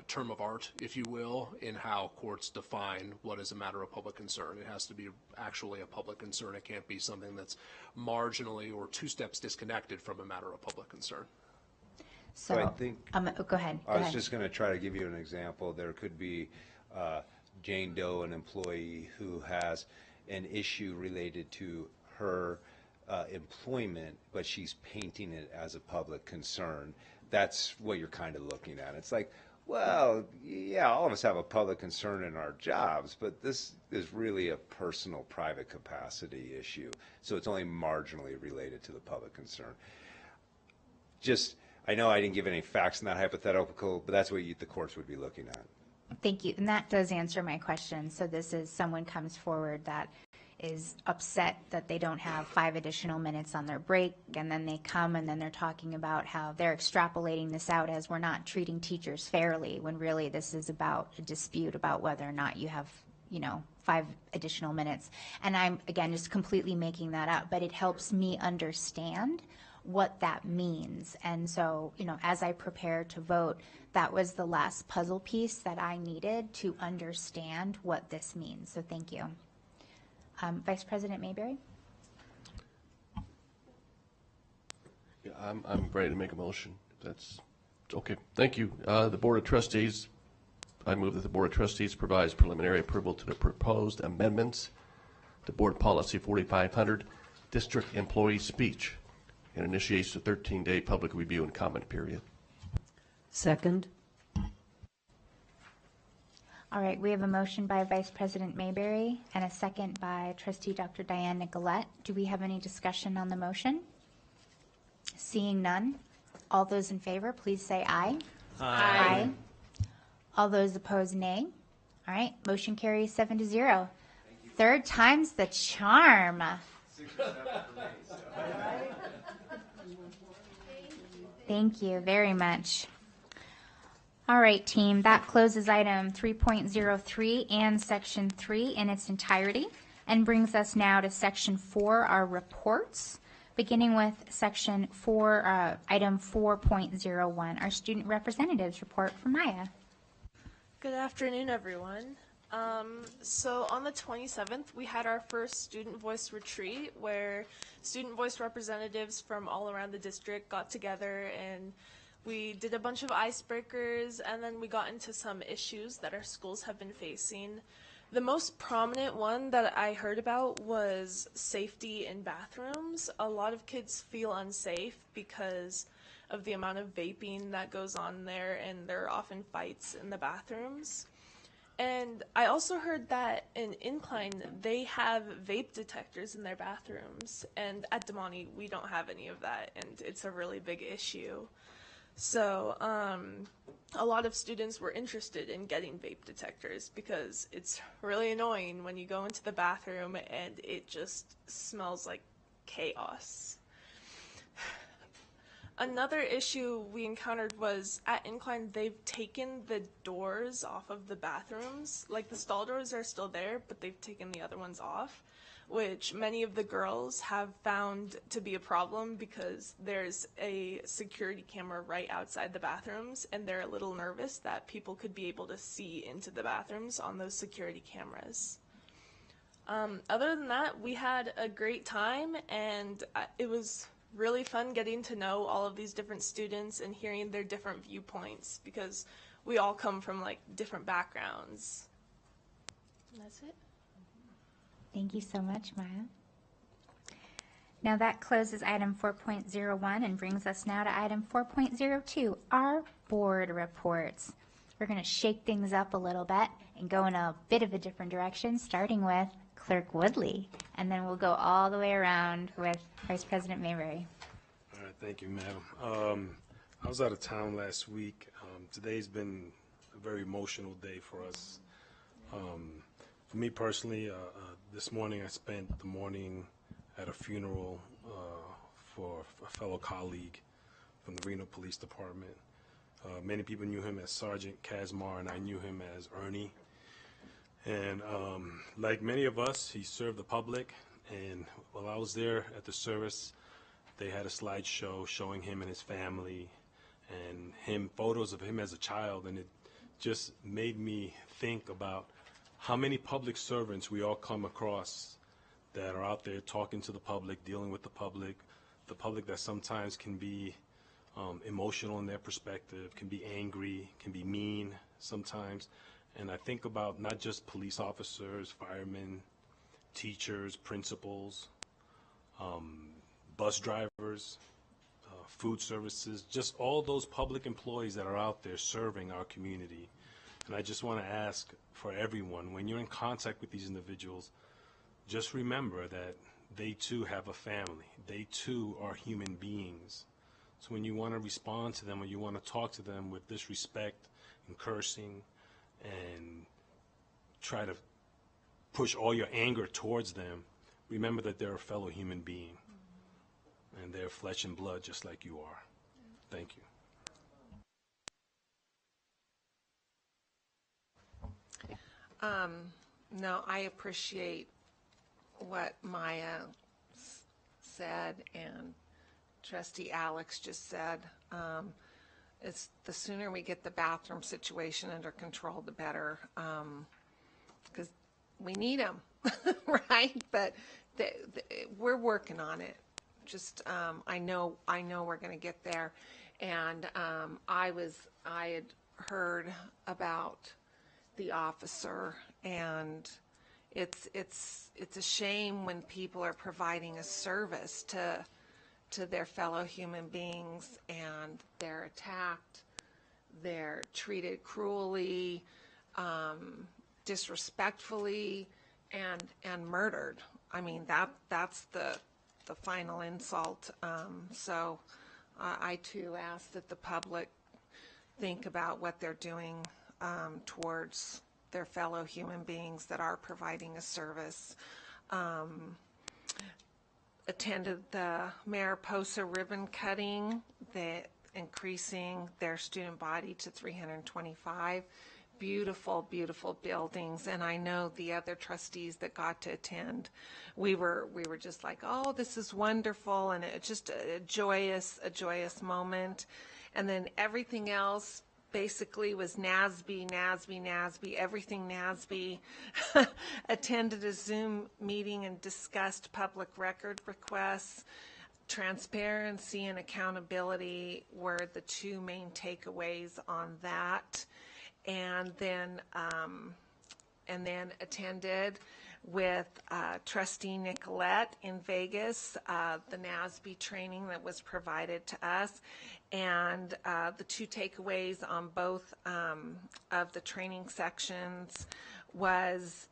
term of art, if you will, in how courts define what is a matter of public concern. It has to be actually a public concern. It can't be something that's marginally or 2 steps disconnected from a matter of public concern. So I think, go ahead. I was just going to try to give you an example. There could be Jane Doe, an employee who has an issue related to her employment, but she's painting it as a public concern. That's what you're kind of looking at. It's like, well, yeah, all of us have a public concern in our jobs, but this is really a personal, private capacity issue. So it's only marginally related to the public concern. Just, I know I didn't give any facts in that hypothetical, but that's what the courts would be looking at. Thank you. And that does answer my question. So this is someone comes forward that is upset that they don't have 5 additional minutes on their break, and then they come and then they're talking about how they're extrapolating this out as we're not treating teachers fairly, when really this is about a dispute about whether or not you have, 5 additional minutes. And I'm, again, just completely making that up, but it helps me understand what that means. And so, as I prepare to vote, that was the last puzzle piece that I needed to understand what this means. So thank you. Vice President Mayberry? Yeah, I'm ready to make a motion. That's okay. Thank you. The Board of Trustees, I move that the Board of Trustees provides preliminary approval to the proposed amendments to Board Policy 4500, District Employee Speech, and initiates the 13-day public review and comment period. Second. All right, we have a motion by Vice President Mayberry and a second by Trustee Dr. Diane Nicolette. Do we have any discussion on the motion? Seeing none, all those in favor, please say aye. Aye. All those opposed, nay. All right, motion carries 7-0. Third time's the charm. Thank you very much. All right, team, that closes item 3.03 and section 3 in its entirety, and brings us now to section 4, our reports, beginning with section 4, item 4.01, our student representatives report from Maya. Good afternoon, everyone. So on the 27th, we had our first Student Voice retreat, where student voice representatives from all around the district got together, and we did a bunch of icebreakers, and then we got into some issues that our schools have been facing. The most prominent one that I heard about was safety in bathrooms. A lot of kids feel unsafe because of the amount of vaping that goes on there, and there are often fights in the bathrooms. And I also heard that in Incline, they have vape detectors in their bathrooms, and at Damani, we don't have any of that, and it's a really big issue. So a lot of students were interested in getting vape detectors because it's really annoying when you go into the bathroom and it just smells like chaos. Another issue we encountered was at Incline, they've taken the doors off of the bathrooms. Like, the stall doors are still there, but they've taken the other ones off, which many of the girls have found to be a problem because there's a security camera right outside the bathrooms, and they're a little nervous that people could be able to see into the bathrooms on those security cameras. Other than that, we had a great time, and it was really fun getting to know all of these different students and hearing their different viewpoints because we all come from like different backgrounds. And that's it. Thank you so much, Maya. Now that closes item 4.01 and brings us now to item 4.02, our board reports. We're going to shake things up a little bit and go in a bit of a different direction, starting with Clerk Woodley, and then we'll go all the way around with Vice President Mayberry. All right, thank you, Madam. I was out of town last week. Today's been a very emotional day for us. For me personally, this morning I spent the morning at a funeral for a fellow colleague from the Reno Police Department. Many people knew him as Sergeant Kazmar, and I knew him as Ernie. And like many of us, he served the public, and while I was there at the service, they had a slideshow showing him and his family and photos of him as a child, and it just made me think about how many public servants we all come across that are out there talking to the public, dealing with the public that sometimes can be emotional in their perspective, can be angry, can be mean sometimes. And I think about not just police officers, firemen, teachers, principals, bus drivers, food services, just all those public employees that are out there serving our community. And I just want to ask for everyone, when you're in contact with these individuals, just remember that they too have a family. They too are human beings. So when you want to respond to them or you want to talk to them with disrespect and cursing and try to push all your anger towards them, remember that they're a fellow human being and they're flesh and blood just like you are. Thank you. No, I appreciate what Maya said and Trustee Alex just said. It's the sooner we get the bathroom situation under control, the better, because we need them, right? But we're working on it. Just I know we're going to get there. And I had heard about the officer, and it's a shame when people are providing a service to their fellow human beings and they're attacked, they're treated cruelly, disrespectfully, and murdered. I mean, that's the final insult. So I too ask that the public think about what they're doing towards their fellow human beings that are providing a service. Attended the Mariposa ribbon cutting, increasing their student body to 325. Beautiful, beautiful buildings, and I know the other trustees that got to attend, we were just like, oh, this is wonderful, and it's just a joyous moment. And then everything else basically was NASB, everything NASB. Attended a Zoom meeting and discussed public record requests. Transparency and accountability were the two main takeaways on that. And then and then attended with Trustee Nicolette in Vegas, the NASB training that was provided to us. And the two takeaways on both of the training sections was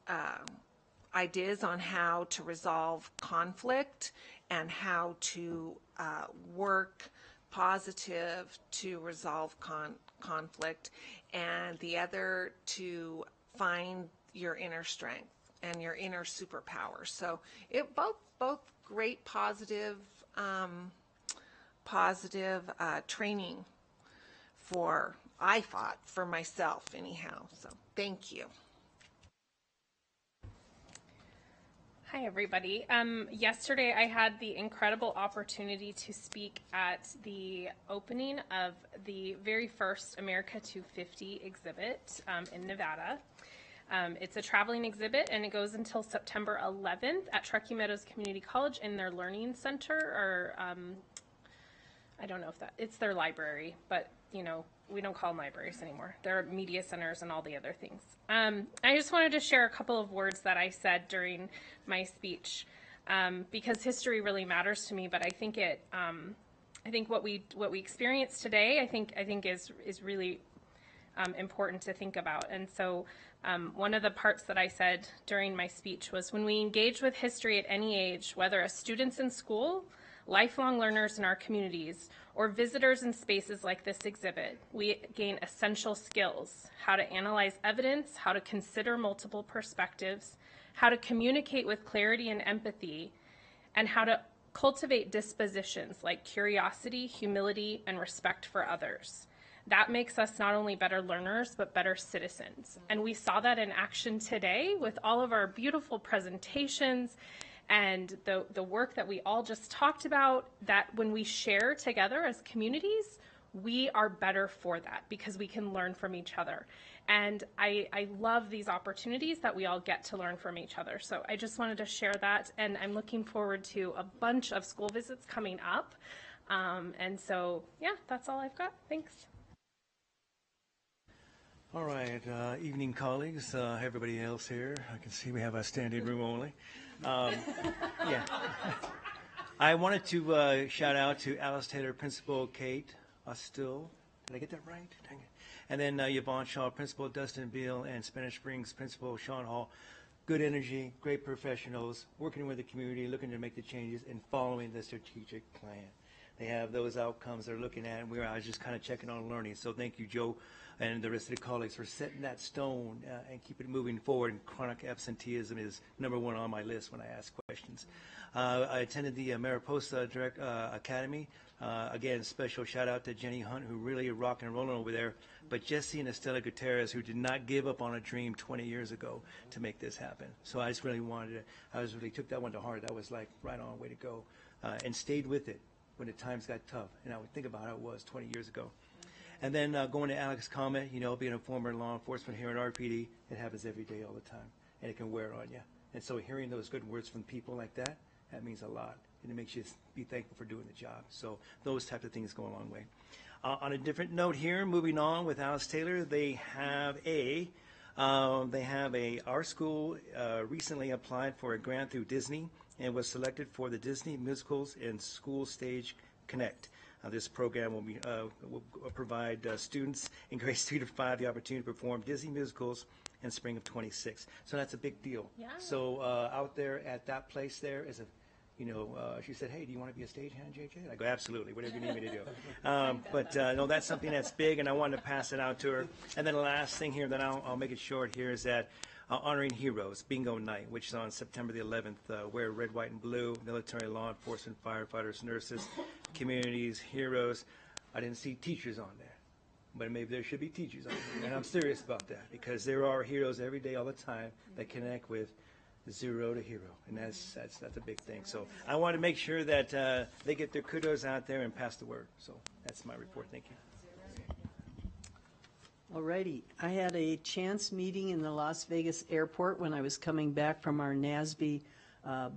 ideas on how to resolve conflict and how to work positive to resolve conflict, and the other to find your inner strength and your inner superpower. So it both great positive training for, I thought, for myself anyhow. So thank you. Hi, everybody. Yesterday, I had the incredible opportunity to speak at the opening of the very first America 250 exhibit in Nevada. It's a traveling exhibit, and it goes until September 11th at Truckee Meadows Community College in their Learning Center, or I don't know if it's their library, but you know, we don't call them libraries anymore. They're media centers and all the other things. I just wanted to share a couple of words that I said during my speech, because history really matters to me. But I think I think what we experienced today, I think is really important to think about. And so one of the parts that I said during my speech was, when we engage with history at any age, whether as students in school, lifelong learners in our communities, or visitors in spaces like this exhibit, we gain essential skills: how to analyze evidence, how to consider multiple perspectives, how to communicate with clarity and empathy, and how to cultivate dispositions like curiosity, humility, and respect for others. That makes us not only better learners, but better citizens. And we saw that in action today with all of our beautiful presentations and the work that we all just talked about, that when we share together as communities, we are better for that because we can learn from each other. And I love these opportunities that we all get to learn from each other. So I just wanted to share that, and I'm looking forward to a bunch of school visits coming up. And so, yeah, that's all I've got. Thanks. All right, evening colleagues, everybody else here. I can see we have a standing room only. Yeah. I wanted to shout out to Alice Taylor, Principal Kate Ostil. Did I get that right? Dang it. And then Yvonne Shaw, Principal Dustin Beal, and Spanish Springs Principal Sean Hall. Good energy, great professionals, working with the community, looking to make the changes, and following the strategic plan. They have those outcomes they're looking at, and I was just kind of checking on learning. So thank you, Joe, and the rest of the colleagues for setting that stone and keep it moving forward. And chronic absenteeism is #1 on my list when I ask questions. I attended the Mariposa Academy. Again, special shout out to Jenny Hunt, who really are rocking and rolling over there. But Jesse and Estella Gutierrez, who did not give up on a dream 20 years ago to make this happen. So I just really really took that one to heart. That was like right on, way to go. And stayed with it when the times got tough. And I would think about how it was 20 years ago. And then going to Alex's comment, you know, being a former law enforcement here at RPD, it happens every day, all the time. And it can wear on you. And so hearing those good words from people like that, that means a lot. And it makes you be thankful for doing the job. So those types of things go a long way. On a different note here, moving on with Alice Taylor, our school recently applied for a grant through Disney and was selected for the Disney Musicals and School Stage Connect. This program will provide students in grades 3 to 5 the opportunity to perform Disney musicals in spring of 26. So that's a big deal. Yeah. So out there at that place there is she said, hey, do you want to be a stagehand, JJ? I go, absolutely, whatever you need me to do. No, that's something that's big, and I wanted to pass it out to her. And then the last thing here, then I'll make it short here, is that honoring heroes, bingo night, which is on September the 11th, wear red, white, and blue, military, law enforcement, firefighters, nurses, communities, heroes. I didn't see teachers on there, but maybe there should be teachers on there, and I'm serious about that, because there are heroes every day, all the time, that connect with zero to hero, and that's a big thing. So I want to make sure that they get their kudos out there and pass the word. So that's my report. Thank you. All righty. I had a chance meeting in the Las Vegas airport when I was coming back from our NASB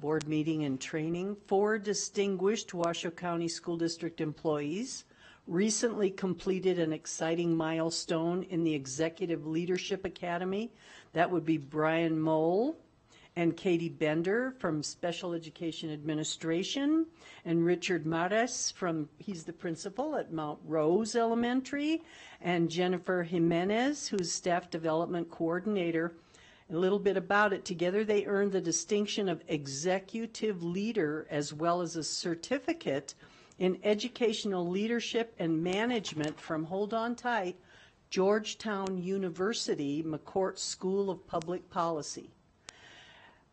board meeting and training. 4 distinguished Washoe County School District employees recently completed an exciting milestone in the Executive Leadership Academy. That would be Brian Mole and Katie Bender from Special Education Administration, and Richard Mares he's the principal at Mount Rose Elementary, and Jennifer Jimenez, who's Staff Development Coordinator. A little bit about it. Together they earned the distinction of Executive Leader as well as a certificate in Educational Leadership and Management from, hold on tight, Georgetown University McCourt School of Public Policy.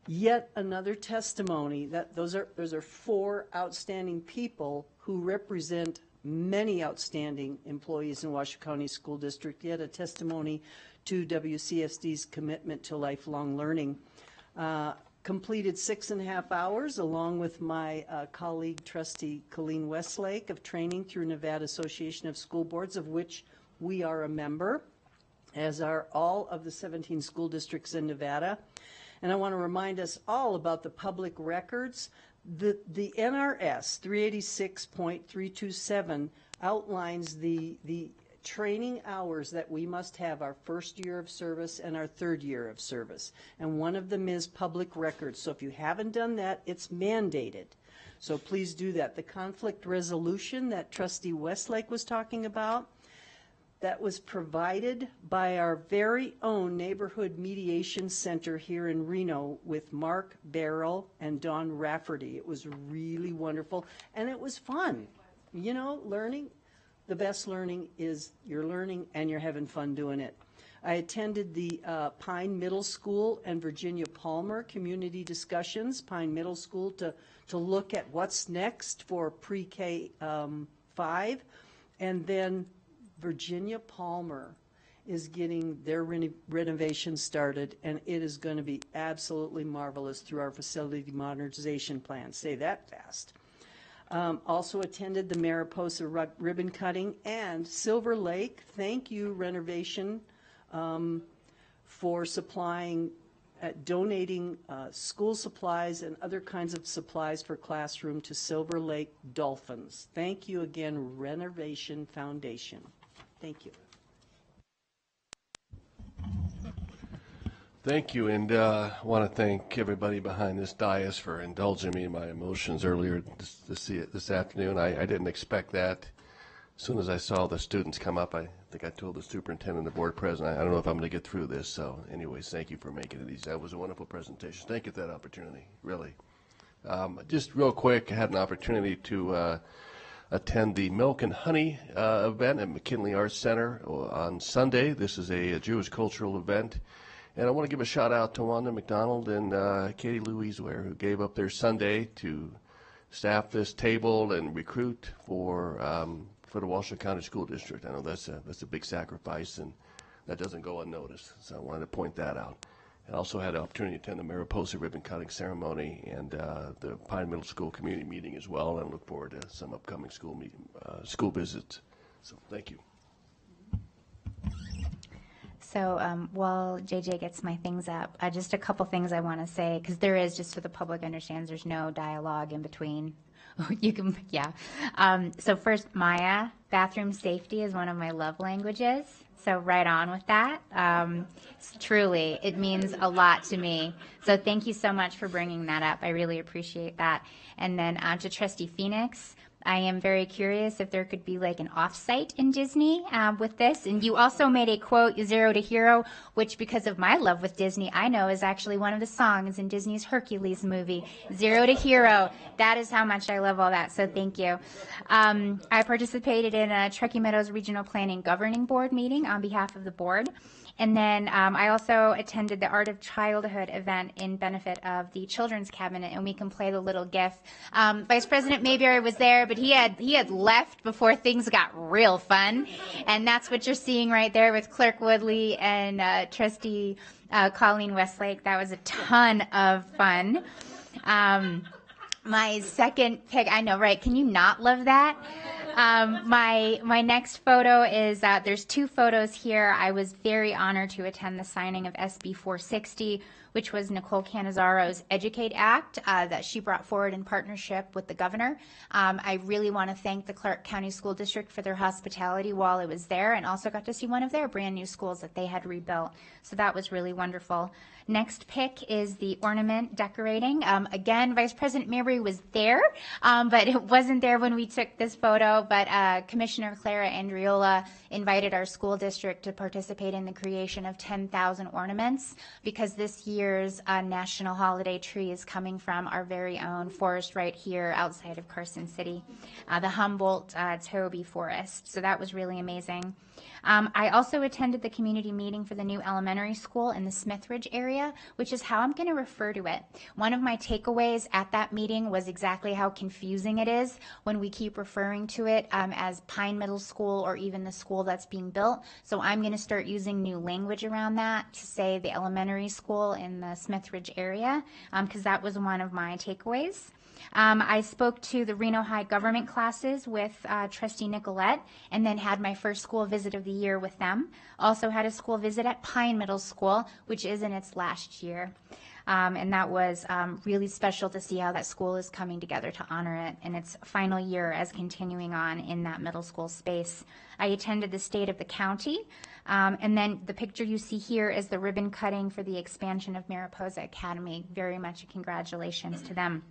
Yet another testimony that those are four outstanding people who represent many outstanding employees in Washoe County School District, yet a testimony to WCSD's commitment to lifelong learning. Completed 6.5 hours along with my colleague trustee Colleen Westlake of training through Nevada Association of School Boards, of which we are a member, as are all of the 17 school districts in Nevada. And I want to remind us all about the public records. The NRS 386.327 outlines the training hours that we must have our first year of service and our third year of service. And one of them is public records. So if you haven't done that, it's mandated. So please do that. The conflict resolution that Trustee Westlake was talking about, that was provided by our very own Neighborhood Mediation Center here in Reno with Mark Barrell and Don Rafferty. It was really wonderful, and it was fun. You know, learning, the best learning is you're learning and you're having fun doing it. I attended the Pine Middle School and Virginia Palmer community discussions, Pine Middle School, to look at what's next for pre-K 5, and then Virginia Palmer is getting their renovation started, and it is going to be absolutely marvelous through our facility modernization plan. Say that fast. Also attended the Mariposa ribbon cutting, and Silver Lake, thank you, Renovation, for supplying, donating school supplies and other kinds of supplies for classroom to Silver Lake Dolphins. Thank you again, Renovation Foundation. Thank you. Thank you, and I want to thank everybody behind this dais for indulging me in my emotions earlier this afternoon. I didn't expect that. As soon as I saw the students come up, I think I told the superintendent and the board president, I don't know if I'm going to get through this. So anyways, thank you for making it easy. That was a wonderful presentation. Thank you for that opportunity, really. Just real quick, I had an opportunity to attend the Milk and Honey event at McKinley Arts Center on Sunday. This is a Jewish cultural event. And I want to give a shout out to Wanda McDonald and Katie Louise Ware, who gave up their Sunday to staff this table and recruit for the Washoe County School District. I know that's a big sacrifice, and that doesn't go unnoticed. So I wanted to point that out. I also had the opportunity to attend the Mariposa ribbon cutting ceremony and the Pine Middle School community meeting as well, and look forward to some upcoming school visits. So thank you. So while JJ gets my things up, just a couple things I want to say, because there is, just so the public understands, there's no dialogue in between. You can, yeah. So first, Maya, bathroom safety is one of my love languages. So right on with that. Truly, it means a lot to me. So thank you so much for bringing that up. I really appreciate that. And then to Trustee Phoenix, I am very curious if there could be like an off-site in Disney with this. And you also made a quote, 0 to Hero, which because of my love with Disney, I know is actually one of the songs in Disney's Hercules movie, 0 to Hero. That is how much I love all that. So thank you. I participated in a Truckee Meadows Regional Planning Governing Board meeting on behalf of the board. And then I also attended the Art of Childhood event in benefit of the Children's Cabinet, and we can play the little GIF. Vice President Mayberry was there, but he had left before things got real fun, and that's what you're seeing right there with Clerk Woodley and Trustee Colleen Westlake. That was a ton of fun. My second pick, I know, right? Can you not love that? My next photo is, there's two photos here. I was very honored to attend the signing of SB 460, which was Nicole Canizaro's Educate Act that she brought forward in partnership with the governor. I really want to thank the Clark County School District for their hospitality while I was there, and also got to see one of their brand new schools that they had rebuilt. So that was really wonderful. Next pick is the ornament decorating. Again, Vice President Mabry was there, but it wasn't there when we took this photo. But Commissioner Clara Andriola invited our school district to participate in the creation of 10,000 ornaments, because this year's national holiday tree is coming from our very own forest right here outside of Carson City, the Humboldt Toby Forest. So that was really amazing. I also attended the community meeting for the new elementary school in the Smithridge area, which is how I'm going to refer to it. One of my takeaways at that meeting was exactly how confusing it is when we keep referring to it as Pine Middle School or even the school that's being built. So I'm going to start using new language around that to say the elementary school in the Smithridge area, because that was one of my takeaways. I spoke to the Reno High government classes with Trustee Nicolette, and then had my first school visit of the year with them. Also had a school visit at Pine Middle School, which is in its last year. And that was really special to see how that school is coming together to honor it in its final year as continuing on in that middle school space. I attended the state of the county, and then the picture you see here is the ribbon cutting for the expansion of Mariposa Academy. Very much a congratulations to them.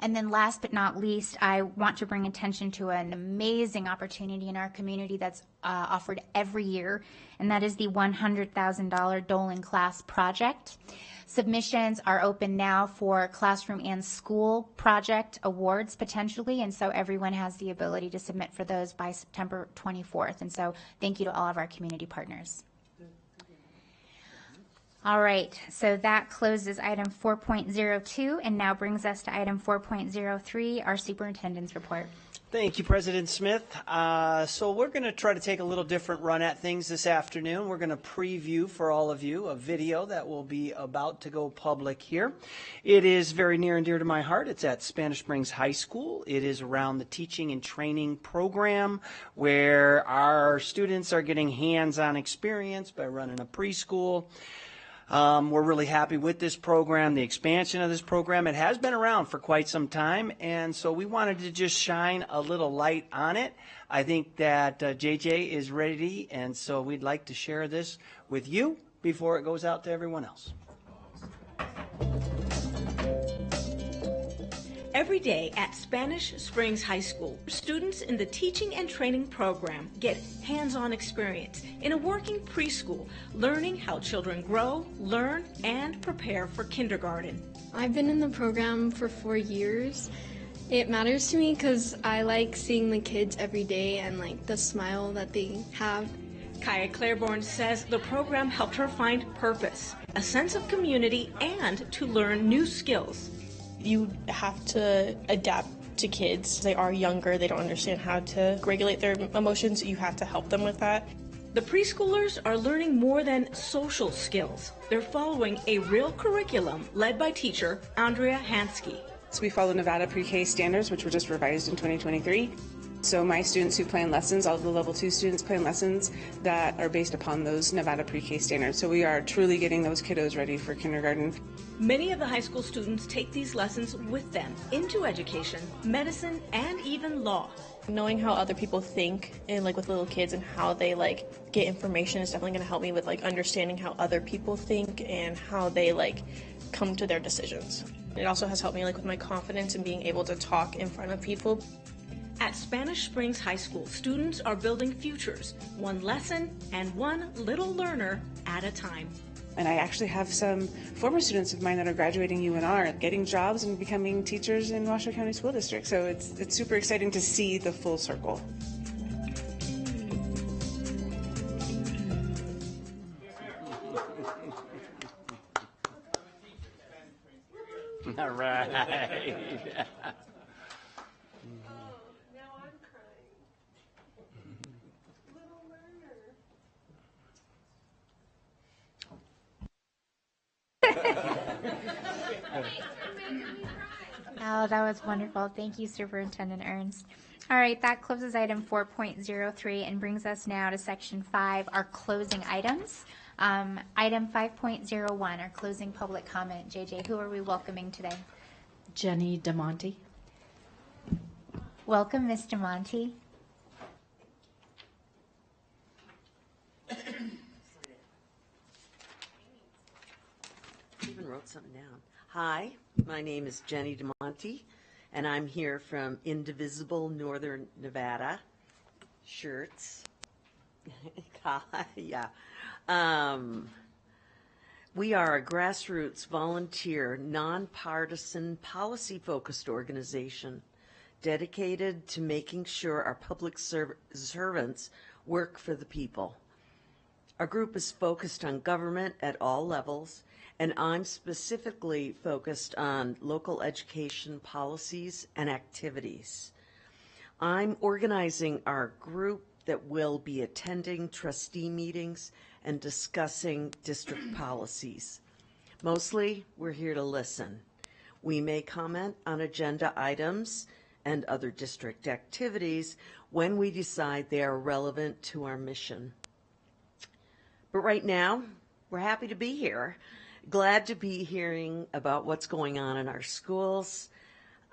And then last but not least, I want to bring attention to an amazing opportunity in our community that's offered every year, and that is the $100,000 Dolan Class Project. Submissions are open now for classroom and school project awards potentially, and so everyone has the ability to submit for those by September 24th. And so thank you to all of our community partners. All right, so that closes item 4.02 and now brings us to item 4.03, our superintendent's report. Thank you, President Smith. So we're going to try to take a little different run at things this afternoon. We're going to preview for all of you a video that will be about to go public here. It is very near and dear to my heart. It's at Spanish Springs High School. It is around the teaching and training program where our students are getting hands-on experience by running a preschool. We're really happy with this program, the expansion of this program. It has been around for quite some time, and so we wanted to just shine a little light on it. I think that JJ is ready, and so we'd like to share this with you before it goes out to everyone else. Every day at Spanish Springs High School, students in the teaching and training program get hands-on experience in a working preschool, learning how children grow, learn, and prepare for kindergarten. I've been in the program for 4 years. It matters to me because I like seeing the kids every day and like the smile that they have. Kaya Claiborne says the program helped her find purpose, a sense of community, and to learn new skills. You have to adapt to kids. They are younger. They don't understand how to regulate their emotions. You have to help them with that. The preschoolers are learning more than social skills. They're following a real curriculum led by teacher Andrea Hansky. So we follow Nevada Pre-K standards, which were just revised in 2023. So my students who plan lessons, all of the level 2 students plan lessons that are based upon those Nevada Pre-K standards. So we are truly getting those kiddos ready for kindergarten. Many of the high school students take these lessons with them into education, medicine, and even law. Knowing how other people think and like with little kids and how they like get information is definitely going to help me with like understanding how other people think and how they like come to their decisions. It also has helped me like with my confidence and being able to talk in front of people. At Spanish Springs High School, students are building futures, one lesson and one little learner at a time. And I actually have some former students of mine that are graduating UNR, getting jobs and becoming teachers in Washoe County School District. So it's super exciting to see the full circle. All right. Oh, that was wonderful. Thank you, Superintendent Ernst. All right, that closes item 4.03 and brings us now to section 5, our closing items. Item 5.01, our closing public comment. JJ, who are we welcoming today? Jenny DeMonte. Welcome, Ms. DeMonte. Even wrote something down. Hi, my name is Jenny DeMonte, and I'm here from Indivisible Northern Nevada. Shirts. Yeah. We are a grassroots, volunteer, nonpartisan, policy-focused organization dedicated to making sure our public servants work for the people. Our group is focused on government at all levels, and I'm specifically focused on local education policies and activities. I'm organizing our group that will be attending trustee meetings and discussing district policies. Mostly, we're here to listen. We may comment on agenda items and other district activities when we decide they are relevant to our mission. But right now, we're happy to be here. Glad to be hearing about what's going on in our schools.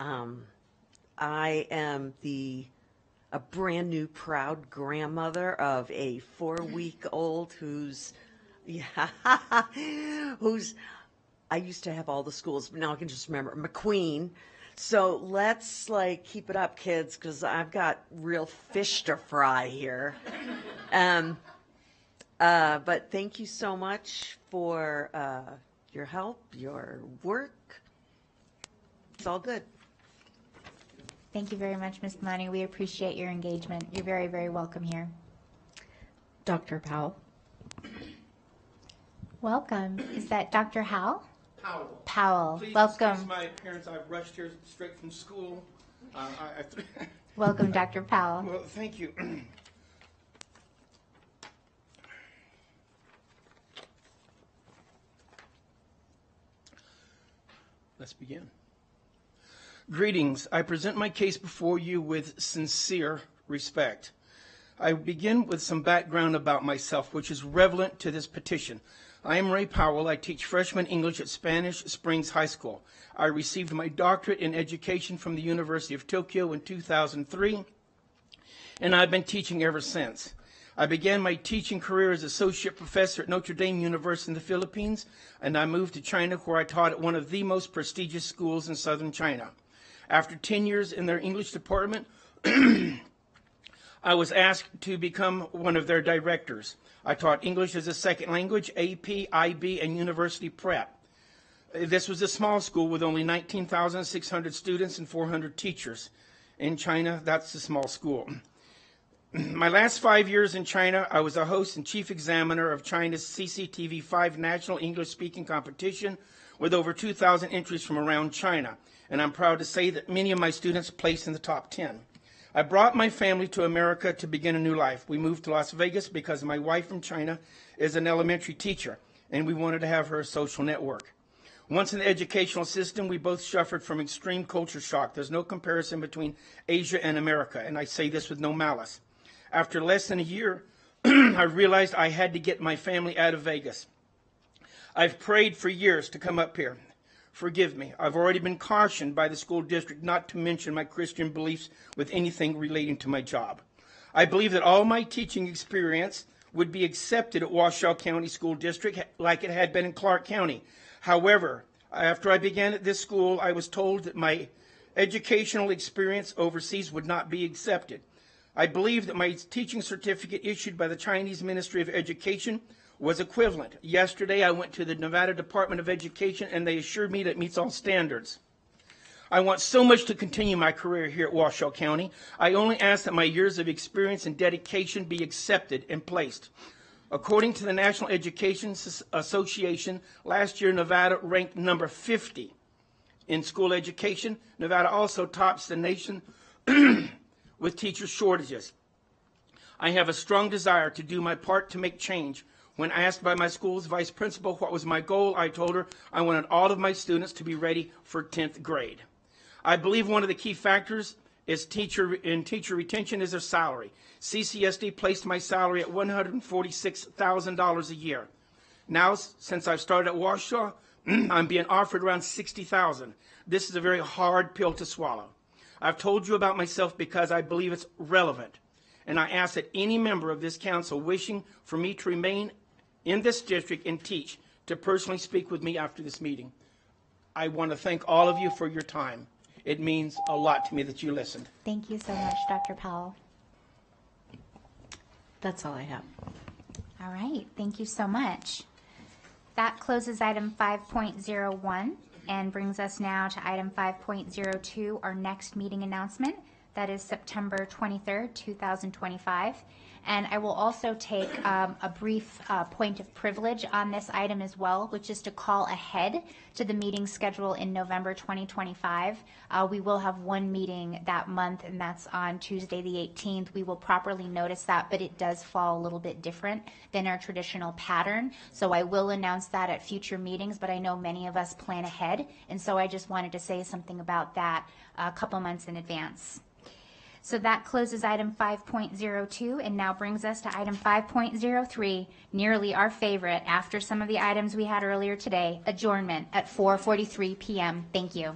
I am a brand new proud grandmother of a 4-week-old who's I used to have all the schools, but now I can just remember McQueen. So let's keep it up, kids, because I've got real fish to fry here. But thank you so much for your help, your work. It's all good. Thank you very much, Ms. DeMonte. We appreciate your engagement. You're very, very welcome here. Dr. Powell. Welcome. Is that Dr. Howell? Powell. Powell. Please Welcome. excuse my appearance. I've rushed here straight from school. Welcome, Dr. Powell. Well, thank you. Let's begin. Greetings. I present my case before you with sincere respect. I begin with some background about myself, which is relevant to this petition. I am Ray Powell. I teach freshman English at Spanish Springs High School. I received my doctorate in education from the University of Tokyo in 2003, and I've been teaching ever since. I began my teaching career as associate professor at Notre Dame University in the Philippines, and I moved to China, where I taught at one of the most prestigious schools in southern China. After 10 years in their English department, I was asked to become one of their directors. I taught English as a second language, AP, IB, and university prep. This was a small school with only 19,600 students and 400 teachers. In China, that's a small school. My last 5 years in China, I was a host and chief examiner of China's CCTV 5 National English Speaking Competition with over 2,000 entries from around China. And I'm proud to say that many of my students placed in the top 10. I brought my family to America to begin a new life. We moved to Las Vegas because my wife from China is an elementary teacher, and we wanted to have her a social network. Once in the educational system, we both suffered from extreme culture shock. There's no comparison between Asia and America, and I say this with no malice. After less than a year, I realized I had to get my family out of Vegas. I've prayed for years to come up here. Forgive me. I've already been cautioned by the school district not to mention my Christian beliefs with anything relating to my job. I believe that all my teaching experience would be accepted at Washoe County School District like it had been in Clark County. However, after I began at this school, I was told that my educational experience overseas would not be accepted. I believe that my teaching certificate issued by the Chinese Ministry of Education was equivalent. Yesterday, I went to the Nevada Department of Education, and they assured me that it meets all standards. I want so much to continue my career here at Washoe County. I only ask that my years of experience and dedication be accepted and placed. According to the National Education Association, last year Nevada ranked number 50 in school education. Nevada also tops the nation with teacher shortages. I have a strong desire to do my part to make change. When asked by my school's vice principal what was my goal, I told her I wanted all of my students to be ready for 10th grade. I believe one of the key factors teacher retention is their salary. CCSD placed my salary at $146,000 a year. Now, since I've started at Washoe, I'm being offered around $60,000. This is a very hard pill to swallow. I've told you about myself because I believe it's relevant, and I ask that any member of this council wishing for me to remain in this district and teach to personally speak with me after this meeting. I want to thank all of you for your time. It means a lot to me that you listened. Thank you so much, Dr. Powell. That's all I have. All right, thank you so much. That closes item 5.01 and brings us now to item 5.02, our next meeting announcement. That is September 23rd, 2025. And I will also take a brief point of privilege on this item as well, which is to call ahead to the meeting schedule in November 2025. We will have one meeting that month, and that's on Tuesday the 18th. We will properly notice that, but it does fall a little bit different than our traditional pattern. So I will announce that at future meetings, but I know many of us plan ahead, and so I just wanted to say something about that a couple months in advance. So that closes item 5.02 and now brings us to item 5.03, nearly our favorite after some of the items we had earlier today, adjournment at 4:43 p.m. Thank you.